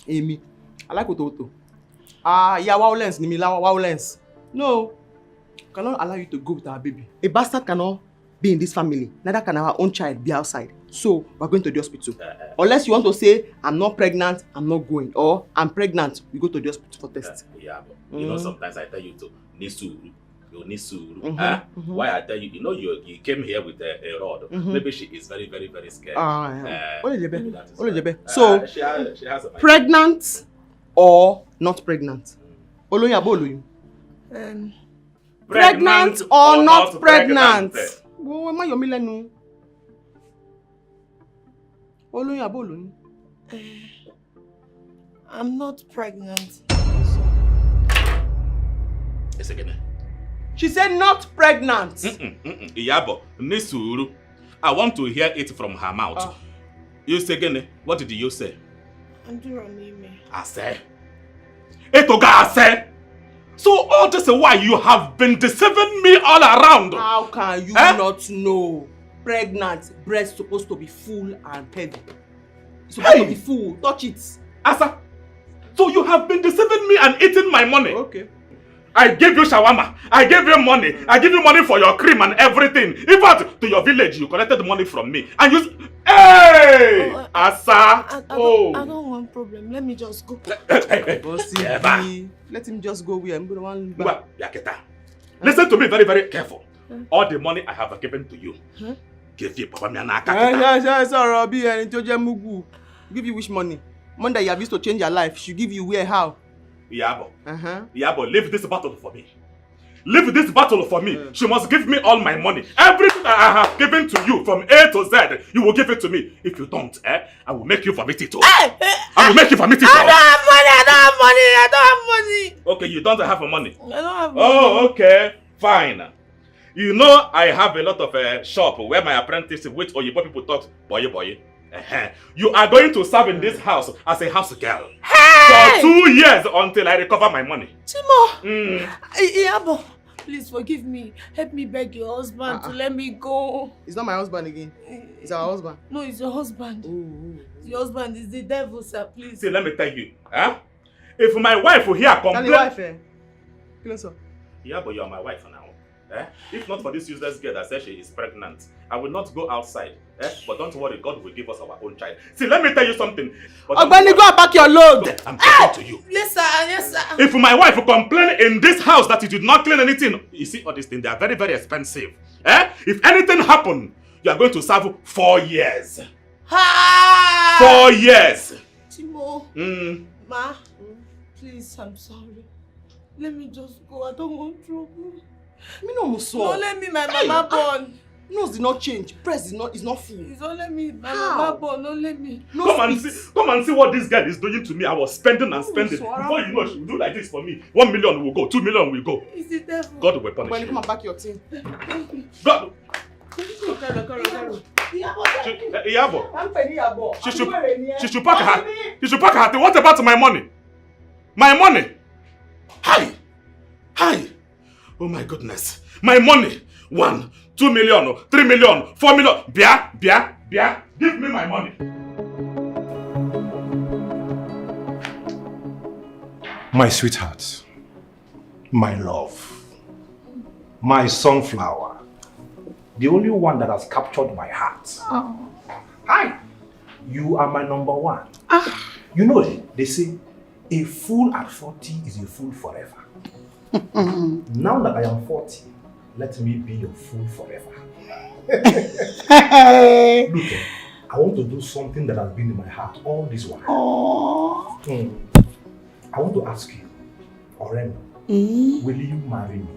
Amy, I like Ototo. Yeah, violence, violence. No, cannot allow you to go with our baby. A bastard cannot be in this family. Neither can our own child be outside. So we're going to the hospital. Unless you want to say, I'm not pregnant, I'm not going. Or I'm pregnant, we go to the hospital for tests.
Yeah, but you know, sometimes I tell you to nisuru. Why I tell you, you came here with a rod. Maybe she is very, very, very scared.
So,
she has a
pregnant or not pregnant? Pregnant or not pregnant?
I'm not pregnant.
She said not pregnant.
Iyabo, nisuru. I want to hear it from her mouth. You say again, what did you say? I say. Etoga, I say. So all this why you have been deceiving me all around.
How can you not know? Pregnant, breast supposed to be full and heavy. It's supposed to be full. Touch it.
Asa. So you have been deceiving me and eating my money.
Okay.
I gave you shawarma. I gave you money. I give you money for your cream and everything. In fact, to your village, you collected money from me. And you... Hey! Asa!
I don't want problem. Let me just go.
Let him just go where I'm going to want.
Listen to me very, very careful. All the money I have given to you. Give you Papa Mianaka.
Give you which money? Money that you have used to change your life. She give you where, how?
Yabo. Yabo, leave this battle for me. Leave this battle for me. She must give me all my money. Everything that I have given to you from A to Z, you will give it to me. If you don't, I will make you vomit it too. I will make you vomit it too.
I don't have money.
Okay, you don't have money.
I don't have money.
Oh, okay. Fine. You know I have a lot of shop where my apprentice with Oyibo people talk boy. You are going to serve in this house as a house girl for 2 years until I recover my money.
Timo! Iyabo, please forgive me. Help me beg your husband to let me go.
It's not my husband again. It's our husband.
No, it's your husband. Your husband is the devil, sir. Please.
See, let me tell you. If my wife will hear complain...
Tell your wife, Closer.
Yeah, but you are my wife now. If not for this useless girl that says she is pregnant, I will not go outside. But don't worry, God will give us our own child. See, let me tell you something.
Ogbeni, go and pack your load.
Look, I'm talking to you.
Yes, sir.
If my wife will complain in this house that you did not clean anything, you see all these things, they are very, very expensive. If anything happens, you are going to serve 4 years. 4 years.
Timo. Ma, please, I'm sorry. Let me just go. I don't want trouble.
Me no muso.
No, let me, my mama born.
Nose did not change. Breast is not full.
It's only me, my mama born. No, let me.
No
Come and see what this girl is doing to me. I was spending and spending. Before you know, she will do like this for me. 1 million will go, 2 million will go.
It's the devil.
God will punish
When
you.
you come and back your thing.
God.
Iyabo.
She should pack her. She should pack her thing. What about my money? My money. Hi. Oh my goodness. My money. 1, 2 million, 3 million, 4 million. Bia. Give me my money.
My sweetheart, my love, my sunflower, the only one that has captured my heart.
Oh.
Hi, you are my number one. You know, they say a fool at 40 is a fool forever. Now that I am 40, let me be your fool forever. Look, I want to do something that has been in my heart all this while. I want to ask you, Oren, will you marry me?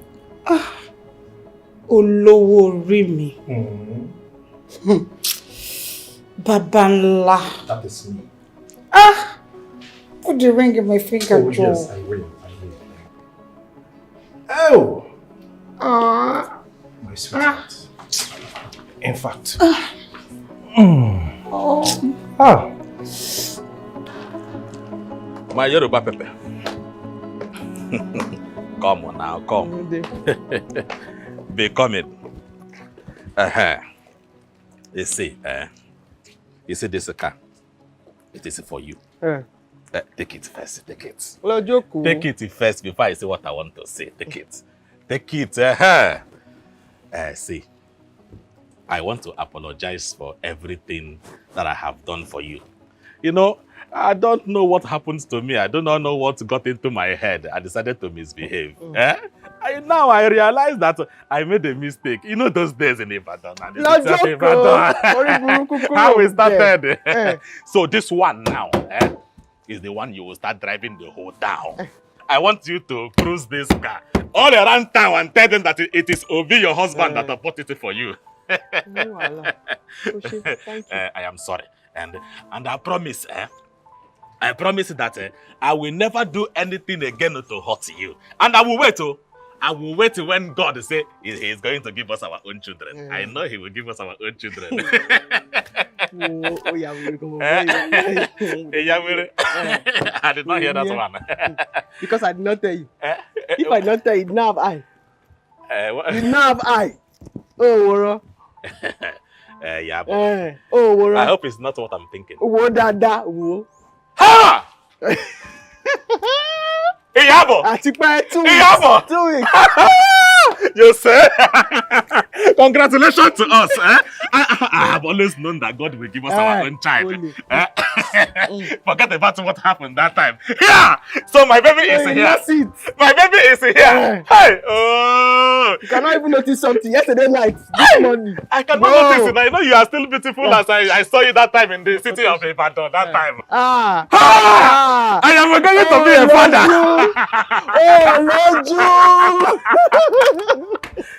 Olowo Rimi. Babanla.
That is me.
Put the ring in my finger,
Oh,
Joe.
yes, I will. Oh! My sweetheart. In fact.
My Yoruba Pepe. Come on now, come. Be coming. You see this car. It is for you. Take it first, take it. Take it first before I say what I want to say. Take it. Take it. See, I want to apologize for everything that I have done for you. You know, I don't know what happens to me. I do not know what got into my head. I decided to misbehave. Now I realize that I made a mistake. You know those days in Ibadan. How we started. So this one now is the one you will start driving the whole town. I want you to cruise this car all around town and tell them that it is Obi, your husband, that bought it for you. I am sorry. And I promise, that I will never do anything again to hurt you. And I will wait. I will wait when God say he is going to give us our own children. I know he will give us our own children. I did not hear that one.
Because I did not tell you. If I don't tell you, now have I. You now have I. Oh, Woro. Oh, Woro.
I hope it's not what I'm thinking.
Wo dada, wo.
Ha! Iyabo!
Atipa 2 weeks.
Iyabo!
2 weeks.
You say? Congratulations to us. I have always known that God will give us our own child. Forget about what happened that time. Yeah! So my baby is here. My baby is here. Hey! Oh!
You cannot even notice something. Yesterday night, this morning.
I cannot notice it. I know you are still beautiful as I saw you that time in the city of Ibadan. That time. I am going to be a father.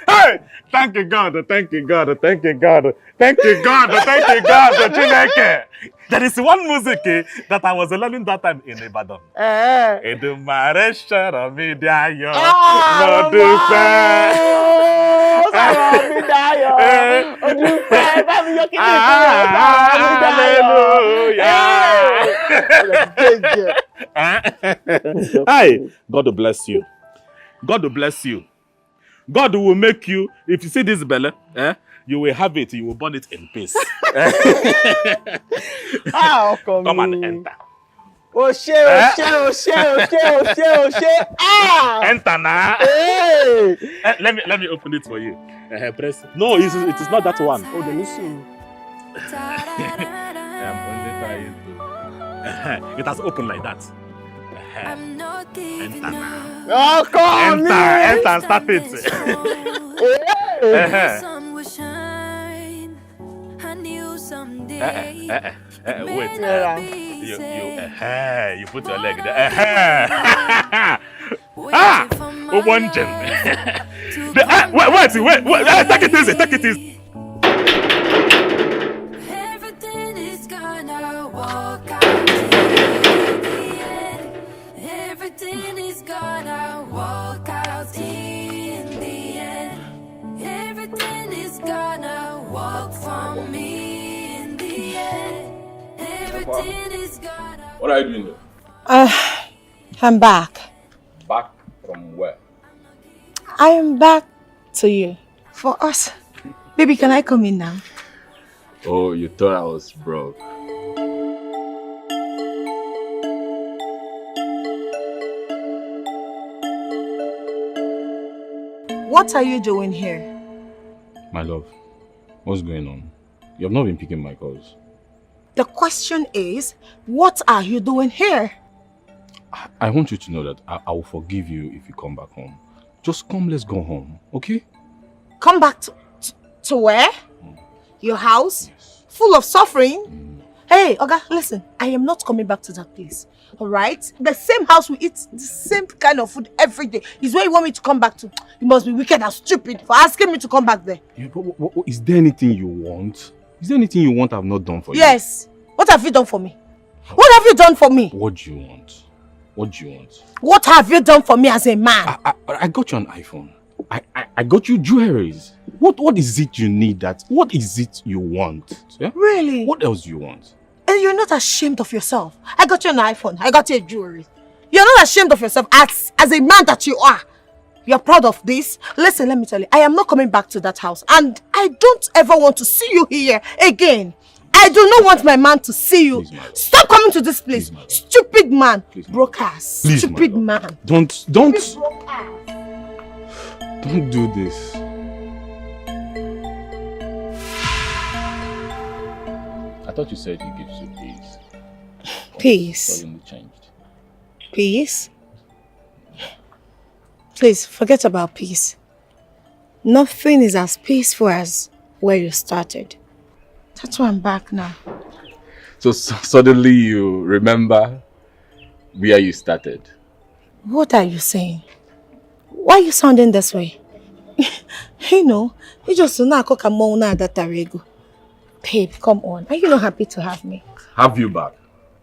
Hey! Thank you, God. Thank you, God. Thank you, God. Thank you, God. Thank you, God. Chineke. There is one music that I was learning that time in Ibadan. Edumare shara mi dayo, mo dupe. Hallelujah. Hi, God will bless you. God will bless you. God will make you, if you see this belly, you will have it, you will burn it in peace. Come and enter. Enter now. Let me open it for you. Press. No, it is not that one.
Oh, let me see.
I'm only trying to. It has opened like that. Enter now.
Oh, come
enter and start it. Wait. You put your leg there. One gem. Wait, take it easy, take it easy.
Everything is gonna walk out in the end. Everything is gonna walk out in the end. Everything is gonna walk for me in the end. Everything is gonna.
What are you doing there?
I'm back.
Back from where?
I am back to you. For us. Baby, can I come in now?
Oh, you thought I was broke.
What are you doing here?
My love, what's going on? You have not been picking my calls.
The question is, what are you doing here?
I want you to know that I will forgive you if you come back home. Just come, let's go home, okay?
Come back to where? Your house? Yes. Full of suffering? Hey, Oga, listen. I am not coming back to that place. Alright? The same house we eat the same kind of food every day is where you want me to come back to. You must be wicked and stupid for asking me to come back there.
Yeah, but is there anything you want? Is there anything you want I've not done for you?
Yes. What have you done for me? What have you done for me?
What do you want? What do you want?
What have you done for me as a man?
I got you an iPhone. I got you jewelries. What is it you need what is it you want? Yeah?
Really?
What else do you want?
And you're not ashamed of yourself. I got you an iPhone. I got you a jewelry. You're not ashamed of yourself as a man that you are. You're proud of this. Listen, let me tell you. I am not coming back to that house. And I don't ever want to see you here again. I do not want my man to see you. Please, stop coming to this place. Please, stupid man. Please, broke ass. Please, stupid man.
Don't do this. I thought you said he gives you peace.
Peace?
Suddenly changed.
Peace? Please, forget about peace. Nothing is as peaceful as where you started. That's why I'm back now.
So suddenly you remember where you started?
What are you saying? Why are you sounding this way? You just that. Babe, come on. Are you not happy to have me?
Have you back?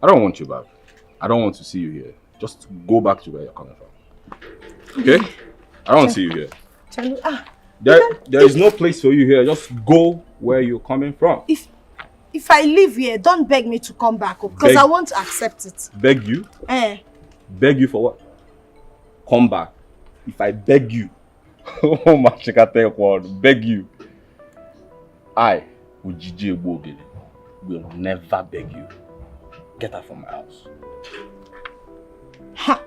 I don't want you back. I don't want to see you here. Just go back to where you're coming from. Okay? I don't want to see you here. There is no place for you here. Just go where you're coming from.
If I leave here, don't beg me to come back because I won't accept it.
Beg you? Beg you for what? Come back. If I beg you, oh my God, beg you, I, Ujiji Ebogele, will never beg you. Get out from my house.
Ha!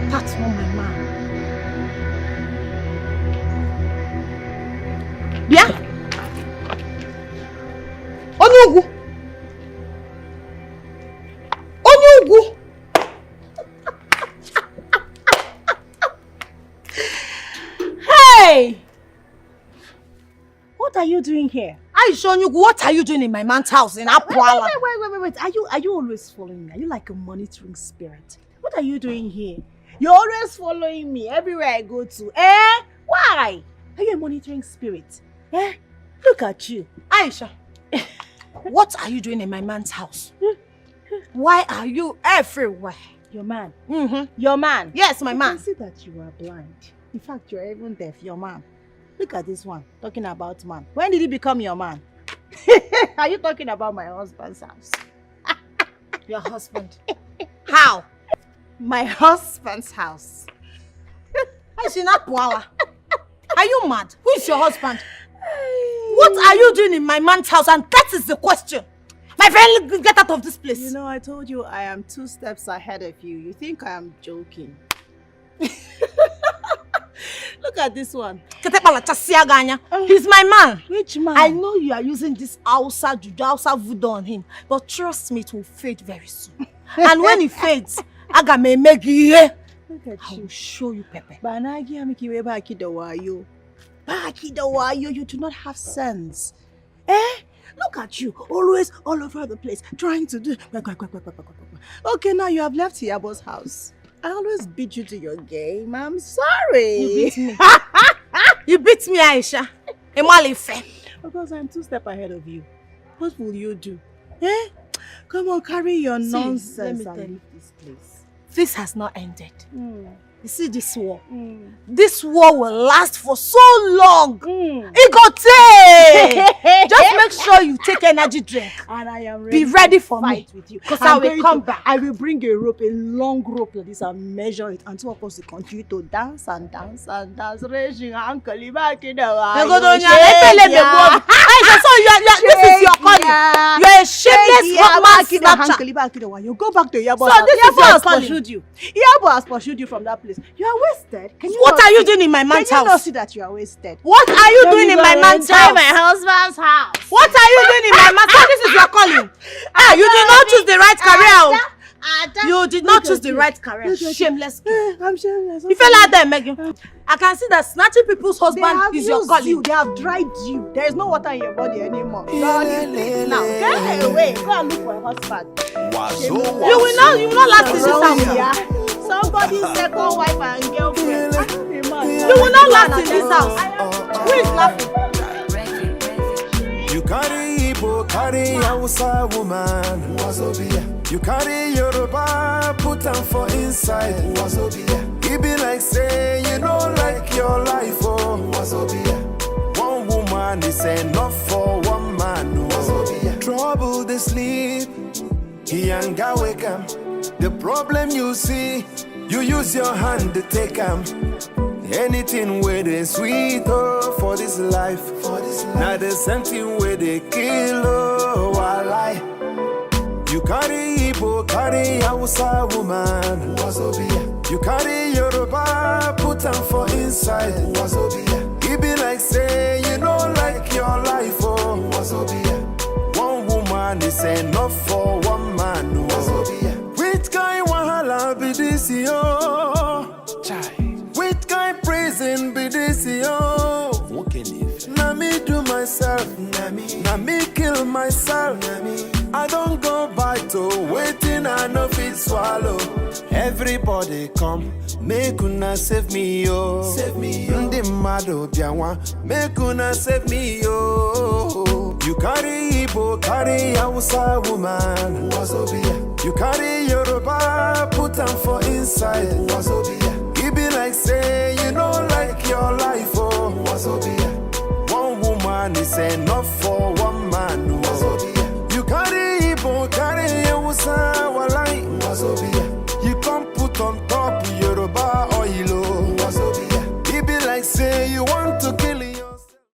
That's not my man. Yeah? Onyugu! Onyugu! Hey! What are you doing here? Onyugu, what are you doing in my man's house in Apwala?
Wait. Are you always following me? Are you like a monitoring spirit? What are you doing here? You're always following me everywhere I go to. Why? Are you a monitoring spirit? Look at you.
Aisha, what are you doing in my man's house? Why are you everywhere?
Your man.
Your man. Yes, my man.
I can see that you are blind. In fact, you're even deaf. Your man. Look at this one. Talking about man. When did he become your man? Are you talking about my husband's house?
Your husband? How? My husband's house. Are you mad? Who is your husband? What are you doing in my man's house? And that is the question. My friend, get out of this place.
You know, I told you I am 2 steps ahead of you. You think I am joking?
Look at this one. He's my man.
Which man?
I know you are using this Hausa juju, Hausa voodoo on him, but trust me, it will fade very soon. And when it fades, I will show you Pepe.
You do not have sense. Eh? Look at you, always all over the place, trying to do... Okay, now you have left Yabo's house. I always beat you to your game. I'm sorry.
You beat me. You beat me, Aisha.
Because I'm 2 steps ahead of you. What will you do? Eh? Come on, carry your nonsense and leave this place.
This has not ended. You see this war? This war will last for so long. It go take. Just make sure you take energy drink.
And I am ready.
Be ready for
fight
me.
with you.
Because I will come back.
I will bring a rope, a long rope like this, and measure it. And two of us will continue to dance and dance and dance. Raging uncle, this is your calling. You're a shameless man. You go back to Yabo.
So this is your calling.
Pursued you. Yabo has pursued you from that place. You are wasted.
What are you doing in my man's house?
Can you not see that you are wasted?
What are you doing in my man's house?
My husband's house.
What are you doing in my man's house? This is your calling. You did not choose the right career. You did not choose the right career. Shameless.
I'm shameless.
You fell out there, Megan. I can see that snatching people's husband is your calling.
They have dried you. There is no water in your body anymore. Now, get away. Go and look for a husband.
You will not last in this house.
Somebody's second wife and girlfriend.
You will not last in this house. Who is laughing?
You carry Igbo, carry Hausa woman. You carry Yoruba, put them for inside. It be like say you don't like your life, oh. One woman is enough for one man, oh. Trouble they sleep, he ain't got wake up. The problem you see, you use your hand to take them. Anything where they sweet, oh, for this life. Now the same thing where they kill, oh, I lie. You carry Igbo, carry Hausa woman. You carry Yoruba, put them for inside. It be like say you don't like your life, oh. One woman is enough for one man, oh. Which kind wahala be this, yo? Which kind prison be this, yo? Na me do myself, na me kill myself. I don't go by to waiting, I know fit swallow. Everybody come, make una save me, yo. Ndi mado biawa, make una save me, yo. You carry Igbo, carry Hausa woman. You carry Yoruba, put them for inside. It be like say you don't like your life, oh. One woman is enough for